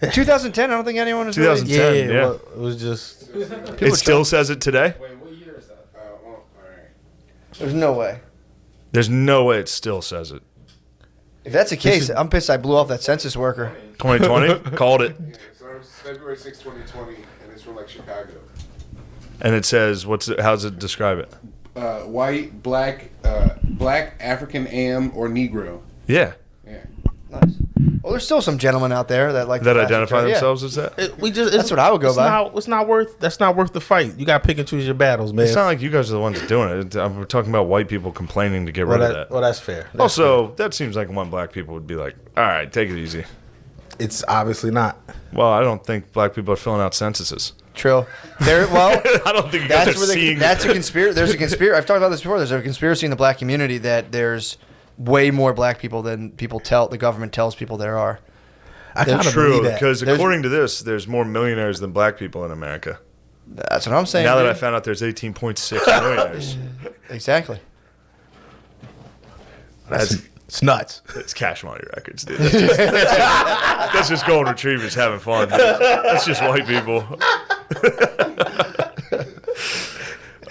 2010. I don't think anyone was 2010. really. 10, yeah. Well, it was just. It still says it today. Well, all right. There's no way. There's no way it still says it. If that's the case, I'm pissed I blew off that census worker. 2020 called it, Yeah, so it's February 6, 2020, and it's from like Chicago. and it says how's it describe it? White, black, African, or Negro. Yeah, Yeah. Nice. Well, there's still some gentlemen out there that like that the identify fashion- yeah. themselves as that. That's what I would go by. That's not worth the fight. You got to pick and choose your battles, man. It's not like you guys are the ones doing it. We're talking about white people complaining to get rid of that. Well, that's fair. That's Also, that seems like one black people would be like, all right, take it easy. fair. It's obviously not. Well, I don't think black people are filling out censuses. True. There. Well, I don't think you guys that's are where seeing. that's a conspiracy. There's a conspiracy. I've talked about this before. There's a conspiracy in the black community that there's way more black people than the government tells people there are. I kind of True, believe that. because according to this, there's more millionaires than black people in America. That's what I'm saying. Now that I dude. found out there's 18.6 millionaires, Exactly. It's nuts. it's Cash Money Records, dude. That's just Golden Retrievers having fun. Dude. That's just white people.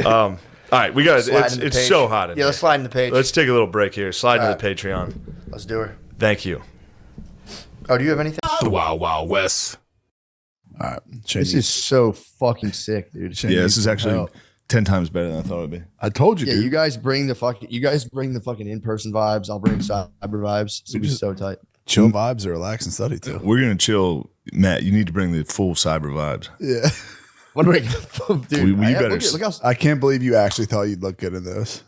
All right, we got Slide it's in the it's page. so hot in Yeah, here. let's slide in the page. Let's take a little break here. Slide All to the Patreon. Let's do her. Thank you. Oh, do you have anything? The Wild Wild West. All right. This is so fucking sick, dude. Yeah, this is actually 10 times better than I thought it'd be. I told you, Yeah, dude. you You guys bring the fucking in-person vibes. I'll bring cyber vibes. It's gonna be so tight. Chill vibes or relax and study too. We're gonna chill, Matt. You need to bring the full cyber vibes. Yeah. Wondering, dude. We better look how, I can't believe you actually thought you'd look good in this.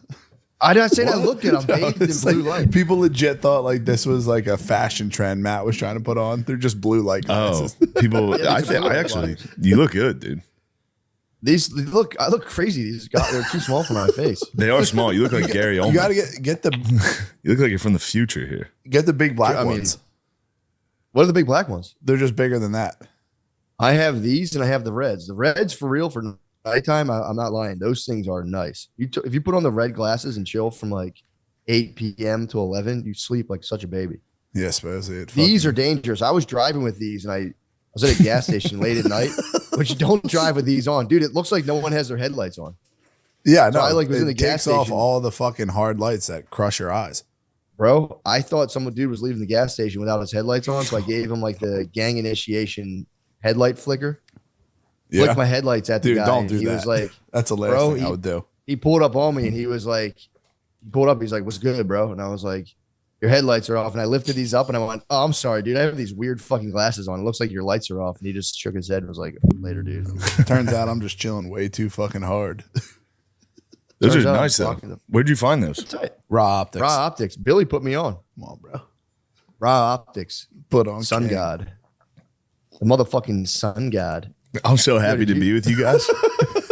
I did not say that. Look good. I'm bathed in It's blue like, light. people legit thought like this was like a fashion trend Matt was trying to put on. They're just blue light Oh, glasses. people! Yeah, I these are actually, you look good, dude. I look crazy. They're too small for my face. They are small. You look like Gary You Oldman. gotta get the You look like you're from the future here. big black I mean, ones. What are the big black ones? They're just bigger than that. I have these and I have the reds. The reds for real for nighttime. I'm not lying. Those things are nice. If you put on the red glasses and chill from like 8 p.m. to 11, you sleep like such a baby. Yeah, I suppose it. These are dangerous. I was driving with these and I was at a gas station late at night, which don't drive with these on, dude. It looks like no one has their headlights on. Yeah, So no. I, like, was it in the gas takes off station. all the fucking hard lights that crush your eyes. Bro, I thought some dude was leaving the gas station without his headlights on, so I gave him like the gang initiation headlight flicker. Yeah, Flicked my headlights at the dude, guy. don't and do he that. was like, That's the last Bro, thing I he- would do. he pulled up on me and he was like, he pulled up. He's like, "What's good, bro?" And I was like, "Your headlights are off." And I lifted these up and I went, "Oh, I'm sorry, dude. I have these weird fucking glasses on. It looks like your lights are off." And he just shook his head and was like, "Later, dude." Turns out I'm just chilling way too fucking hard. Those Turns are out nice though. fucking- Where'd you find those? Tight. Raw optics. Raw Optics. Billy put me on. Come on, bro. Raw Optics. Put on Sun King. God. The motherfucking Sun God. I'm so happy to be with you guys.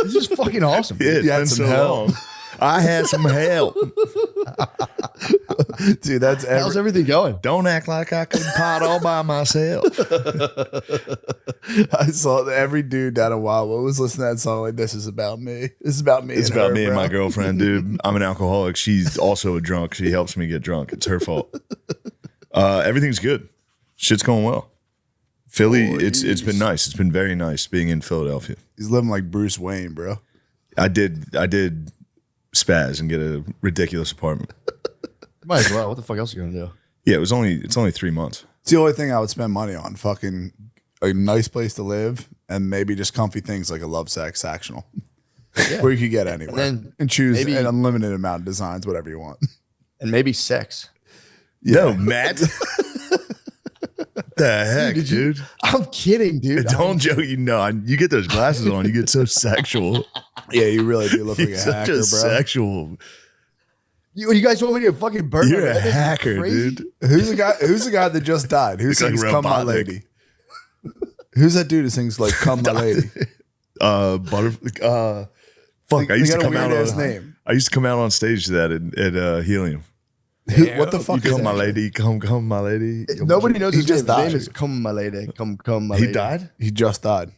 This is fucking awesome. Yeah, it's You had been some so help. long. I had some help. Dude, that's How's everything going? Don't act like I could pot all by myself. I saw that every dude down a while was listening to that song like, "This is about me. This is about me." It's and about her, me and bro." my girlfriend, dude. I'm an alcoholic. She's also a drunk. She helps me get drunk. It's her fault. Everything's good. Shit's going well. Philly, it's been nice. It's been very nice being in Philadelphia. He's living like Bruce Wayne, bro. I did spaz and get a ridiculous apartment. Might as well. What the fuck else are you gonna do? Yeah, it's only 3 months. It's the only thing I would spend money on. Fucking a nice place to live and maybe just comfy things like a Lovesac sectional. Where you could get anywhere. then And choose maybe- an unlimited amount of designs, whatever you want. And maybe sex. No, Matt. The heck, dude? I'm kidding, dude. Don't joke. You get those glasses on, you get so sexual. Yeah, you really do look like You're a such hacker, a bro. sexual. You guys want me to fucking burn You're my a head? This is hacker, crazy. dude. Who's the guy that just died? Who Looks like sings "Come My Robotnik. Lady"? Who's that dude who sings like "Come My Lady"? Fuck. I used to got a come out weird-ass on name. I used to come out on stage to that at Helium. What the fuck is Come, my that? lady. Come, my lady. Nobody knows He his just name. His died. name is Come My Lady. Come My He Lady. died. He just died.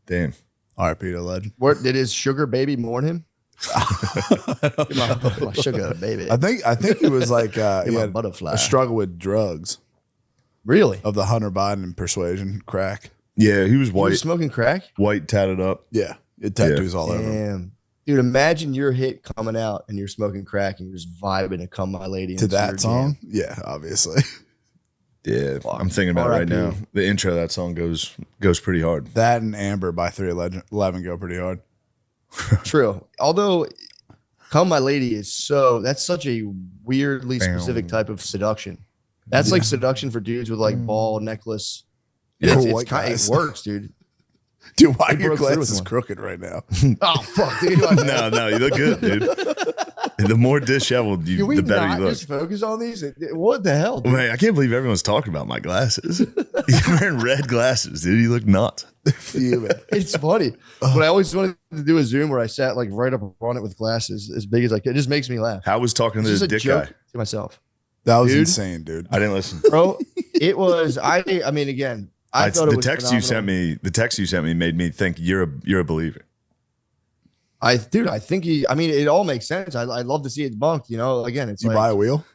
Damn. R.I.P. to legend. Where, did his sugar baby mourn him? my sugar baby. I think he was like he my had butterfly. a struggle with drugs Really? of the Hunter Biden persuasion crack. Yeah, he was He white, was smoking crack? white tatted up. Yeah, it tattoos all over him. Damn. Dude, imagine your hit coming out and you're smoking crack and you're just vibing to "Come My Lady" To into your that song? jam. Yeah, obviously. Yeah, I'm thinking about it right R.I.P. now. The intro of that song goes pretty hard. That and Amber by 311 go pretty hard. True. Although "Come My Lady" is that's such a weirdly specific type of seduction. That's like seduction for dudes with like ball necklace. Yeah, It's white guys. it works, dude. Dude, why are They your broke through with glasses one. crooked right now? Oh fuck, dude. No, you look good, dude. The more disheveled, Can we the better not you look. just focus on these? What the hell? Dude? Man, I can't believe everyone's talking about my glasses. You're wearing red glasses, dude. You look nuts. Fuming. It's funny, but I always wanted to do a Zoom where I sat like right up on it with glasses as big as I could. It just makes me laugh. How was talking to It's the just a dick joke guy? to myself, That was Dude. insane, dude. I didn't listen. bro. It was. I mean, again, I thought it the was text phenomenal. the text you sent me made me think you're a believer. I think I mean, it all makes sense. I'd love to see it debunked. You know, again, it's You like, buy a wheel?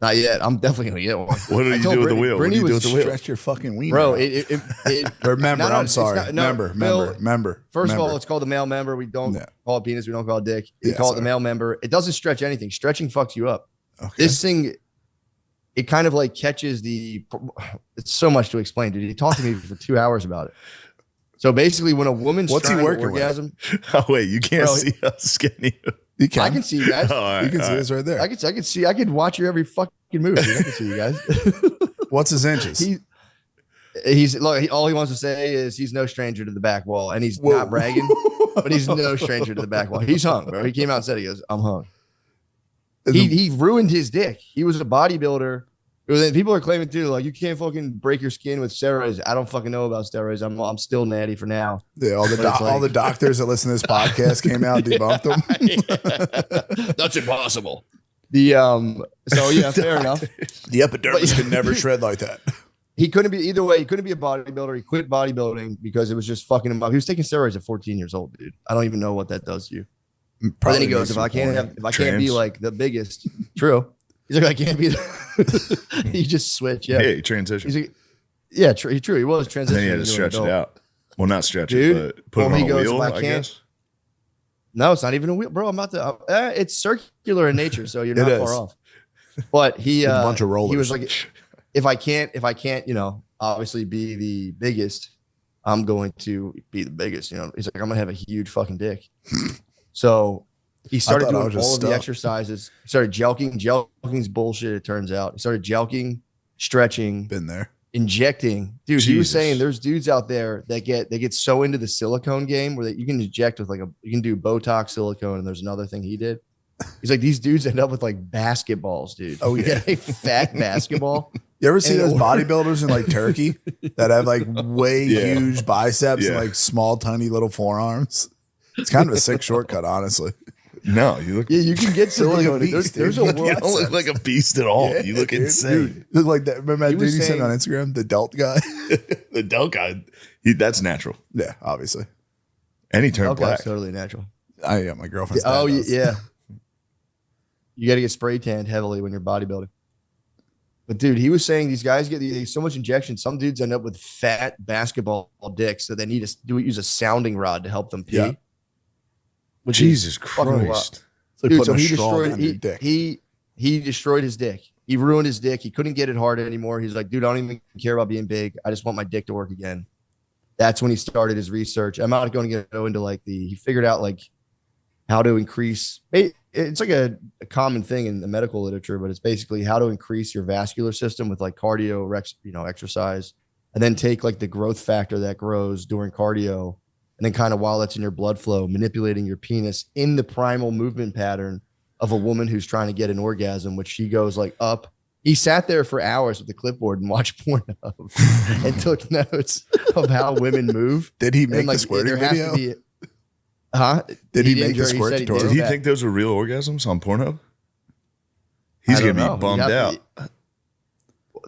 not yet. I'm definitely gonna get one. What do I you told do with the Brittany- wheel? What do Brittany you do was- with the wheel? Stretch your fucking wiener. Bro, out. it Remember, No, I'm it's sorry. not- no, Bill, Member. First of all, it's called the male member. We don't Yeah. call it penis. We don't call it dick. We Yeah, call it the sorry. male member. It doesn't stretch anything. Stretching fucks you up. okay. This thing, it kind of like catches the. It's so much to explain, dude. He talked to me for 2 hours about it. So basically, when a woman's What's he trying to working with? orgasm, Oh wait, you can't Bro, see how skinny. You can. I can see you guys. Oh, all right, You can all see right. this right there. I could see. I could watch your every fucking move. Dude. I can see you guys. What's his inches? He's look. All he wants to say is he's no stranger to the back wall, and he's Whoa. not bragging, but he's no stranger to the back wall. He's hung, bro. He came out and said, "He goes, I'm hung." He ruined his dick. He was a bodybuilder. Then people are claiming too, like you can't fucking break your skin with steroids. I don't fucking know about steroids. I'm still natty for now. Yeah, all the But it's all the like- doctors that listen to this podcast came out and debunked them. That's impossible. The so yeah, fair enough. The epidermis But- can never shred like that. He couldn't be either way. He couldn't be a bodybuilder. He quit bodybuilding because it was just fucking him up. He was taking steroids at 14 years old, dude. I don't even know what that does to you. But then he goes, if I can't be Trans. like the biggest, true. He's like, I can't be. He just switched. Yeah. Hey, transition. He's like, yeah, true. He was transitioning. Then he had to into an stretch it adult. out. Well, not stretch Dude, it, but put well, it he on a goes, wheel. "If I I can't-" guess. No, it's not even a wheel, bro. I'm about to. It's circular in nature, so you're It not is. far off. But he, With a bunch of rollers. he was like, if I can't, you know, obviously be the biggest, I'm going to be the biggest. You know, he's like, I'm gonna have a huge fucking dick. So he started thought I doing was all just of the stuck. exercises. He started jelking. Jelking's bullshit. It turns out he started jelking, stretching, Been there. injecting. Dude, he was Jesus. saying there's dudes out there that get so into the silicone game where you can inject with you can do Botox silicone, and there's another thing he did. He's like, these dudes end up with like basketballs, dude. Oh, You yeah. get a fat basketball. You ever see And those or- bodybuilders in like Turkey that have like way Yeah. huge biceps and Yeah. like small, tiny little forearms? It's kind of a sick shortcut, honestly. No, you look. Yeah, you can get You look like a silicone. beast, There's dude. a You You world. don't look like a beast at all. Yeah, you look dude. insane. Dude, look like that. Remember that He dude was you sent saying- on Instagram, the Delt guy? The Del guy, that's natural. Yeah, obviously. And he turned Okay, black. it's totally natural. I got my girlfriend's. Oh dad does. yeah. You got to get spray tanned heavily when you're bodybuilding. But dude, he was saying these guys get so much injection. Some dudes end up with fat basketball dicks that they need to use a sounding rod to help them pee. Yeah. Which is Jesus fucking wild. Christ. It's like Dude, putting so a he straw destroyed down your dick. he destroyed his dick. He ruined his dick. He couldn't get it hard anymore. He's like, dude, I don't even care about being big. I just want my dick to work again. That's when he started his research. I'm not going to go into like he figured out like how to increase. It's like a common thing in the medical literature, but it's basically how to increase your vascular system with like cardio, exercise, and then take like the growth factor that grows during cardio, and then kind of while that's in your blood flow, manipulating your penis in the primal movement pattern of a woman who's trying to get an orgasm, which she goes like up. He sat there for hours with the clipboard and watched Pornhub and took notes of how women move. Did he make And the like squirting there has video? to be, huh? Did he didn't, make the Jerry. squirt said he tutorial? Did he that. think those were real orgasms on Pornhub? He's I going don't to know. be bummed You'd out. have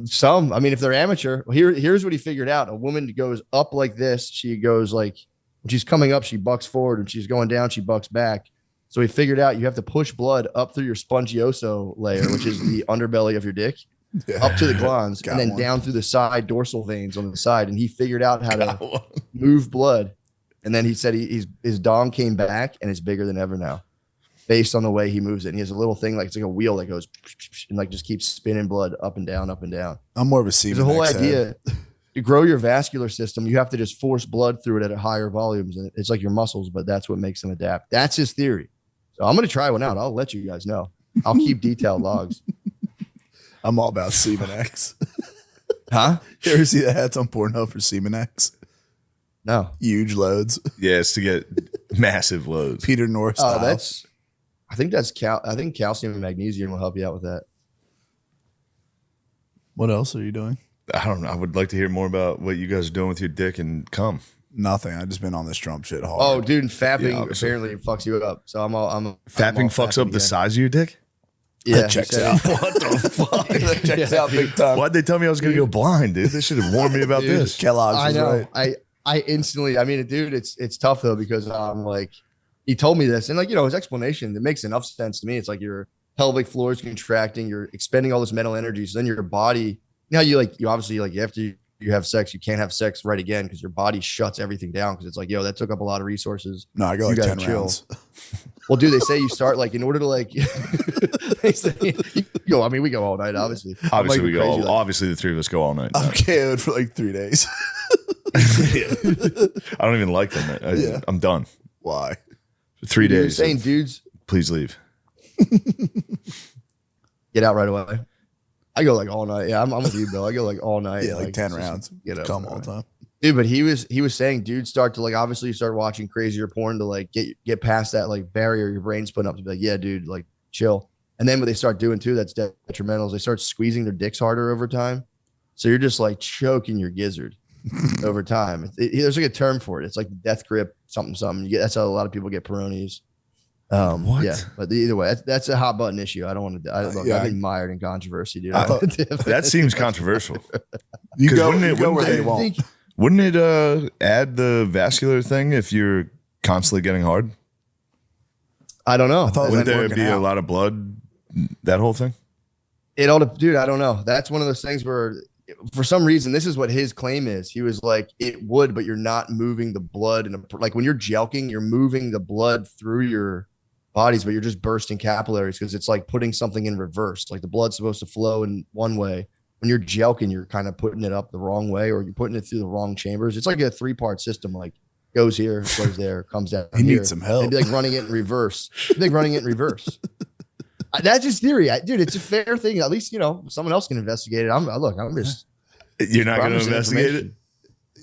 Some, I mean, if they're amateur, here's what he figured out. A woman goes up like this. She goes like, when she's coming up, she bucks forward. When she's going down, she bucks back. So he figured out you have to push blood up through your spongioso layer, which is the underbelly of your dick, Yeah. up to the glans, Got and then one. down through the side dorsal veins on the side. And he figured out how to Wow. move blood And then he said his dong came back and it's bigger than ever now, based on the way he moves it. And he has a little thing like it's like a wheel that goes and like just keeps spinning blood up and down, up and down. I'm more of a semen. There's a whole X head. idea to grow your vascular system. You have to just force blood through it at higher volumes, and it's like your muscles, but that's what makes them adapt. That's his theory. So I'm gonna try one out. I'll let you guys know. I'll keep detailed logs. I'm all about Semen X. Huh? You ever see the hats on Pornhub for Semen X? No. Huge loads. Yeah, it's to get massive loads. Peter North Oh, style. I think calcium and magnesium will help you out with that. What else are you doing? I don't know. I would like to hear more about what you guys are doing with your dick and cum. Nothing. I just been on this Trump shit hard. Oh, dude, and fapping Yeah, obviously. apparently fucks you up. So I'm Fapping all fucks up the again. size of your dick? Yeah, That checks he said- out. What the fuck? That checks out big time. Why'd they tell me I was going to go blind, dude? They should have warned me about Dude. this. Kellogg's I was know. right. I instantly. I mean, dude, it's tough though because I'm like, he told me this, and like his explanation, it makes enough sense to me. It's like your pelvic floor is contracting, you're expending all this mental energy, so then your body. You obviously after you have sex, you can't have sex right again because your body shuts everything down because it's like, that took up a lot of resources. No, I go You like gotta 10 chill. rounds. Well, dude, they say you start like in order to like. They say you go. I mean, we go all night, obviously. I'm, Obviously, like, we go. crazy, like- Obviously, the three of us go all night. I'm KO'd for like 3 days. I don't even like them. Yeah. I'm done. Why? 3 You're days. saying dudes Please leave. get out right away. I go like all night. Yeah, I'm with you, Bill. I go like all night. Yeah, like 10 just rounds. Get up. Come all the time. Dude, but he was saying dudes start to like obviously you start watching crazier porn to like get past that like barrier your brain's putting up to be like, yeah, dude, like chill. And then what they start doing too, that's detrimental, is they start squeezing their dicks harder over time. So you're just like choking your gizzard over time. There's like a term for it. It's like the death grip, something. That's how a lot of people get Peyronie's. What? Yeah, but either way, that's a hot button issue. I don't want to. I've been mired in controversy, dude. That seems controversial. You 'Cause go, wouldn't it- you go wouldn't where it- they won't. Wouldn't it add the vascular thing if you're constantly getting hard? I don't know. I thought it was Wouldn't like there working be a out. lot of blood? That whole thing? Dude, I don't know. That's one of those things where for some reason, this is what his claim is. He was like, it would, but you're not moving the blood. Like when you're jelking, you're moving the blood through your bodies, but you're just bursting capillaries because it's like putting something in reverse. Like the blood's supposed to flow in one way. When you're jelking, you're kind of putting it up the wrong way or you're putting it through the wrong chambers. It's like a 3-part system. Like goes here, goes there, comes down. He here. needs some help. They'd be like running it in reverse. That's his theory. Dude, it's a fair thing. At least, someone else can investigate it. I'm just. You're not going to promising investigate it? information.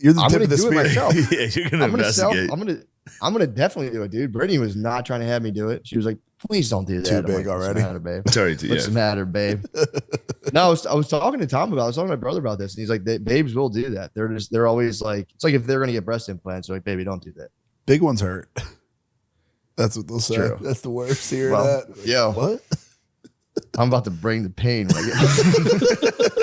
You're the I'm tip gonna of the do it spear. myself. Yeah, you're going to I'm gonna investigate. I'm gonna definitely do it, dude. Brittany was not trying to have me do it. She was like, "Please don't do that." Too I'm big like, already? What's the matter, babe? Sorry, What's the matter, babe? No, I was talking to Tom about. I was talking to my brother about this, and he's like, "Babes will do that. They're always like, it's like if they're gonna get breast implants, they're like, baby, don't do that." Big ones hurt. That's what they'll say. True. That's the worst. Hearing Well, that. yo, What? I'm about to bring the pain. When I get-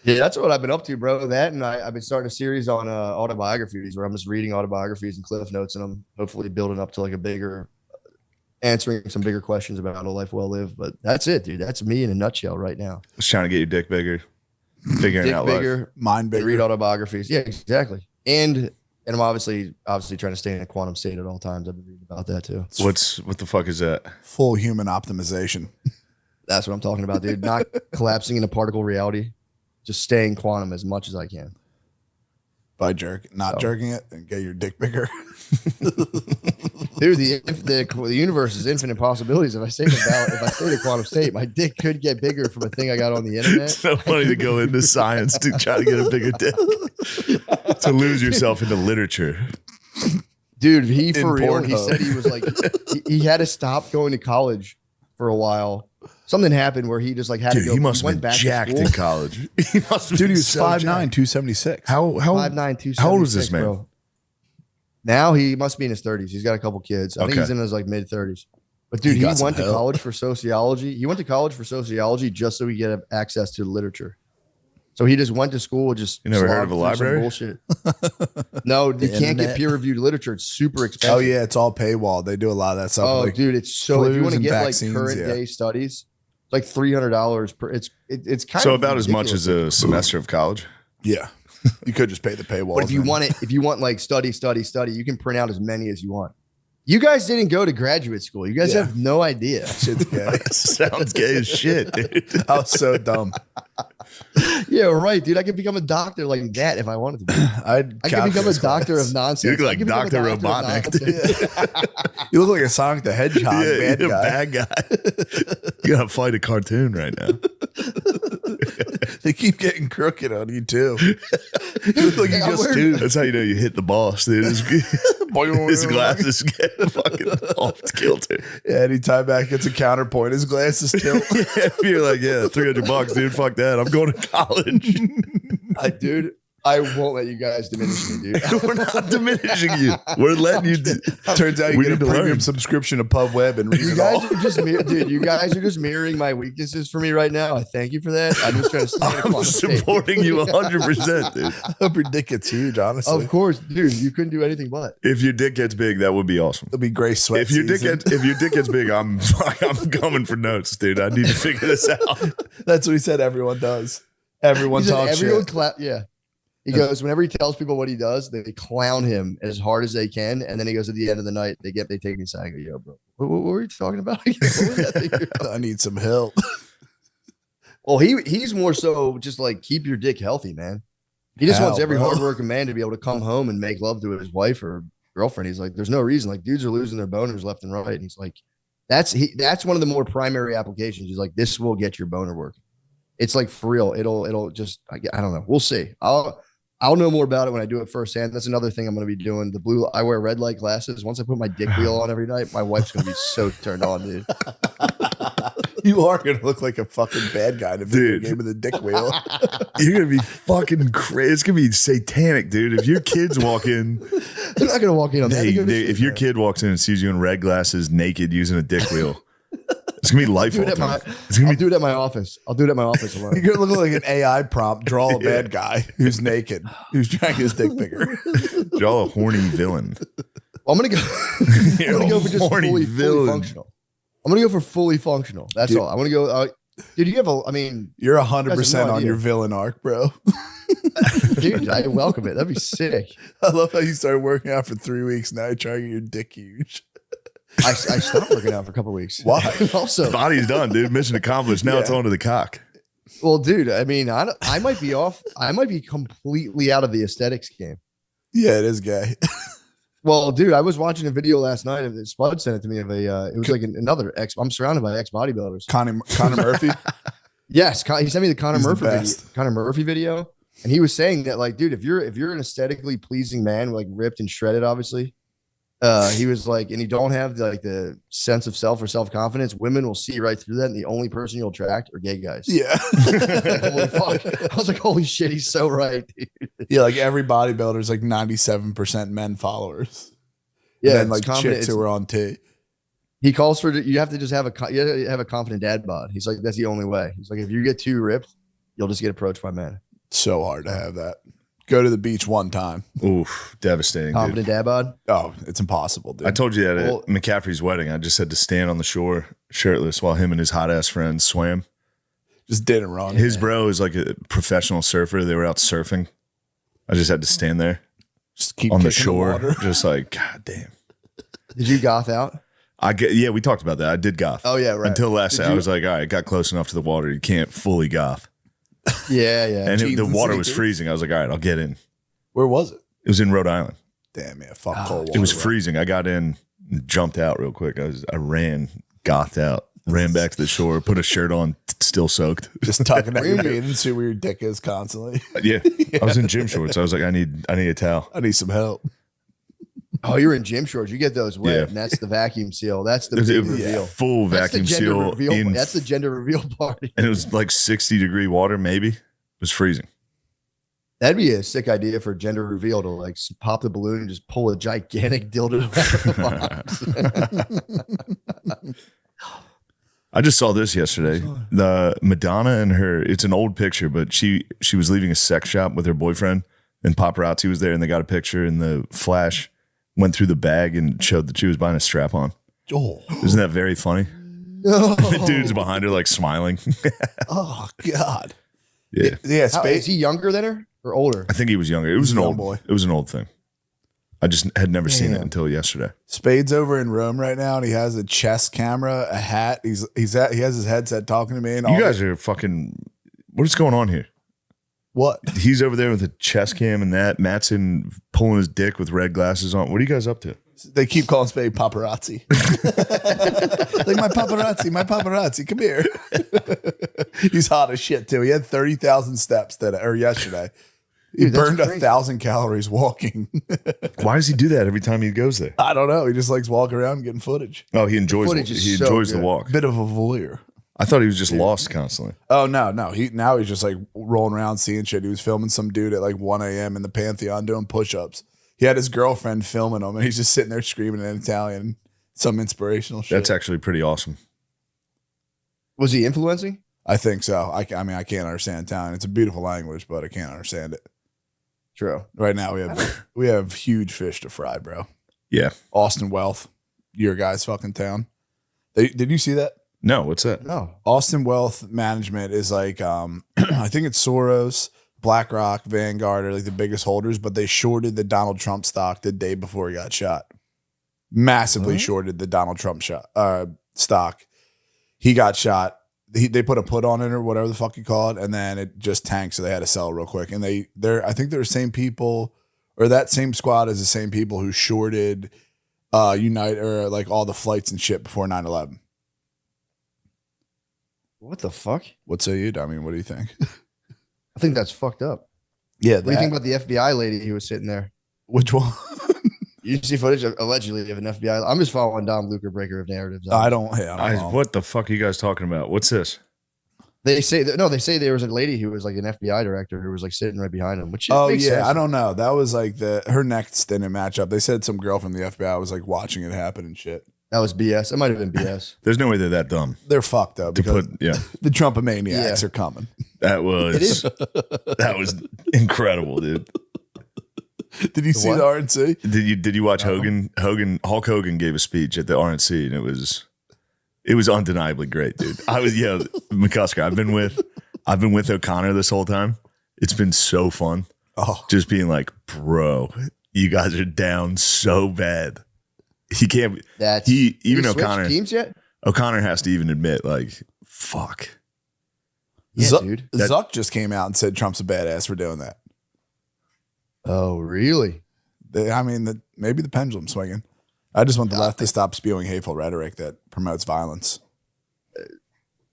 Yeah, that's what I've been up to, bro. That and I've been starting a series on autobiographies where I'm just reading autobiographies and cliff notes, and I'm hopefully building up to like answering some bigger questions about a life well lived. But that's it, dude. That's me in a nutshell right now. Just trying to get your dick bigger. Figuring Dick out life. bigger, Mind and bigger. read autobiographies. Yeah, exactly. And I'm obviously trying to stay in a quantum state at all times. I've been reading about that too. What the fuck is that? Full human optimization. That's what I'm talking about, dude. Not collapsing into particle reality, just staying quantum as much as I can. By jerking it and get your dick bigger. Dude, the universe is infinite possibilities. If I stay in the quantum state, my dick could get bigger from a thing I got on the internet. It's so funny to go into science to try to get a bigger dick. To lose yourself into literature. Dude, he for real. He Pornhub. said he was like he had to stop going to college for a while. Something happened where he just like had Dude, to go. he must went have been back jacked to in school. college. He must have Dude, he been was so 5'9", jacked. 276. How 5'9", 276, how old is this man? bro. Now he must be in his 30s. He's got a couple kids. I think Okay. he's in his like mid 30s. But dude, He he got some went to help. college for sociology. He went to college for sociology just so he could have access to literature. So he just went to school, just You never heard of slogged a through some library? bullshit. No, you can't internet. get peer-reviewed literature. It's super expensive. Oh yeah, it's all paywall. They do a lot of that stuff. Oh, like, dude, it's so. If you flus want to and get vaccines, like current yeah. day studies, it's like $300 per. It's kind So of about as much as ridiculous. a semester of college. yeah, You could just pay the paywall. But if you want like study, you can print out as many as you want. You guys didn't go to graduate school. You guys have no idea. Shit's gay. Sounds gay as shit, dude. I was so dumb. Yeah, right, dude. I could become a doctor like that if I wanted to be. I could become a doctor of nonsense. You look I like could become a Dr. doctor of Robotnik. nonsense. You look like a Sonic the Hedgehog bad you're guy. a bad guy. You gotta fight a cartoon right now. They keep getting crooked on you too. You look like you just do. That's how you know you hit the boss, dude. His glasses get fucking off kilter. Yeah, anytime back gets a counterpoint, his glasses tilt. You're like, yeah, $300, dude. Fuck that. I'm going to college. Dude, I won't let you guys diminish me, dude. We're not diminishing you. We're letting you. Turns out you We get a need to premium learn. subscription to Pub Web and read You it all. guys are just dude. You guys are just mirroring my weaknesses for me right now. I thank you for that. I'm just trying to stand I'm across the table. supporting you 100%, dude. I hope your dick gets huge, honestly. Of course, dude. You couldn't do anything but. If your dick gets big, that would be awesome. It'll be gray sweat If your season. dick gets big, I'm coming for notes, dude. I need to figure this out. That's what he said everyone does. Everyone He said talks everyone shit. yeah. He goes, whenever he tells people what he does, they clown him as hard as they can. And then he goes at the end of the night, they take me aside and go, yo, bro, what were you talking about? What was that thing you're talking I need some help. Well, he's more so just like keep your dick healthy, man. He just wants every hardworking man to be able to come home and make love to his wife or girlfriend. He's like, there's no reason. Like dudes are losing their boners left and right. And he's like, that's one of the more primary applications. He's like, this will get your boner work. It's like for real. It'll just I don't know. We'll see. I'll know more about it when I do it firsthand. That's another thing I'm going to be doing. I wear red light glasses. Once I put my dick wheel on every night, my wife's going to be so turned on, dude. You are going to look like a fucking bad guy in a video Dude. game with a dick wheel. You're gonna be fucking crazy. It's gonna be satanic, dude. If your kids walk in, They're not going to walk in on that. if your kid walks in and sees you in red glasses, naked, using a dick wheel, it's gonna be life I'll do it at altering. It's gonna I'll be do it at my office. I'll do it at my office alone. You're going to look like an AI prompt. Draw a bad guy who's naked, who's trying his dick bigger. y'all a horny villain. I'm going to go. I'm going to go for just Horny fully villain. functional. I'm going to go for fully functional. That's Dude. all. I'm going to go. Dude, you have a. I mean, You're You guys have 100% no on idea. your villain arc, bro. dude, I welcome it. That'd be sick. I love how you started working out for 3 weeks. Now you're trying to get your dick huge. I stopped working out for a couple of weeks. Why? Also, Body's done, dude. Mission accomplished. Now it's Yeah. on to the cock. well, dude, I mean, I might be off. I might be completely out of the aesthetics game. Yeah, it is gay. Well, dude, I was watching a video last night and Spud sent it to me of a. It was like another ex. I'm surrounded by ex bodybuilders. Connor Murphy. Yes, he sent me the Conor He's the Murphy video, best. Conor Murphy video, and he was saying that like, dude, if you're an aesthetically pleasing man, like ripped and shredded, obviously, he was like, and you don't have the sense of self or self confidence, women will see right through that, and the only person you'll attract are gay guys. Yeah. Holy fuck! I was like, holy shit, he's so right, dude. Yeah, like every bodybuilder is like 97% men followers. Yeah, And then it's like confident- chicks it's- who are on T. He calls for you have to just have a confident dad bod. He's like, that's the only way. He's like, if you get too ripped, you'll just get approached by men. So hard to have that. Go to the beach one time. Oof, devastating, dude. Confident dad bod. Oh, it's impossible, dude. I told you that Well- at McCaffrey's wedding. I just had to stand on the shore shirtless while him and his hot ass friends swam. Just didn't run. His bro is like a professional surfer. They were out surfing. I just had to stand there Just keep on the kicking shore, water. just like, God damn. Did you goth out? Yeah, we talked about that. I did goth. Oh yeah, right. Until last Did night, I you- was like, all right, got close enough to the water. You can't fully goth. Yeah, yeah. And Jeans the and water was sneakers. freezing. I was like, all right, I'll get in. Where was it? It was in Rhode Island. Damn, yeah. Fuck cold water. It was bro. freezing. I got in, and jumped out real quick. I ran, gothed out, ran back to the shore, put a shirt on, still soaked. Just tugging at your Really? bathing suit where your dick is constantly. Yeah, I was in gym shorts. I was like, I need a towel. I need some help. Oh, you're in gym shorts. You get those wet, Yeah. and that's the vacuum seal. That's the It was big a reveal. full That's the vacuum gender seal reveal. in, That's the gender reveal party. and it was like 60-degree water. Maybe it was freezing. That'd be a sick idea for gender reveal to like pop the balloon and just pull a gigantic dildo out of the box. I just saw this yesterday. The Madonna and her. It's an old picture, but she was leaving a sex shop with her boyfriend, and paparazzi was there, and they got a picture. And the flash went through the bag and showed that she was buying a strap on. Oh, Isn't that very funny? No. The dude's behind her, like smiling. oh God. Yeah, Yeah, How, space. is he younger than her? or older? I think he was younger. It was an Young old boy. It was an old thing. I just had never seen it until yesterday. Spade's over in Rome right now, and he has a chess camera, a hat. He has his headset talking to me. And You guys are fucking. What is going on here? what? He's over there with a chest cam and that. Mattson pulling his dick with red glasses on. What are you guys up to? They keep calling Spade paparazzi. Like my paparazzi, come here. He's hot as shit too. He had 30,000 steps yesterday. He Dude, that's burned crazy. 1,000 calories walking. Why does he do that every time he goes there? I don't know. He just likes walking around and getting footage. Oh, he enjoys. footage is He so enjoys the good. walk. Bit of a voyeur. I thought he was just lost constantly. Oh no. He's just like rolling around seeing shit. He was filming some dude at like 1 a.m. in the Pantheon doing push-ups. He had his girlfriend filming him, and he's just sitting there screaming in Italian, some inspirational shit. That's actually pretty awesome. Was he influencing? I think so. I mean, I can't understand Italian. It's a beautiful language, but I can't understand it. True. Right now, we have huge fish to fry, bro. Yeah. Austin Wealth, your guy's fucking town. Did you see that? No, what's that? No. Austin Wealth Management is like, I think it's Soros, BlackRock, Vanguard are like the biggest holders, but they shorted the Donald Trump stock the day before he got shot. Massively shorted the Donald Trump stock. He got shot. They put a put on it or whatever the fuck you call it, and then it just tanked, so they had to sell real quick. And I think they're the same people, or that same squad is the same people who shorted Unite or like all the flights and shit before 9/11. What the fuck? What say you? I mean, what do you think? I think that's fucked up. Yeah, What do you think about the FBI lady who was sitting there? which one? You see footage allegedly of an FBI. I'm just following Dom Luker, breaker of narratives. I don't know. What the fuck are you guys talking about? What's this? They say there was a lady who was like an FBI director who was like sitting right behind him. Which Oh makes yeah, sense. I don't know. That was like her next didn't match up. They said some girl from the FBI was like watching it happen and shit. That was BS. It might have been BS. There's no way they're that dumb They're fucked up to because put. Yeah, the Trumpomaniacs Yeah. are coming. that was It is. that was incredible, dude. Did you see what? the RNC? Did you watch Hogan? Hulk Hogan gave a speech at the RNC, and it was undeniably great, dude. I was McCusker. I've been with O'Connor this whole time. It's been so fun. Oh, Just being like, bro, you guys are down so bad. He can't. That's Even you switched O'Connor. teams yet? O'Connor has to even admit, like, fuck. Yeah, dude. Zuck just came out and said Trump's a badass for doing that. Oh, really? Maybe the pendulum swinging. I just want the left to stop spewing hateful rhetoric that promotes violence.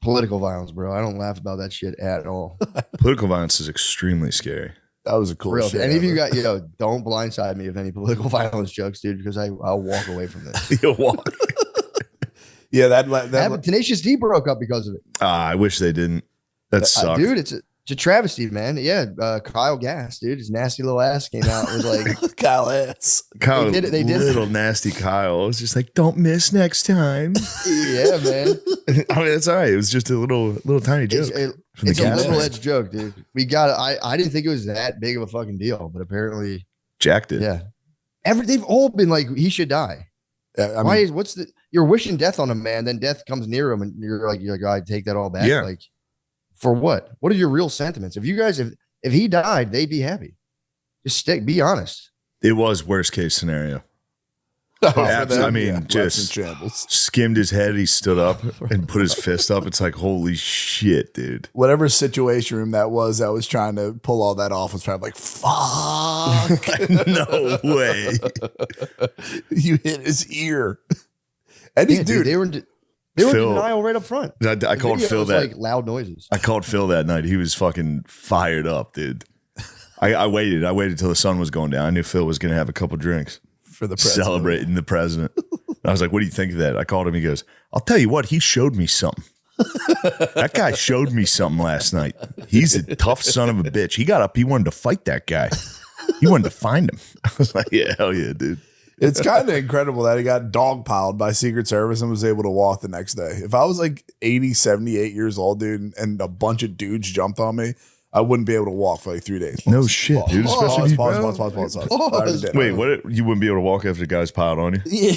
Political violence, bro. I don't laugh about that shit at all. Political violence is extremely scary. That was a cool Real. shit. Any of you ever. got, don't blindside me with any political violence jokes, dude, because I'll walk away from this. You'll walk. Yeah, that Tenacious D broke up because of it. I wish they didn't. That sucks. Dude, it's a travesty, man. Yeah, Kyle Gass, dude, his nasty little ass came out and was like, Kyle ass. Kyle, They did it. little nasty Kyle. It was just like, don't miss next time. yeah, man. I mean, it's all right. It was just a little tiny joke. from the It's a Gass liberal fans. edge joke, dude. We got it. I didn't think it was that big of a fucking deal, but apparently, Jack did. yeah. They've all been like, he should die. I Why mean, is you're wishing death on a man, then death comes near him, and you're like, I take that all back. Yeah. Like, for what? What are your real sentiments? If you guys, if he died, they'd be happy. Just be honest. It was worst case scenario. for Abs- them, I mean, left just- in shambles. Skimmed his head. He stood up and put his fist up. It's like, holy shit, dude. Whatever situation room that was trying to pull all that off was probably like, fuck. No way. You hit his ear. And Yeah, dude, they were in Phil- denial right up front. I The called video Phil was that. like loud noises. I called Phil that night. He was fucking fired up, dude. I waited. I waited till the sun was going down. I knew Phil was going to have a couple drinks for the president. celebrating the president. And I was like, what do you think of that? I called him. He goes, I'll tell you what. He showed me something. That guy showed me something last night. He's a tough son of a bitch. He got up. He wanted to fight that guy. He wanted to find him. I was like, yeah, hell yeah, dude. It's kind of incredible that he got dogpiled by Secret Service and was able to walk the next day. If I was like 80, 78 years old, dude, and a bunch of dudes jumped on me, I wouldn't be able to walk for like 3 days. No shit, dude. Especially if you- Pause. I already did. Wait, what? You wouldn't be able to walk after the guys piled on you? Yeah.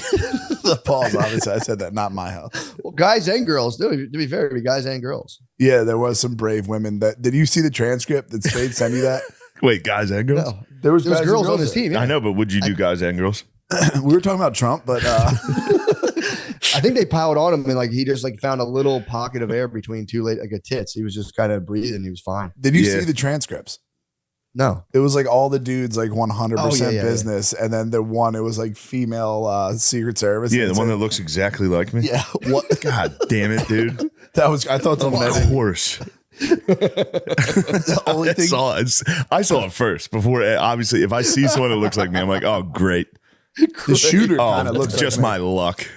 The pause, obviously. I said that, not my house. Well, guys and girls, dude. To be fair, guys and girls. Yeah, there was some brave women that. Did you see the transcript? Did Spade send you that? Wait, guys and girls? No, There was there was guys and girls on his there. team. Yeah. I know, but would you do guys and girls? We were talking about Trump, but I think they piled on him and like he just like found a little pocket of air between two like a tits. He was just kind of breathing. He was fine. did you Yeah. see the transcripts? No. It was like all the dudes like 100% Oh, yeah, yeah, business, and then the one it was like female Secret Service. Yeah, and the one it that looks exactly like me. said- yeah. What? God damn it, dude. That was I thought the Of course. the only I thing. saw it first before. Obviously, if I see someone that looks like me, I'm like, oh, great. The shooter kind Oh, of looks just like my luck.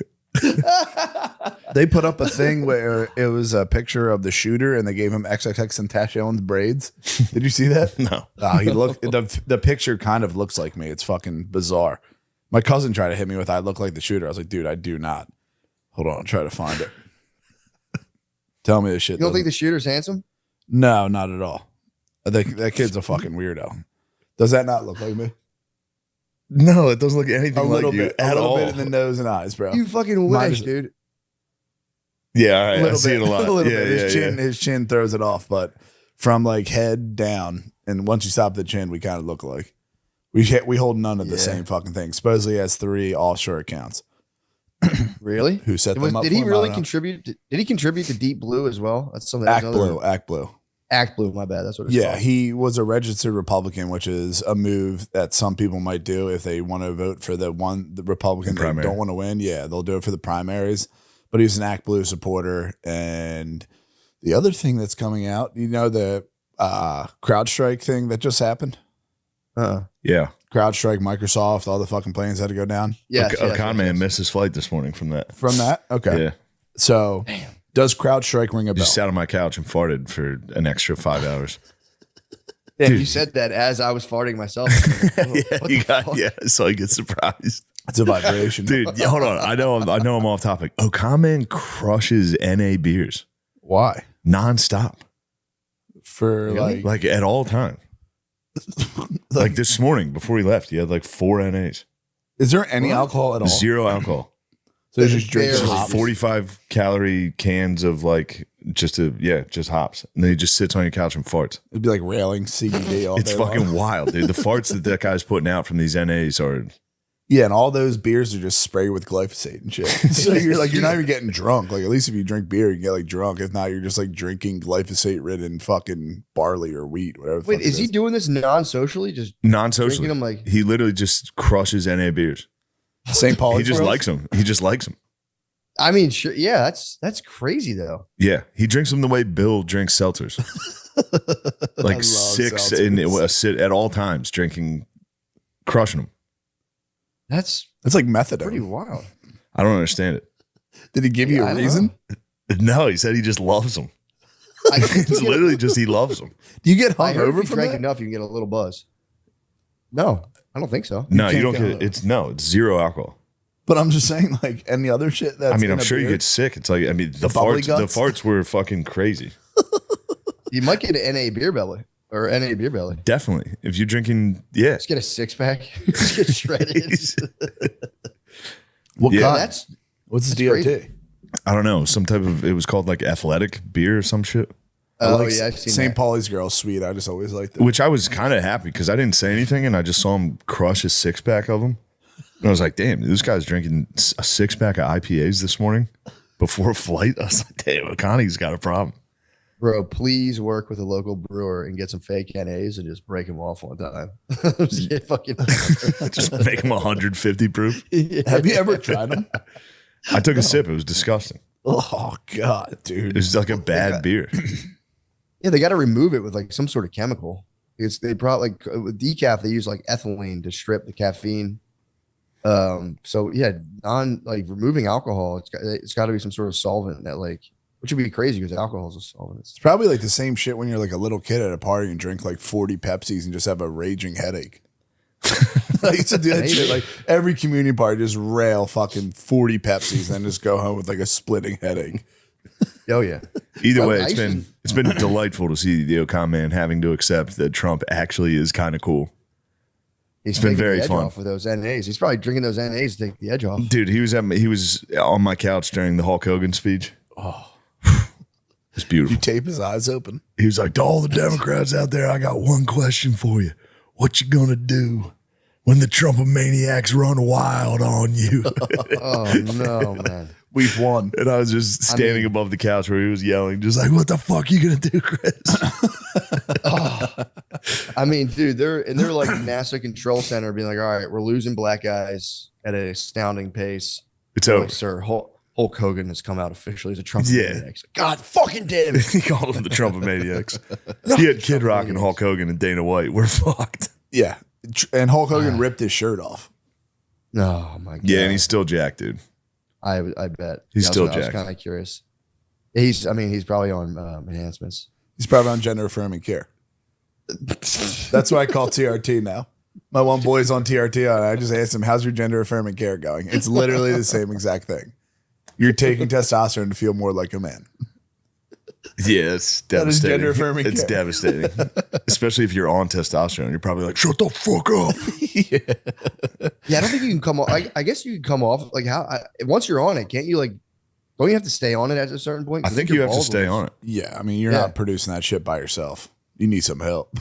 They put up a thing where it was a picture of the shooter, and they gave him XXX Tentacion's braids. Did you see that? No. Oh, he looked. The picture kind of looks like me. It's fucking bizarre. My cousin tried to hit me with I look like the shooter. I was like, dude, I do not. Hold on, I'll try to find it. Tell me this shit. You don't think doesn't- the shooter's handsome? No, not at all. That kid's a fucking weirdo. Does that not look like me? No, it doesn't look anything A like little you bit. at A little all. bit in the nose and eyes, bro. You fucking Mine wish, is- dude. Yeah, all right. I little see bit, it a lot. a little yeah, bit. yeah, His chin throws it off, but from like head down, and once you stop the chin, we kind of look like we hold none of the Yeah. same fucking thing. Supposedly he has 3 offshore accounts. Really? Who set them up? Did he for him? I really don't know. contribute? Did he contribute to Deep Blue as well? That's something. Act that's another- Blue, Act Blue. Act Blue. My bad. That's what it's Yeah, called. he was a registered Republican, which is a move that some people might do if they want to vote for the Republican The they primary. don't want to win. Yeah, they'll do it for the primaries. But he's an Act Blue supporter. And the other thing that's coming out, you know, the CrowdStrike thing that just happened. yeah. CrowdStrike, Microsoft, all the fucking planes had to go down Yes, A yes, con yes, man yes. missed his flight this morning from that. from that. Okay, Yeah. so does CrowdStrike ring a bell? Just sat on my couch and farted for an extra 5 hours. Yeah, you said that as I was farting myself. Yeah, you got, yeah, so I get surprised. It's a vibration, Dude, yeah, hold on. I know I'm off topic. Con man crushes NA beers Why? nonstop. For Like at all time. Like this morning before he left, he had like 4 NAs. is there any alcohol at all? 0 alcohol. So he's just drinking Barely. hops. 45 calorie cans of like just hops. And then he just sits on your couch and farts. It'd be like railing CBD all It's day fucking long. wild, dude. The farts that guy's putting out from these NAs are Yeah, and all those beers are just sprayed with glyphosate and shit. So you're not even getting drunk. Like at least if you drink beer, you get like drunk. If not, you're just like drinking glyphosate ridden fucking barley or wheat, whatever. the Wait, fuck is it he doing this non-socially? Just non-socially. drinking them like He literally just crushes NA beers. St. Paul? He just likes them. He just likes them. I mean, sure, yeah, that's crazy though. Yeah, he drinks them the way Bill drinks seltzers. Like love 6 in seltzers. a sit at all times, drinking, crushing them. That's It's like pretty methadone. wild. I don't understand it. Did he give you I a don't reason? No, he said he just loves them. I, It's literally just he loves them. Do you get I heard if hungover you from drank that? enough, you can get a little buzz. No, I don't think so. No, you can't don't get get it's 0 alcohol. But I'm just saying, like any other shit. That's I mean, in I'm a sure you beer. get sick. It's like the bubbly farts. guts? The farts were fucking crazy. You might get an NA beer belly or NA beer belly. Definitely, if you're drinking, yeah. Just get a 6-pack. Just get shredded. What Yeah. kind? That's What's the that's DOT? crazy. I don't know. Some type of. It was called like athletic beer or some shit. I Oh like yeah, I've seen St. that. Pauli's girl sweet. I just always liked it. Which I was kind of happy because I didn't say anything and I just saw him crush a 6-pack of them. And I was like, damn, this guy's drinking a 6-pack of IPAs this morning before a flight. I was like, damn, Connie's got a problem. Bro, please work with a local brewer and get some fake NAs and just break them off one time. Just get fucking. Just make him 150 proof. Have you ever tried them? I took a sip. It was disgusting. Oh God, It dude. was like a bad beer. Yeah, they got to remove it with like some sort of chemical. They probably like with decaf they use like ethylene to strip the caffeine. So yeah, removing alcohol, it's got to be some sort of solvent that like, which would be crazy because alcohol is a solvent. It's probably like the same shit when you're like a little kid at a party and drink like 40 Pepsis and just have a raging headache. I used to do that shit like every community party, just rail fucking 40 Pepsis and then just go home with like a splitting headache. Oh yeah, Either Well, way, I it's been delightful to see the Ocon man having to accept that Trump actually is kind of cool. he's been taking very the edge fun. off with those NAs. He's probably drinking those NAs to take the edge off. Dude, he was on my couch during the Hulk Hogan speech. It's beautiful. You tape his eyes open. He was like, to all the Democrats out there, I got one question for you. What you gonna do when the Trumpomaniacs run wild on you? Oh no, man. We've won. And I was just standing above the couch where he was yelling, just like, what the fuck you gonna do, Chris? I mean, dude, they're like NASA Control Center being like, all right, we're losing black guys at an astounding pace. It's They're over. like, sir, Hulk Hogan has come out officially as a Trump. Yeah. God fucking damn it. He called them the Trumpomaniacs. He had Kid Rock and Hulk Hogan and Dana White. We're fucked. Yeah. And Hulk Hogan ripped his shirt off. Oh my god. Yeah, and he's still jacked, dude. I bet He's still I was jacked. kind of curious. He's probably on enhancements. He's probably on gender affirming care. That's what I call TRT now. My one boy's on TRT, and I just asked him, how's your gender affirming care going? It's literally the same exact thing. You're taking testosterone to feel more like a man. Yeah, it's That is devastating. gender affirming It's care. devastating. Especially if you're on testosterone. You're probably like, shut the fuck up. Yeah, I don't think you can come off. I guess you can come off like once you're on it, can't you don't you have to stay on it at a certain point? I think you have to stay on it. Yeah, I mean, you're Yeah. not producing that shit by yourself. You need some help.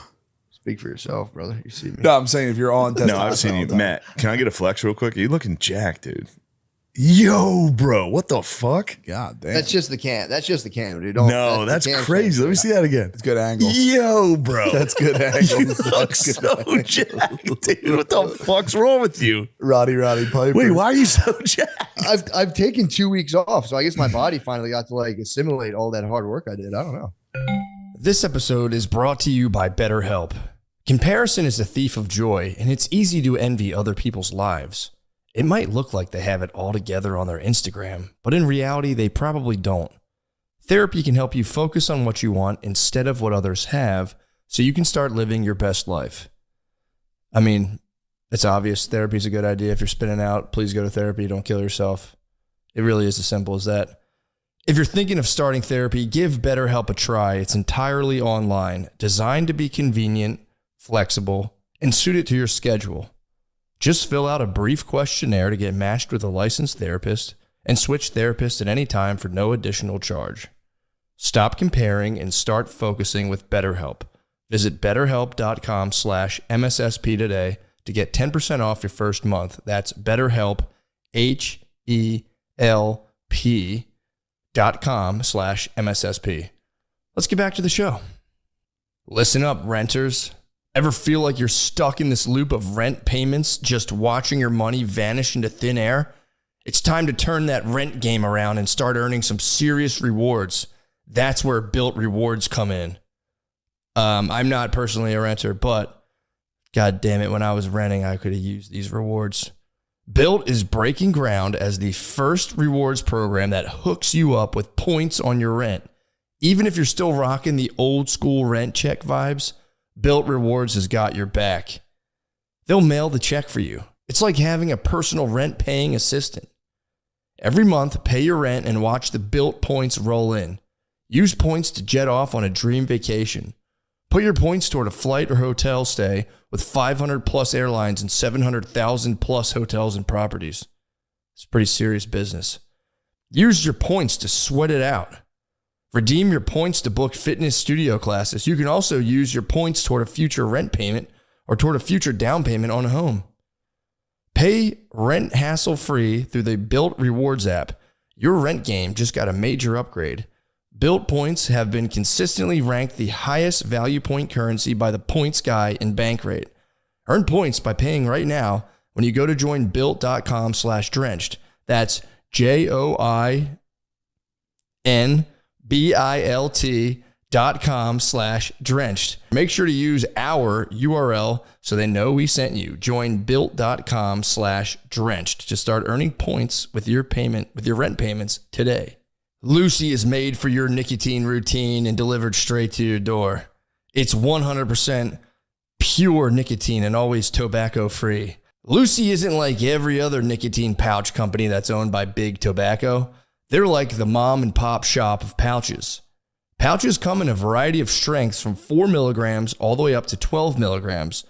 Speak for yourself, brother. You see me. No, I'm saying if you're on testosterone. No, I've seen all you. the time. Matt, can I get a flex real quick? You looking jacked, dude. Yo, bro, what the fuck? God damn. That's just the can. That's just the can, dude. No, that's crazy. Let me see that again. It's good angles. Yo, bro. That's good angles. You look so jacked, dude. What the fuck's wrong with you? Roddy Piper. Wait, why are you so jacked? I've taken 2 weeks off, so I guess my body finally got to assimilate all that hard work I did. I don't know. This episode is brought to you by BetterHelp. Comparison is a thief of joy, and it's easy to envy other people's lives. It might look like they have it all together on their Instagram, but in reality, they probably don't. Therapy can help you focus on what you want instead of what others have, so you can start living your best life. I mean, it's obvious therapy is a good idea. If you're spinning out, please go to therapy. Don't kill yourself. It really is as simple as that. If you're thinking of starting therapy, give BetterHelp a try. It's entirely online, designed to be convenient, flexible, and suited to your schedule. Just fill out a brief questionnaire to get matched with a licensed therapist and switch therapists at any time for no additional charge. Stop comparing and start focusing with BetterHelp. Visit betterhelp.com/MSSP today to get 10% off your first month. That's BetterHelp, HELP.com/MSSP. Let's get back to the show. Listen up, renters. Ever feel like you're stuck in this loop of rent payments, just watching your money vanish into thin air? It's time to turn that rent game around and start earning some serious rewards. That's where Built Rewards come in. I'm not personally a renter, but God damn it, when I was renting, I could have used these rewards. Built is breaking ground as the first rewards program that hooks you up with points on your rent. Even if you're still rocking the old school rent check vibes, Built Rewards has got your back. They'll mail the check for you. It's like having a personal rent-paying assistant. Every month, pay your rent and watch the Built points roll in. Use points to jet off on a dream vacation. Put your points toward a flight or hotel stay with 500-plus airlines and 700,000-plus hotels and properties. It's pretty serious business. Use your points to sweat it out. Redeem your points to book fitness studio classes. You can also use your points toward a future rent payment or toward a future down payment on a home. Pay rent hassle-free through the Built Rewards app. Your rent game just got a major upgrade. Built points have been consistently ranked the highest value point currency by the Points Guy in Bankrate. Earn points by paying right now when you go to join Built.com/drenched. That's JOINBILT.com/drenched. Make sure to use our URL so they know we sent you. Join Built.com/drenched to start earning points with your rent payments today. Lucy is made for your nicotine routine and delivered straight to your door. It's 100% pure nicotine and always tobacco free. Lucy isn't like every other nicotine pouch company that's owned by Big Tobacco. They're like the mom and pop shop of pouches. Pouches come in a variety of strengths from 4 milligrams all the way up to 12 milligrams.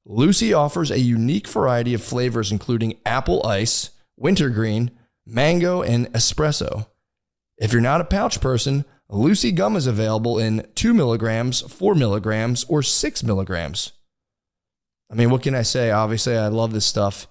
Lucy offers a unique variety of flavors including apple ice, wintergreen, mango, and espresso. If you're not a pouch person, Lucy gum is available in 2 milligrams, 4 milligrams, or 6 milligrams. I mean, what can I say? Obviously, I love this stuff.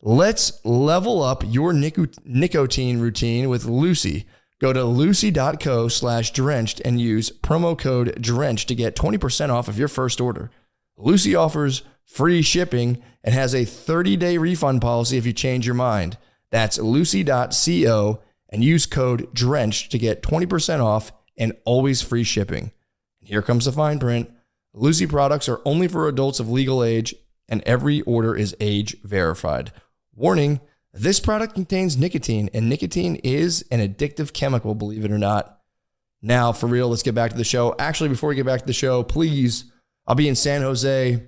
Let's level up your nicotine routine with Lucy. Go to lucy.co/drenched and use promo code drenched to get 20% off of your first order. Lucy offers free shipping and has a 30-day refund policy if you change your mind. That's lucy.co and use code drenched to get 20% off and always free shipping. Here comes the fine print. Lucy products are only for adults of legal age, and every order is age verified. Warning, this product contains nicotine, and nicotine is an addictive chemical, believe it or not. Now, for real, let's get back to the show. Actually, before we get back to the show, please, I'll be in San Jose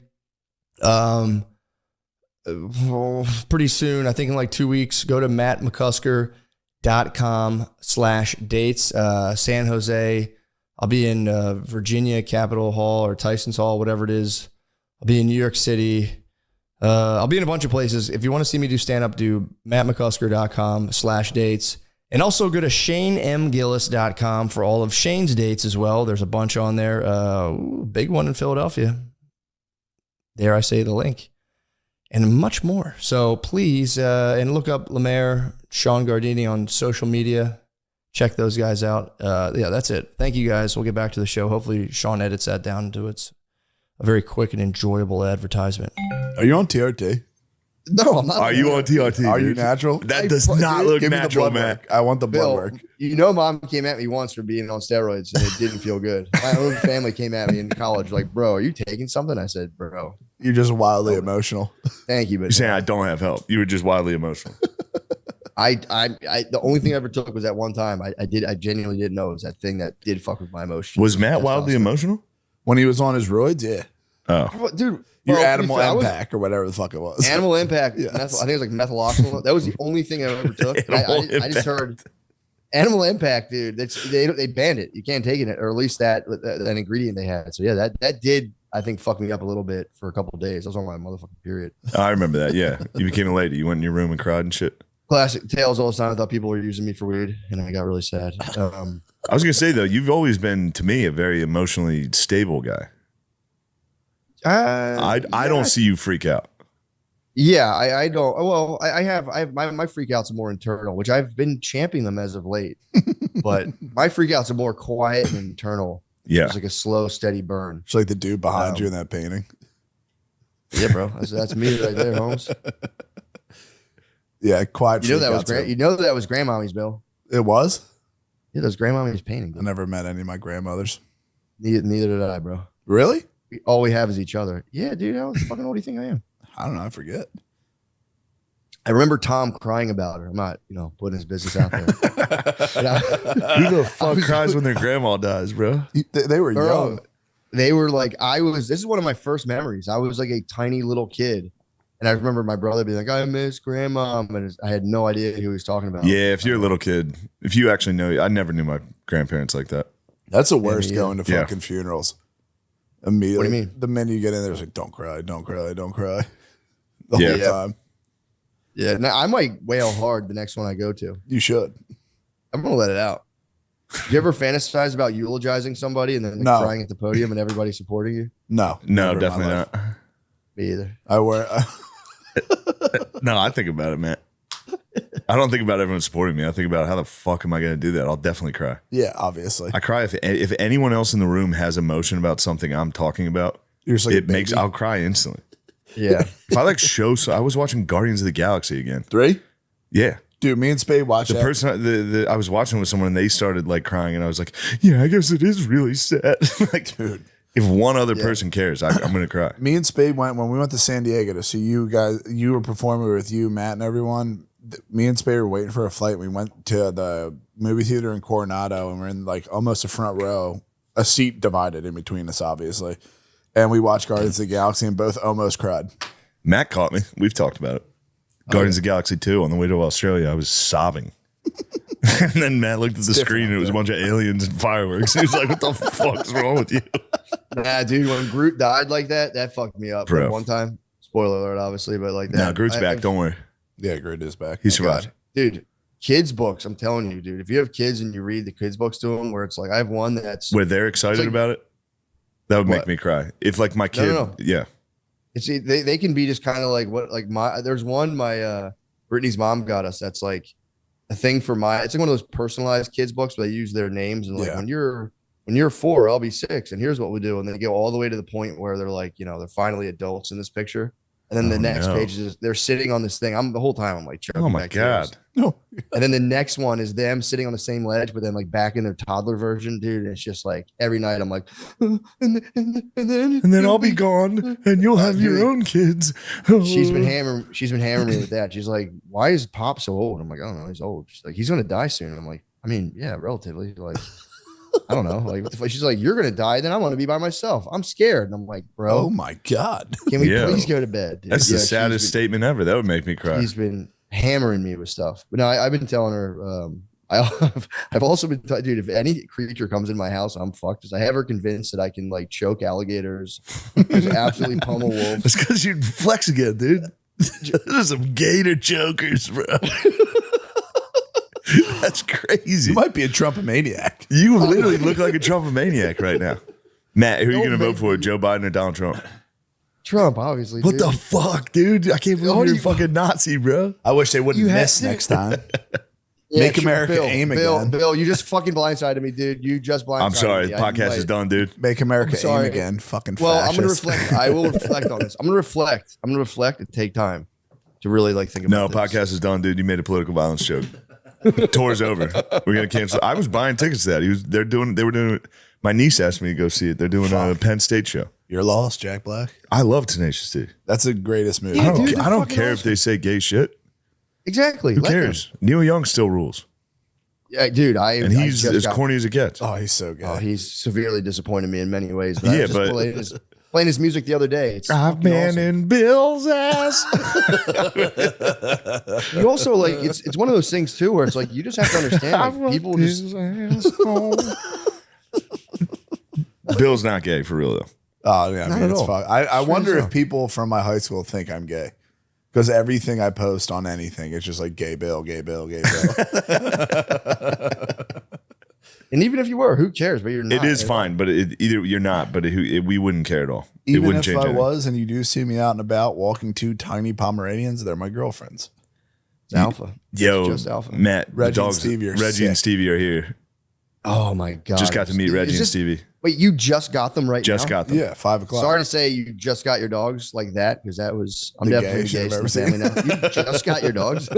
pretty soon. I think in like 2 weeks. Go to mattmccusker.com/dates. San Jose. I'll be in Virginia, Capitol Hall or Tyson's Hall, whatever it is. I'll be in New York City. I'll be in a bunch of places. If you want to see me do stand-up, do mattmccusker.com/dates. And also go to ShaneMGillis.com for all of Shane's dates as well. There's a bunch on there. Big one in Philadelphia. Dare I say the link. And much more. So please, and look up Lemaire, Sean Gardini on social media. Check those guys out. Yeah, that's it. Thank you guys. We'll get back to the show. Hopefully Sean edits that down into a very quick and enjoyable advertisement. Are you on TRT? No, I'm not. Are you on TRT? Are you dude? natural? That does not look Give me the natural, blood man. work. I want the blood Bill, work. you know, mom came at me once for being on steroids and it didn't feel good. My own family came at me in college, like, bro, are you taking something? I said, bro, You're just wildly emotional. thank you, but You're saying I don't have help. You were just wildly emotional. I the only thing I ever took was that one time. I genuinely didn't know it was that thing that did fuck with my emotions. Was Matt wildly emotional? When he was on his roids, yeah. Oh, Dude, Your well, animal I was- impact or whatever the fuck it was. Animal Impact. Yes. I think it was like methyloxylone. That was the only thing I ever took. Animal I just heard Animal Impact, dude. They banned it. You can't take it, or at least that ingredient they had. So yeah, that did, I think, fuck me up a little bit for a couple of days. I was on my motherfucking period. I remember that. Yeah, you became a lady. You went in your room and cried and shit. Classic tales all the time. I thought people were using me for weed, and I got really sad. I was gonna say though, you've always been to me a very emotionally stable guy. I don't see you freak out. Yeah, I don't. Well, I have my freakouts are more internal, which I've been championing them as of late. But my freakouts are more quiet and internal. Yeah, It's like a slow, steady burn. It's like the dude behind you in that painting. Yeah, bro, that's me right there, Holmes. Yeah, quiet. You know that was freakouts. grandmommy's, Bill. It was? Yeah, that was grandmommy's painting. I Dude. never met any of my grandmothers. Neither did I, bro. Really? All we have is each other. Yeah, dude, how fucking old do you think I am? I don't know. I forget. I remember Tom crying about her. I'm not, putting his business out there. who the fuck cries when their grandma dies, bro? They were Bro, young. They were like, this is one of my first memories. I was like a tiny little kid. And I remember my brother being like, I miss grandma. And I had no idea who he was talking about. Yeah, if you're a little kid, if you actually know, I never knew my grandparents like that. That's the worst yeah. going to Yeah. fucking funerals. Immediately. What do you mean? The minute you get in there, it's like, don't cry, don't cry, don't cry. The Yeah. whole time. Yeah, now I might wail hard the next one I go to. You should. I'm going to let it out. Do you ever fantasize about eulogizing somebody and then No. crying at the podium and everybody supporting you? No. No, never in my definitely life. not. Me either. I wear. No, I think about it, man. I don't think about everyone supporting me. I think about how the fuck am I going to do that? I'll definitely cry. Yeah, obviously. I cry if anyone else in the room has emotion about something I'm talking about. You're just like It makes baby. I'll cry instantly. Yeah. If I show, so I was watching Guardians of the Galaxy again. 3? Yeah, Dude, me and Spade watched the that. person I was watching with someone and they started like crying and I was like, yeah, I guess it is really sad. Like, Dude. if one other person cares, I'm gonna cry. Me and Spade went when we went to San Diego to see you guys. You were performing with you, Matt, and everyone. Me and Spade were waiting for a flight. We went to the movie theater in Coronado, and we're in like almost the front row, a seat divided in between us, obviously. And we watched Guardians of the Galaxy, and both almost cried. Matt caught me. We've talked about it. Guardians of the Galaxy 2 on the way to Australia. I was sobbing. And then Matt looked at the screen and it was a bunch of aliens and fireworks. He was like, what the fuck's wrong with you? Nah, dude, when Groot died like that fucked me up. Bro. Like, one time. Spoiler alert, obviously, but like that. No, Groot's back. Don't worry. Yeah, Groot is back. He survived. God. Dude, kids books. I'm telling you, dude. If you have kids and you read the kids books to them, where it's like I have one that's Where they're excited like- about it, that would make What? me cry. If like my kid, no. yeah. it's they can be just kind of like what like there's one my Brittany's mom got us that's like a thing for it's like one of those personalized kids books where they use their names and like Yeah. when you're 4, I'll be 6, and here's what we do, and they go all the way to the point where they're like, they're finally adults in this picture, and then the Oh, next no. page is they're sitting on this thing. The whole time I'm like, choking Oh my back tears. god. No. And then the next one is them sitting on the same ledge, but then like back in their toddler version, dude. And it's just like every night I'm like, and And then I'll be gone, and you'll have your dude. own kids. She's been hammering me with that. She's like, why is Pop so old? I'm like, I don't know, he's old. She's like, he's gonna die soon. I'm like, I mean, yeah, relatively. Like, I don't know. Like, what the fuck? She's like, you're gonna die, then I want to be by myself. I'm scared. And I'm like, bro, Oh my god. can we Yeah. please go to bed? Dude? That's the Yeah, she's saddest been- statement ever. That would make me cry. She's been hammering me with stuff. But no, I've been telling her. I've also been, dude. If any creature comes in my house, I'm fucked. Because I have her convinced that I can like choke alligators, just absolutely pummel wolves. That's because you'd flex again, dude. There's some gator chokers, bro. That's crazy. You might be a Trumpomaniac. You literally look like a Trumpomaniac right now. Matt, who are you Don't going to vote make for? me- Joe Biden or Donald Trump? Trump, obviously. What dude. the fuck, dude? I can't believe What you're do a fucking Nazi, bro. I wish they wouldn't You had miss to. next time. Yeah, Make America Bill, aim Bill, again. Bill, you just fucking blindsided me, dude. You just blindsided I'm sorry. me. The podcast is done, dude. Make America I'm aim sorry. again. Fucking Well, fascist. I'm gonna reflect. I will reflect on this. I'm gonna reflect and take time to really like think No, about this. podcast is done, dude. You made a political violence joke. Tour's over. We're gonna cancel. I was buying tickets to that. They were doing it. My niece asked me to go see it. They're doing a Penn State show. You're lost, Jack Black. I love Tenacious D. That's the greatest movie. Yeah, I don't, dude, I they're don't fucking care if they say gay shit. Exactly. Who let them. cares? Neil Young still rules, Yeah, dude. and he's as corny as it gets. Oh, he's so good. Oh, he's severely disappointed me in many ways. But I Yeah, was just but- playing his music the other day. It's I've fucking been awesome. in Bill's ass. You also like it's one of those things too where it's like you just have to understand like people just Bill's not gay for real though. Oh yeah, I Not mean at it's all. fun. I Straight wonder as if people from my high school think I'm gay because everything I post on anything, it's just like gay Bill, gay Bill, gay Bill. and even if you were, who cares? But you're not. It is fine, but either you're not, but we wouldn't care at all. It Even wouldn't if change I anything. was, and you do see me out and about walking 2 tiny Pomeranians, they're my girlfriends. It's alpha. Yo, It's just alpha. Matt, Reggie the and dogs, Stevie are Reggie and sick. Stevie are here. Oh my god! Just got to meet Is Reggie and this- Stevie. Wait, you just got them right Just now? got them. Yeah, 5 o'clock. Sorry to say you just got your dogs like that because that was I'm The definitely gayest shit gay I've to the ever family now. You just got your dogs.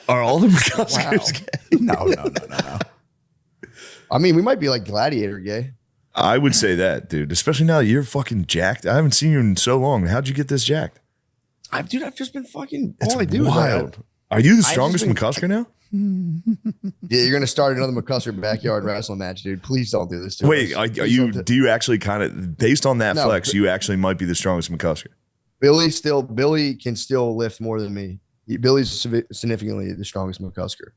Are all the McCuskers gay? No. I mean, we might be like gladiator gay. I would say that, dude. Especially now that you're fucking jacked. I haven't seen you in so long. How'd you get this jacked? I've just been fucking. It's all I do wild. is Are you the just strongest been- McCusker now? yeah, you're gonna start another McCusker backyard wrestling match, dude. Please don't do this to Wait, us. are Please you? don't do- Do you actually kind of, based on that No, flex, you actually might be the strongest McCusker? Billy can still lift more than me. Billy's significantly the strongest McCusker.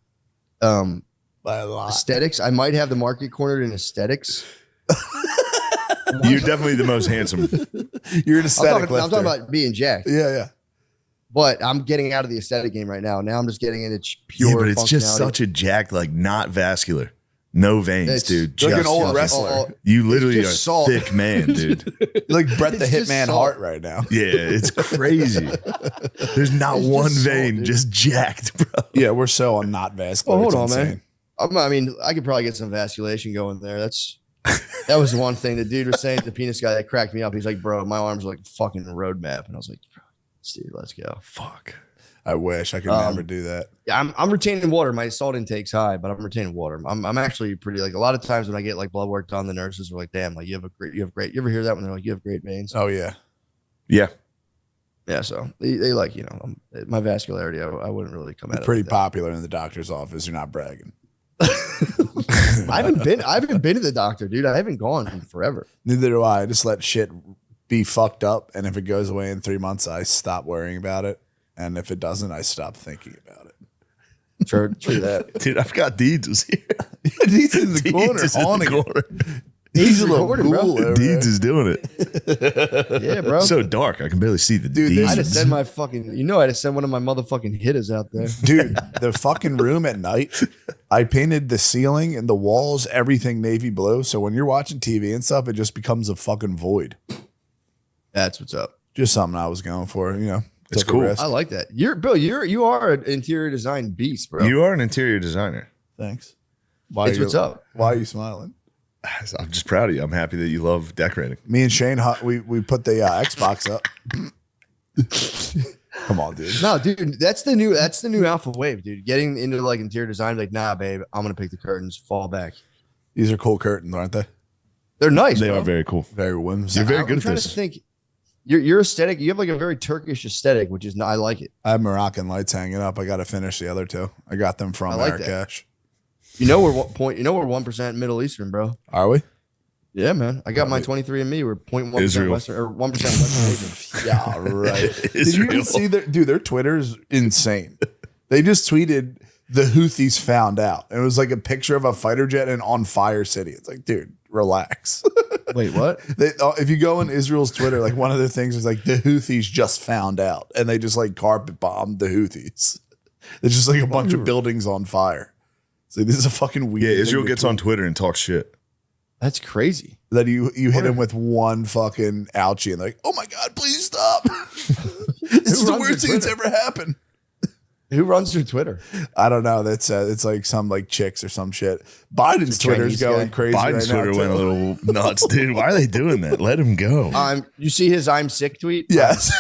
By a lot. Aesthetics, I might have the market cornered in aesthetics. You're definitely the most handsome. You're an I'm aesthetic talking lifter. about being jacked, Yeah. but I'm getting out of the aesthetic game right now. Now I'm just getting into pure. Yeah, but it's just functionality. such a jacked, like not vascular, no veins, It's dude. like an Just old fucking- wrestler. You literally are just a salt. thick man, dude. You're like Brett the It's just Hitman salt. Hart right now. Yeah, it's crazy. There's not It's just one salt, vein, dude. just jacked, bro. Yeah, we're so not vascular. Oh, hold It's on, insane. man. I mean, I could probably get some vasculation going there. That was one thing the dude was saying to the penis guy that cracked me up. He's like, bro, my arms are like a fucking road map. And I was like, dude, let's go. Fuck. I wish I could never do that. Yeah, I'm retaining water. My salt intake's high, but I'm retaining water. I'm actually pretty like a lot of times when I get like blood work done, the nurses are like, damn, like you have great. You ever hear that when they're like, you have great veins? Oh yeah. Yeah. Yeah, so they like, my vascularity, I wouldn't really come at it. Pretty like that. popular in the doctor's office. You're not bragging. I haven't been to the doctor, dude. I haven't gone in forever. Neither do I. I just let shit be fucked up, and if it goes away in 3 months, I stop worrying about it. And if it doesn't, I stop thinking about it. True that. Dude, I've got Deeds was here. He's in the Deeds corner, is in the haunting it. corner. He's a little recording, bro. cool. Deeds is doing it. Yeah, bro. So dark, I can barely see the Dude, Deeds. I had to send my fucking, I had to send one of my motherfucking hitters out there. Dude, the fucking room at night, I painted the ceiling and the walls, everything navy blue. So when you're watching TV and stuff, it just becomes a fucking void. That's what's up. Just something I was going for, It's took a cool. risk. I like that. You are an interior design beast, bro. You are an interior designer. Thanks. Why It's what's up. Why are you smiling? I'm just proud of you. I'm happy that you love decorating. Me and Shane, we put the Xbox up. Come on, dude. No, dude, that's the new alpha wave, dude. Getting into like interior design, like, nah, babe, I'm gonna pick the curtains, fall back. These are cool curtains, aren't they? They're nice. They bro. are very cool. Very whimsy. You're very I'm good at trying this. to think. Your aesthetic, you have like a very Turkish aesthetic, which is I like it. I have Moroccan lights hanging up. I got to finish the other two. I got them from I like that. Marrakesh. We're 1% Middle Eastern, bro. Are we? Yeah, man. I got my 23andMe. We're 0.1% Israel. Western or 1% Western Asian. Yeah, right. Did you Israel. even see their Twitter's insane. They just tweeted the Houthis found out. It was like a picture of a fighter jet in on fire city. It's like, dude, relax. Wait, what? If you go on Israel's Twitter, like one of the things is like the Houthis just found out, and they just like carpet bombed the Houthis. There's just like a bunch of buildings on fire. So this is a fucking weird. Yeah, thing Israel to gets tweet. on Twitter and talks shit. That's crazy. That you hit him with one fucking ouchie and like, oh my god, please stop. This is the runs worst your thing that's Twitter? ever happened. Who runs through Twitter? I don't know. That's it's like some like chicks or some shit. Biden's The Twitter's Chinese going guy. crazy Biden's right now, Twitter went a too. little nuts, dude. Why are they doing that? Let him go. You see his "I'm sick" tweet? Yes.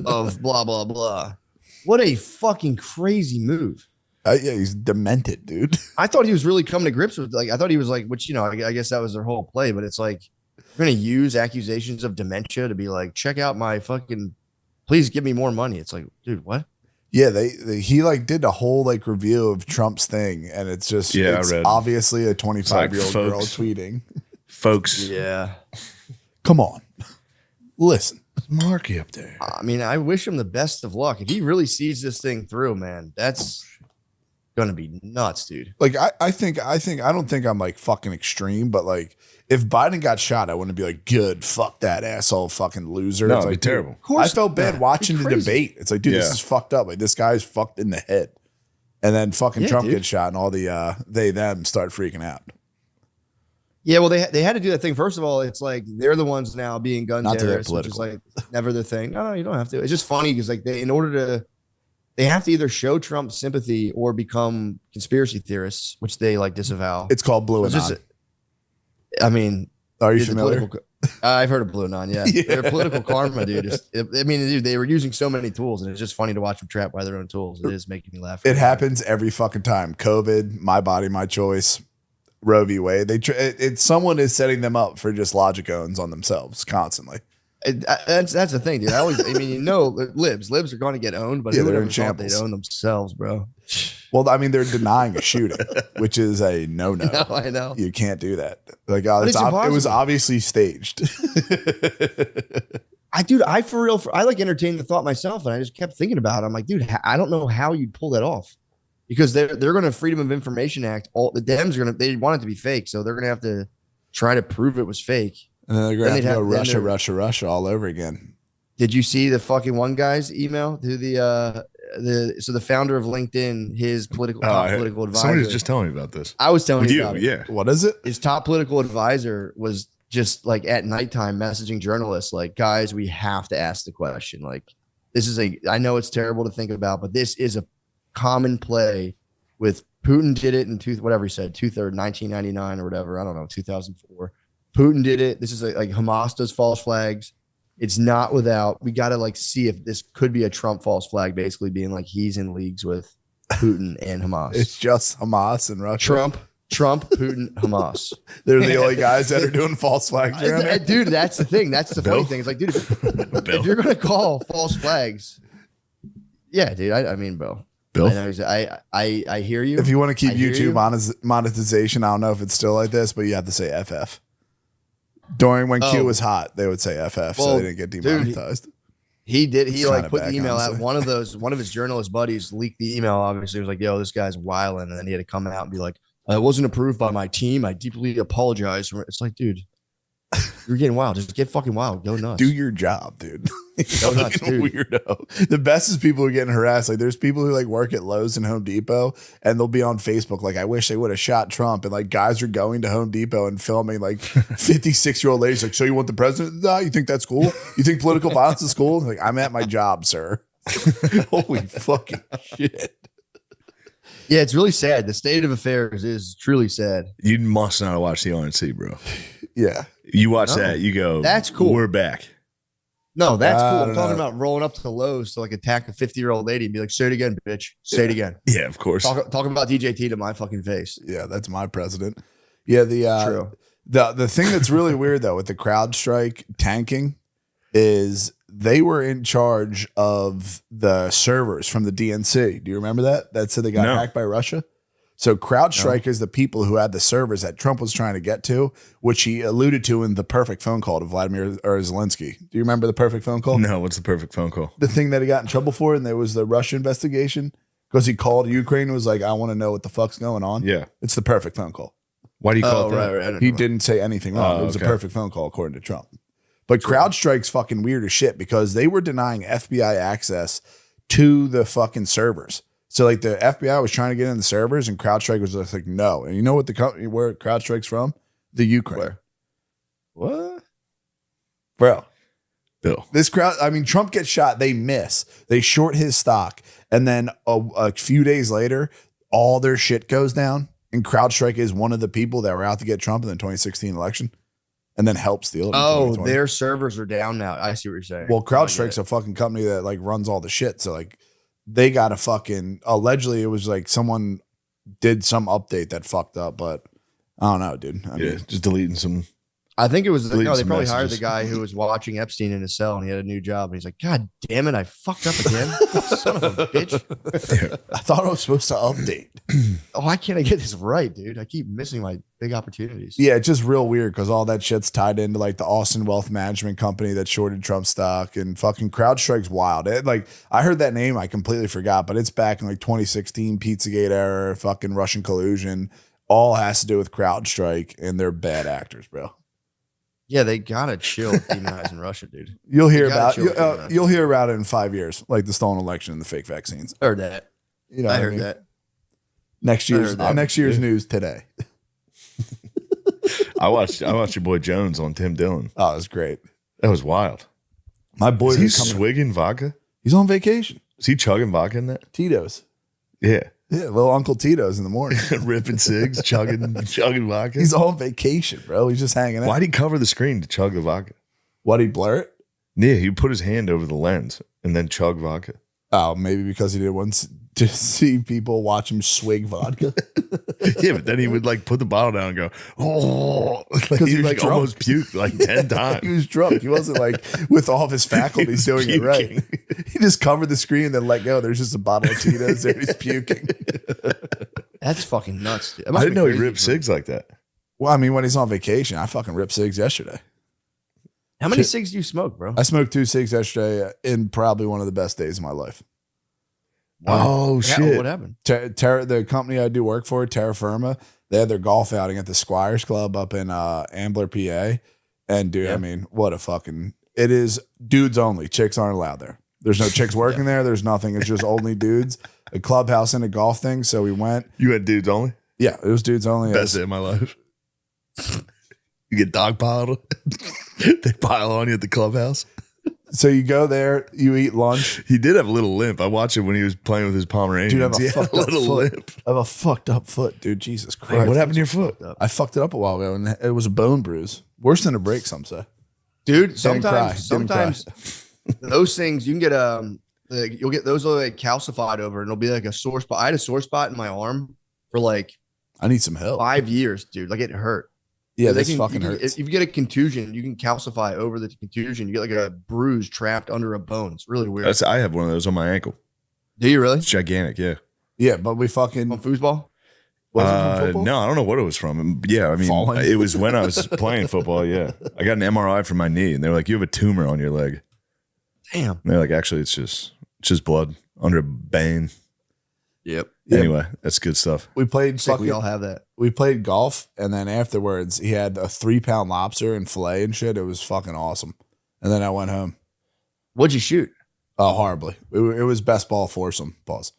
Of blah blah blah. What a fucking crazy move. Yeah, he's demented, dude. I thought he was really coming to grips with I thought he was like, which I guess that was their whole play, but it's like you're gonna use accusations of dementia to be like, check out my fucking, please give me more money. It's like, dude, what? Yeah, he like did a whole like review of Trump's thing, and it's just Yeah, I it's read. obviously a 25-year-old girl folks. tweeting. Folks, Yeah. Come on, listen. Marky up there. I mean, I wish him the best of luck. If he really sees this thing through, man, that's gonna be nuts, dude. Like I don't think I'm like fucking extreme, but like if Biden got shot, I wouldn't be like, good, fuck that asshole fucking loser. No, It's it'd be like, terrible. Dude, I felt bad Yeah, watching it'd the be crazy. debate. It's like, dude, this Yeah. is fucked up. Like this guy's fucked in the head. And then fucking Yeah, Trump dude. gets shot and all the they them start freaking out. Yeah, well, they had to do that thing. First of all, it's like they're the ones now being gun Not to get terrorists, which is like never the thing. No, you don't have to. It's just funny because like they have to either show Trump sympathy or become conspiracy theorists, which they like disavow. It's called Blue It's Anon. just, I mean, Are you it's a familiar? political- I've heard of Blue Anon. Yeah, Yeah. They're political karma, dude. I mean, dude, they were using so many tools, and it's just funny to watch them trapped by their own tools. It is making me laugh. It happens every fucking time. COVID, my body, my choice, Roe v. Wade. Someone is setting them up for just logic owns on themselves constantly. That's the thing, dude. I mean, libs are going to get owned, but Yeah, who would they're ever in thought they'd shambles. own themselves, bro? Well, I mean, they're denying a shooting, which is a no-no. No, I know. You can't do that. Like, But it's it was impossible. obviously staged. I for real, I like entertained the thought myself, and I just kept thinking about it. I'm like, dude, I don't know how you'd pull that off, because they're going to Freedom of Information Act. All the Dems are they want it to be fake, so they're going to have to try to prove it was fake. And then they're Then going they'd to go have- then Russia, they're- Russia all over again. Did you see the fucking one guy's email to the founder of LinkedIn, his top political advisor? Somebody was just telling me about this. I was telling With you you, about it. yeah. What is it? His top political advisor was just like at nighttime messaging journalists like, guys, we have to ask the question. Like, this is I know it's terrible to think about, but this is a common play with Putin did it in 1999 or whatever. I don't know, 2004. Putin did it. This is like Hamas does false flags. It's not without, we got to like see if this could be a Trump false flag, basically being like he's in leagues with Putin and Hamas. It's just Hamas and Russia. Trump, Putin, Hamas. They're the only guys that are doing false flags around there. Dude, that's the thing. That's the funny Bill? thing. It's like, dude, if you're gonna call false flags, yeah, dude. I mean, bro. Bill? I know. I hear you. If you want to keep I hear you. YouTube monetization, I don't know if it's still like this, but you have to say FF. During when Q Oh. was hot, they would say FF, so Well, they didn't get dude, demonetized. He did. He It's like kinda put back, the email out. honestly. One of his journalist buddies leaked the email. Obviously, it was like, "Yo, this guy's wilding," and then he had to come out and be like, It wasn't approved by my team. I deeply apologize. It's like, dude, you're getting wild. Just get fucking wild. Go nuts. Do your job, dude. Go nuts, Fucking dude. weirdo. The best is people who are getting harassed. Like there's people who like work at Lowe's and Home Depot and they'll be on Facebook like, I wish they would have shot Trump. And like guys are going to Home Depot and filming like 56-year-old ladies like, so you want the president to die? You think that's cool? You think political violence is cool? Like, I'm at my job, sir. Holy fucking shit. Yeah, it's really sad. The state of affairs is truly sad. You must not have watched the RNC, bro. Yeah. You watch No. that, you go, That's cool. We're back. No, that's I cool. I'm don't talking know. about rolling up to Lowe's to like attack a 50-year-old lady and be like, say it again, bitch. Say it again. Yeah, of course. Talking about DJT to my fucking face. Yeah, that's my president. Yeah, True. the thing that's really weird though with the CrowdStrike tanking is they were in charge of the servers from the DNC. Do you remember that? That said they got No. hacked by Russia. So CrowdStrike is the people who had the servers that Trump was trying to get to, which he alluded to in the perfect phone call to Vladimir or Zelensky. Do you remember the perfect phone call? No, what's the perfect phone call? The thing that he got in trouble for, and there was the Russia investigation because he called Ukraine and was like, I want to know what the fuck's going on. Yeah. It's the perfect phone call. Why do you call Oh, it that? right. He didn't say anything wrong. Oh, It was okay. a perfect phone call, according to Trump. But CrowdStrike's fucking weird as shit because they were denying FBI access to the fucking servers. So like the FBI was trying to get in the servers and CrowdStrike was just like, no. And you know what the company where CrowdStrike's from? The Ukraine. What? Bro. Bill. This crowd, I mean, Trump gets shot. They miss. They short his stock. And then a few days later, all their shit goes down. And CrowdStrike is one of the people that were out to get Trump in the 2016 election and then helped steal it. in Oh, 2020. their servers are down now. I see what you're saying. Well, Oh, I get CrowdStrike's it. a fucking company that like runs all the shit. So like they got a fucking allegedly it was like someone did some update that fucked up, but I don't know, dude. I Yeah, mean, just deleting some. I think it was Delete no. They some probably hired the messages. guy who was watching Epstein in his cell, and he had a new job. And he's like, "God damn it, I fucked up again, son of a bitch! I thought I was supposed to update. Oh, why can't I get this right, dude? I keep missing my big opportunities." Yeah, it's just real weird because all that shit's tied into like the Austin Wealth Management Company that shorted Trump stock and fucking CrowdStrike's wild. Like I heard that name, I completely forgot, but it's back in like 2016 Pizzagate era, fucking Russian collusion. All has to do with CrowdStrike, and they're bad actors, bro. Yeah, they gotta chill with demonizing Russia, dude. You'll hear You gotta about chill with that. you'll hear about it in 5 years, like the stolen election and the fake vaccines. Heard that. You know, I what heard mean? that. Next I year's heard that. next year's news today. I watched your boy Jones on Tim Dillon. Oh, it's great. That was wild. My boy Is he is coming. swigging vodka? He's on vacation. Is he chugging vodka in that? Tito's. Yeah. Yeah, little Uncle Tito's in the morning. Ripping cigs, chugging vodka. He's on vacation, bro. He's just hanging out. Why'd he cover the screen to chug the vodka? What, he blur it? Yeah, he put his hand over the lens and then chug vodka. Oh, maybe because he didn't want to see people watch him swig vodka. Yeah, but then he would like put the bottle down and go, oh, like, 'Cause he he was like drunk. almost puked like 10 He times. was drunk. He wasn't like with all of his faculties He was doing it right. puking. He just covered the screen and then let go. There's just a bottle of Tito's there. He's puking. That's fucking nuts, dude. That I must didn't be know he crazy ripped for- cigs like that. Well, I mean, when he's on vacation, I fucking ripped cigs yesterday. How many Shit. cigs do you smoke, bro? I smoked 2 cigs yesterday in probably one of the best days of my life. Oh, Yeah, shit. what happened? The company I do work for, Terra Firma, they had their golf outing at the Squires Club up in Ambler, PA. And dude, Yeah. I mean, what a fucking it is dudes only. Chicks aren't allowed there. There's no chicks working there. There's nothing. It's just only dudes. A clubhouse and a golf thing. So we went. You had dudes only? Yeah, it was dudes only. Best day of my life. You get dog piled. They pile on you at the clubhouse. So you go there, you eat lunch. He did have a little limp. I watched him when he was playing with his Pomeranians. Dude, I have He a had a fucked up little foot. limp. I have a fucked up foot, dude. Jesus Hey, Christ. what happened to your foot? I fucked it up a while ago and it was a bone bruise. Worse than a break, some say. Dude, Didn't cry. sometimes those things you can get like, you'll get those like calcified over and it'll be like a sore spot. I had a sore spot in my arm for like I need some help. 5 years, dude. Like it hurt. Yeah, They this can- fucking you can- hurts. If you get a contusion, you can calcify over the contusion. You get like a bruise trapped under a bone. It's really weird. I have one of those on my ankle. Do you really? It's gigantic, yeah. Yeah, but we fucking On foosball? was it from football? No, I don't know what it was from. Yeah, I mean, Falling? it was when I was playing football. Yeah, I got an MRI for my knee, and they were like, "You have a tumor on your leg." Damn. And they're like, "Actually, it's just blood under a bane." Yep. Yeah. Anyway, that's good stuff. We played Sick, we fucking, all have that. we played golf, and then afterwards he had a 3-pound lobster and fillet and shit. It was fucking awesome. And then I went home. What'd you shoot? Oh, horribly. It was best ball foursome. Pause.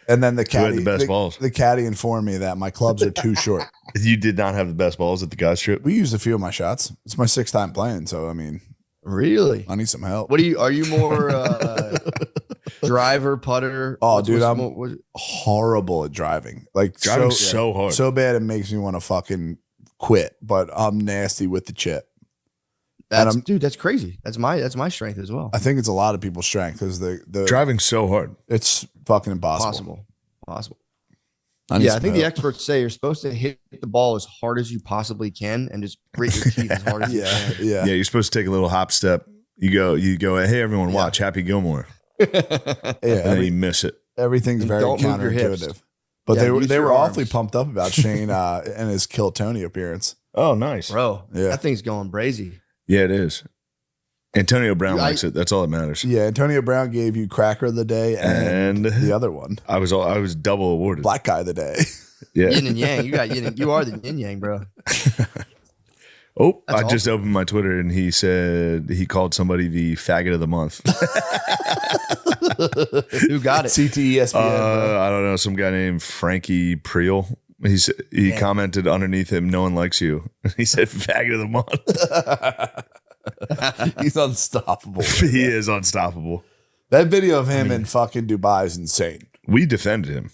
And then the Who had caddy, the best balls? The caddy informed me that my clubs are too short. You did not have the best balls at the guys trip. We used a few of my shots. It's my 6th time playing, so I mean, Really? I need some help. What are you more driver, putter? Oh, What's- dude, what's I'm more- what- horrible at driving. Like Driving so, so hard. so bad it makes me want to fucking quit. But I'm nasty with the chip. that's dude, that's crazy. That's my strength as well. I think it's a lot of people's strength because the Driving so hard. it's fucking impossible. Possible. I need Yeah, I some think the help. experts say you're supposed to hit the ball as hard as you possibly can and just grit your teeth as hard as you Yeah, can. yeah. Yeah, you're supposed to take a little hop step. You go. Hey, everyone, watch Happy Gilmore, Yeah, and then you miss it. everything's And very don't move your hips. counterintuitive. But Yeah, use they your were awfully arms. pumped up about Shane and his Kill Tony appearance. Oh, nice. Bro, Yeah. that thing's going brazy. Yeah, it is. Antonio Brown I- likes it. That's all that matters. Yeah, Antonio Brown gave you Cracker of the Day and And the other one, I was double awarded. Black Guy of the Day. Yeah. Yin and yang. You got yin and you are the yin yang, bro. Oh, That's I just opened my Twitter and he said he called somebody the faggot of the month. Who got it? CTESPN. bro. I don't know, some guy named Frankie Priel. He commented underneath him, "No one likes you." He said, "Faggot of the month." He's unstoppable. He is unstoppable. That video of him in fucking Dubai is insane. We defended him.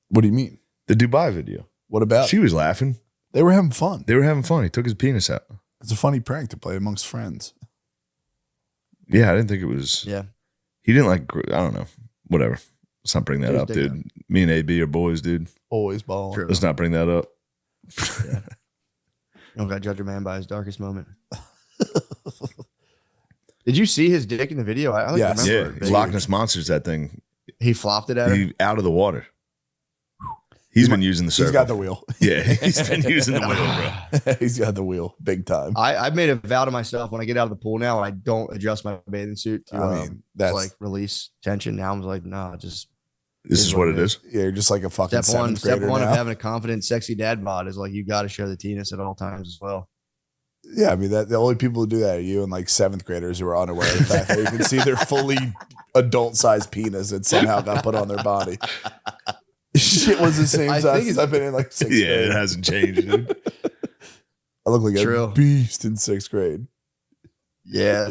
What do you mean? The Dubai video. What about? She was laughing. They were having fun. They were having fun. He took his penis out. It's a funny prank to play amongst friends. Yeah, I didn't think it was. Yeah. He didn't like. I don't know. Whatever. Let's not bring that It was up, big dude. Me and AB are boys, dude. Always balling. True. Let's not bring that up. You don't got to judge a man by his darkest moment. Did you see his dick in the video? I Yes. Yeah, remember. it. Loch Ness Monster's that thing. He flopped it at her. He out of the water. He's been using the He's circle. got the wheel. Yeah, he's been using the wheel, bro. He's got the wheel big time. I've made a vow to myself when I get out of the pool now, I don't adjust my bathing suit to I mean, that's like release tension. Now I'm like, nah, just This is what it is. yeah, you're just like a fucking step one. seventh Step grader one of now. having a confident, sexy dad bod is like you got to show the penis at all times as well. Yeah, I mean that the only people who do that are you and like 7th graders who are unaware of the fact that you can see their fully adult sized penis that somehow got put on their body. Shit was the same I size think since I've been in like 6th Yeah, grade. it hasn't changed, dude. I look like True. a beast in 6th grade. Yeah.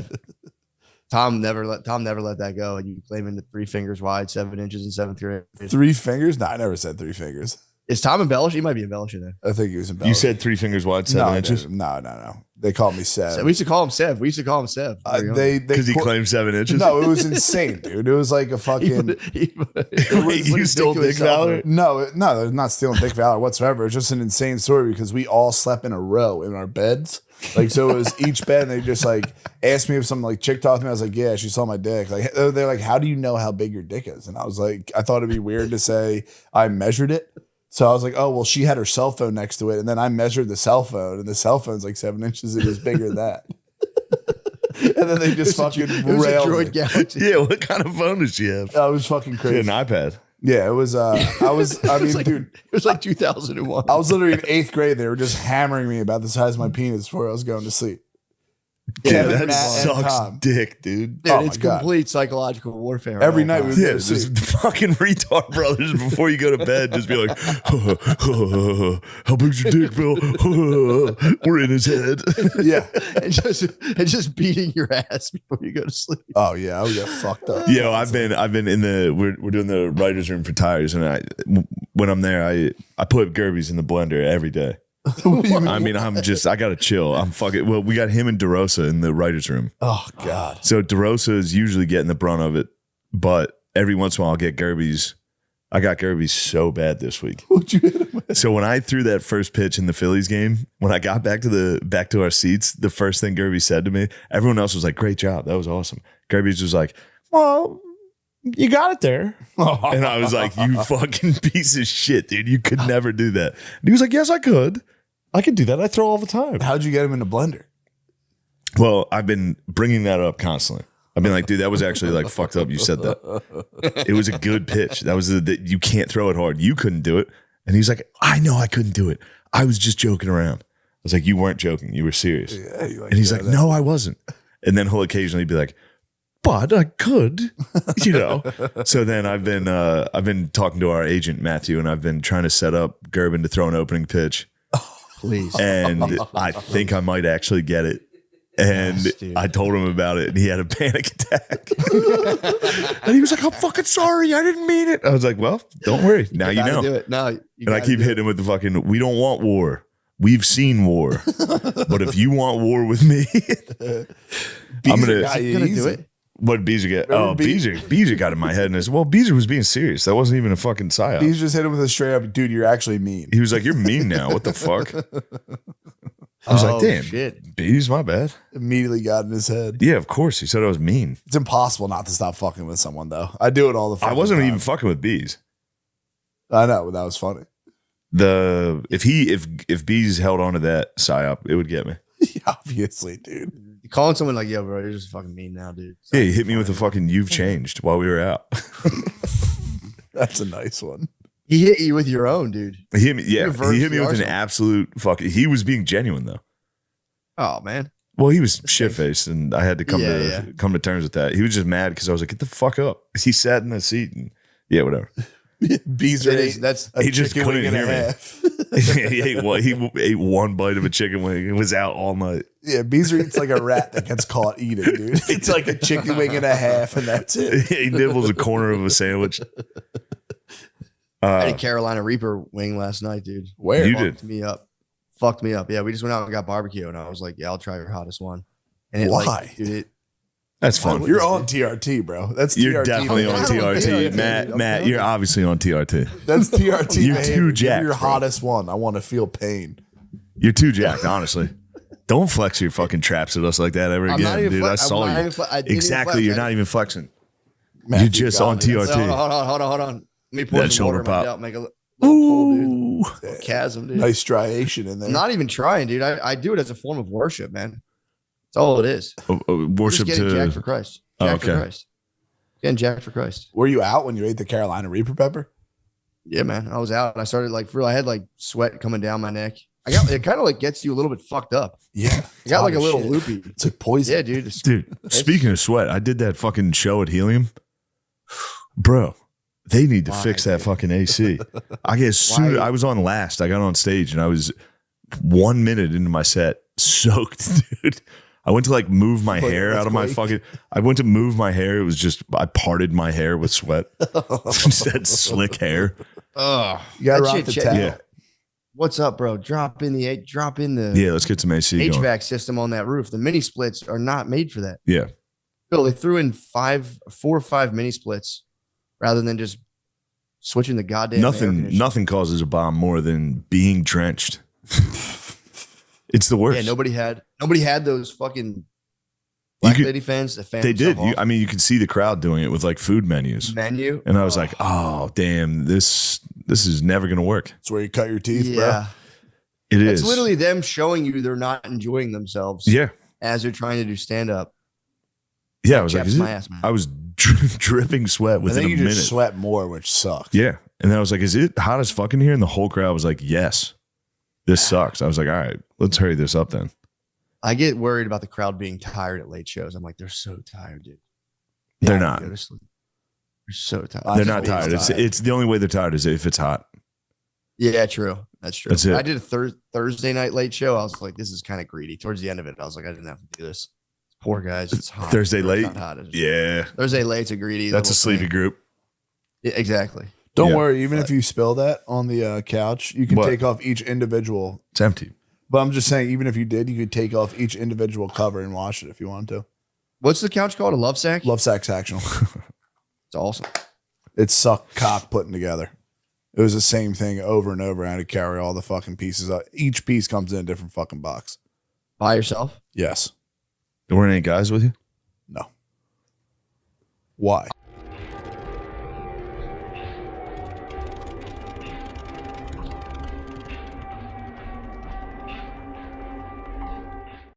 Tom never let that go. And you claiming the 3 fingers wide, 7 inches in 7th grade. 3 fingers? No, I never said 3 fingers. Is Tom embellishing? He might be embellishing it. I think he was You embellishing. said 3 fingers wide, 7 inches? No. They called me Seb. We used to call him Sev. We used to call him Sev. They Because he qu- claimed 7 inches. No, it was insane, dude. It was like a fucking. Wait, you stole Dick Valor? No, they're not stealing Dick Valor whatsoever. It's just an insane story because we all slept in a row in our beds. Like, so it was each bed, and they just like asked me if some like chick talked to me. I was like, yeah, she saw my dick. Like, they're like, how do you know how big your dick is? And I was like, I thought it'd be weird to say I measured it. So I was like, oh, well, she had her cell phone next to it. And then I measured the cell phone, and the cell phone's like 7 inches. It was bigger than that. And then they just fucking It was a railed Droid me. Galaxy. Yeah, what kind of phone does she have? I was fucking She had crazy. an iPad. Yeah, it was. I mean, like- dude, It was like 2001. I was literally in 8th grade. They were just hammering me about the size of my penis before I was going to sleep. Yeah, Kevin, that Matt, and sucks Tom. dick, dude. Dude, Oh it's my God. complete psychological warfare. at Every all night times. we- Yeah, it's just fucking retard brothers before you go to bed. Just be like, how big's your dick, Bill? We're in his head. Yeah. and just beating your ass before you go to sleep. Oh yeah, I would get fucked up. Yo, I've been in the we're doing the writers room for tires, and when I'm there, I put Gerbies in the blender every day. I mean, I gotta chill. I'm fucking. Well, we got him and DeRosa in the writers room. Oh God. So DeRosa is usually getting the brunt of it, but every once in a while I'll get Gerbies. I got Gerbies so bad this week. What'd you hit him with? So when I threw that first pitch in the Phillies game, when I got back to our seats, the first thing Gerby said to me, everyone else was like, "Great job, that was awesome." Gerby's was like, "Well, you got it there," and I was like, "You fucking piece of shit, dude! You could never do that." And he was like, "Yes, I could. I could do that. I throw all the time." How'd you get him in the blender? Well, I've been bringing that up constantly. I've been like, dude, that was actually like fucked up. You said that. It was a good pitch. That was you can't throw it hard. You couldn't do it. And he's like, I know I couldn't do it. I was just joking around. I was like, you weren't joking. You were serious. Yeah, And he's like, no, I wasn't. And then he'll occasionally be like, but I could, you know. So then I've been talking to our agent Matthew, and I've been trying to set up Gerben to throw an opening pitch. Please. And I think I might actually get it. And Yes, dude. I told him about it, and he had a panic attack. And he was like, I'm fucking sorry. I didn't mean it. I was like, well, don't worry. Now you Gotta know. do it. No, you And I gotta keep do hitting him with the fucking, we don't want war. We've seen war. But if you want war with me, I'm going it. to. You gonna do it? What Beezer get? Remember Oh, Beezer got in my head. And I said, well, Beezer was being serious. That wasn't even a fucking psyop. He's just hit him with a straight up, dude, you're actually mean. He was like, you're mean now. What the fuck? I was like, damn. Shit. Bees, my bad. Immediately got in his head. Yeah, of course. He said I was mean. It's impossible not to stop fucking with someone, though. I do it all the I fucking wasn't time. even fucking with Bees. I know, but that was funny. If Bees held on to that psyop, it would get me. Obviously, dude. You calling someone like, yo, bro, you're just fucking mean now, dude. Yeah, he hit me with a fucking "you've changed" while we were out. That's a nice one. He hit you with your own, dude. He hit me, yeah. Reverse He hit me the with an arsenal. absolute fucking. He was being genuine though. Oh man. Well, he was shit faced, and I had to come Yeah, to terms with that. He was just mad because I was like, "Get the fuck up." He sat in the seat, and yeah, whatever. Beezer That is- ate that's a he just chicken wing couldn't and a hear me. half. he ate one bite of a chicken wing and was out all night. Yeah, Beezer eats like a rat that gets caught eating, dude. It's like a chicken wing and a half, and that's it. He nibbles a corner of a sandwich. I had a Carolina Reaper wing last night, dude. Where? You Fucked did. me up. Fucked me up. Yeah, we just went out and got barbecue, and I was like, yeah, I'll try your hottest one. And it, Why? like, dude, That's fun. You're on TRT, bro. That's You're TRT. definitely on I'm on TRT, TRT, Matt. dude. Matt, you're obviously on TRT. That's TRT. You're behavior. too Give me jacked, your bro. hottest one. I want to feel pain. You're too jacked, honestly. Don't flex your fucking traps at us like that ever I'm again, not even dude. I flex- I'm saw not you. even fle- I didn't even Exactly. flex. You're I not even flexing. Matthew You're just got on it. TRT. hold on. Let me pour That some water shoulder in my pop. belt, make a little pull, dude. Ooh. Chasm, dude. Nice striation in there. I'm not even trying, dude. I do it as a form of worship, man. That's all it is. Worship Just getting jacked for to. Christ. Oh, Jacked okay. for Christ. Getting jacked for Christ. Were you out when you ate the Carolina Reaper pepper? Yeah, man. I was out. I started like for real. I had like sweat coming down my neck. I got it. Kind of like gets you a little bit fucked up. Yeah. I got like a Hot as little shit. loopy. It's like poison. Yeah, dude. It's- Dude, speaking of sweat, I did that fucking show at Helium. Bro, they need to Why, fix that dude? fucking AC. I guess soon Why? I was on last. I got on stage and I was 1 minute into my set, soaked, dude. I went to like move my Like hair out of my earthquake. fucking. I went to move my hair. It was just I parted my hair with sweat. Just had slick hair. Ugh. You got to That rock shit the check- towel. Yeah, What's up, bro? Drop in the yeah. Let's get some AC going. HVAC system on that roof. The mini splits are not made for that. Yeah, Bill, they threw in 4 or 5 mini splits rather than just switching the goddamn air conditioner. nothing causes a bomb more than being drenched. It's the worst. Yeah, nobody had those fucking Black could- Lady fans. The fans They did. I mean, you could see the crowd doing it with like food menus, menu. and I was like, "Oh, damn! This is never gonna work." It's where you cut your teeth, Yeah, It it's is literally them showing you they're not enjoying themselves. Yeah, as they're trying to do stand up. yeah. I was like, Chaps is my it? ass, man. I was dripping sweat bro. I within think a you minute. just sweat more, which sucks. Yeah, and then I was like, "Is it hot as fuck in here?" And the whole crowd was like, "Yes, this sucks." I was like, "All right, let's hurry this up then." I get worried about the crowd being tired at late shows. I'm like, they're so tired, dude. They're Gotta not. go to sleep. They're so tired. I They're just not being tired. tired. It's the only way they're tired is if it's hot. Yeah, true. That's true. That's it. I did a Thursday night late show. I was like, this is kind of greedy. Towards the end of it, I was like, I didn't have to do this. Poor guys. It's hot. Thursday It's late? not hot. It's- Yeah, Thursday late's a greedy. that's a little sleepy thing. group. Yeah, exactly. Don't Yeah. worry. Even if you spill that on the couch, you can What? take off each individual. It's empty. But I'm just saying, even if you did, you could take off each individual cover and wash it if you wanted to. What's the couch called? A love sack? Love sack sectional. It's awesome. It sucked cock putting together. It was the same thing over and over. I had to carry all the fucking pieces out. Each piece comes in a different fucking box. By yourself? Yes. There weren't any guys with you. No. Why?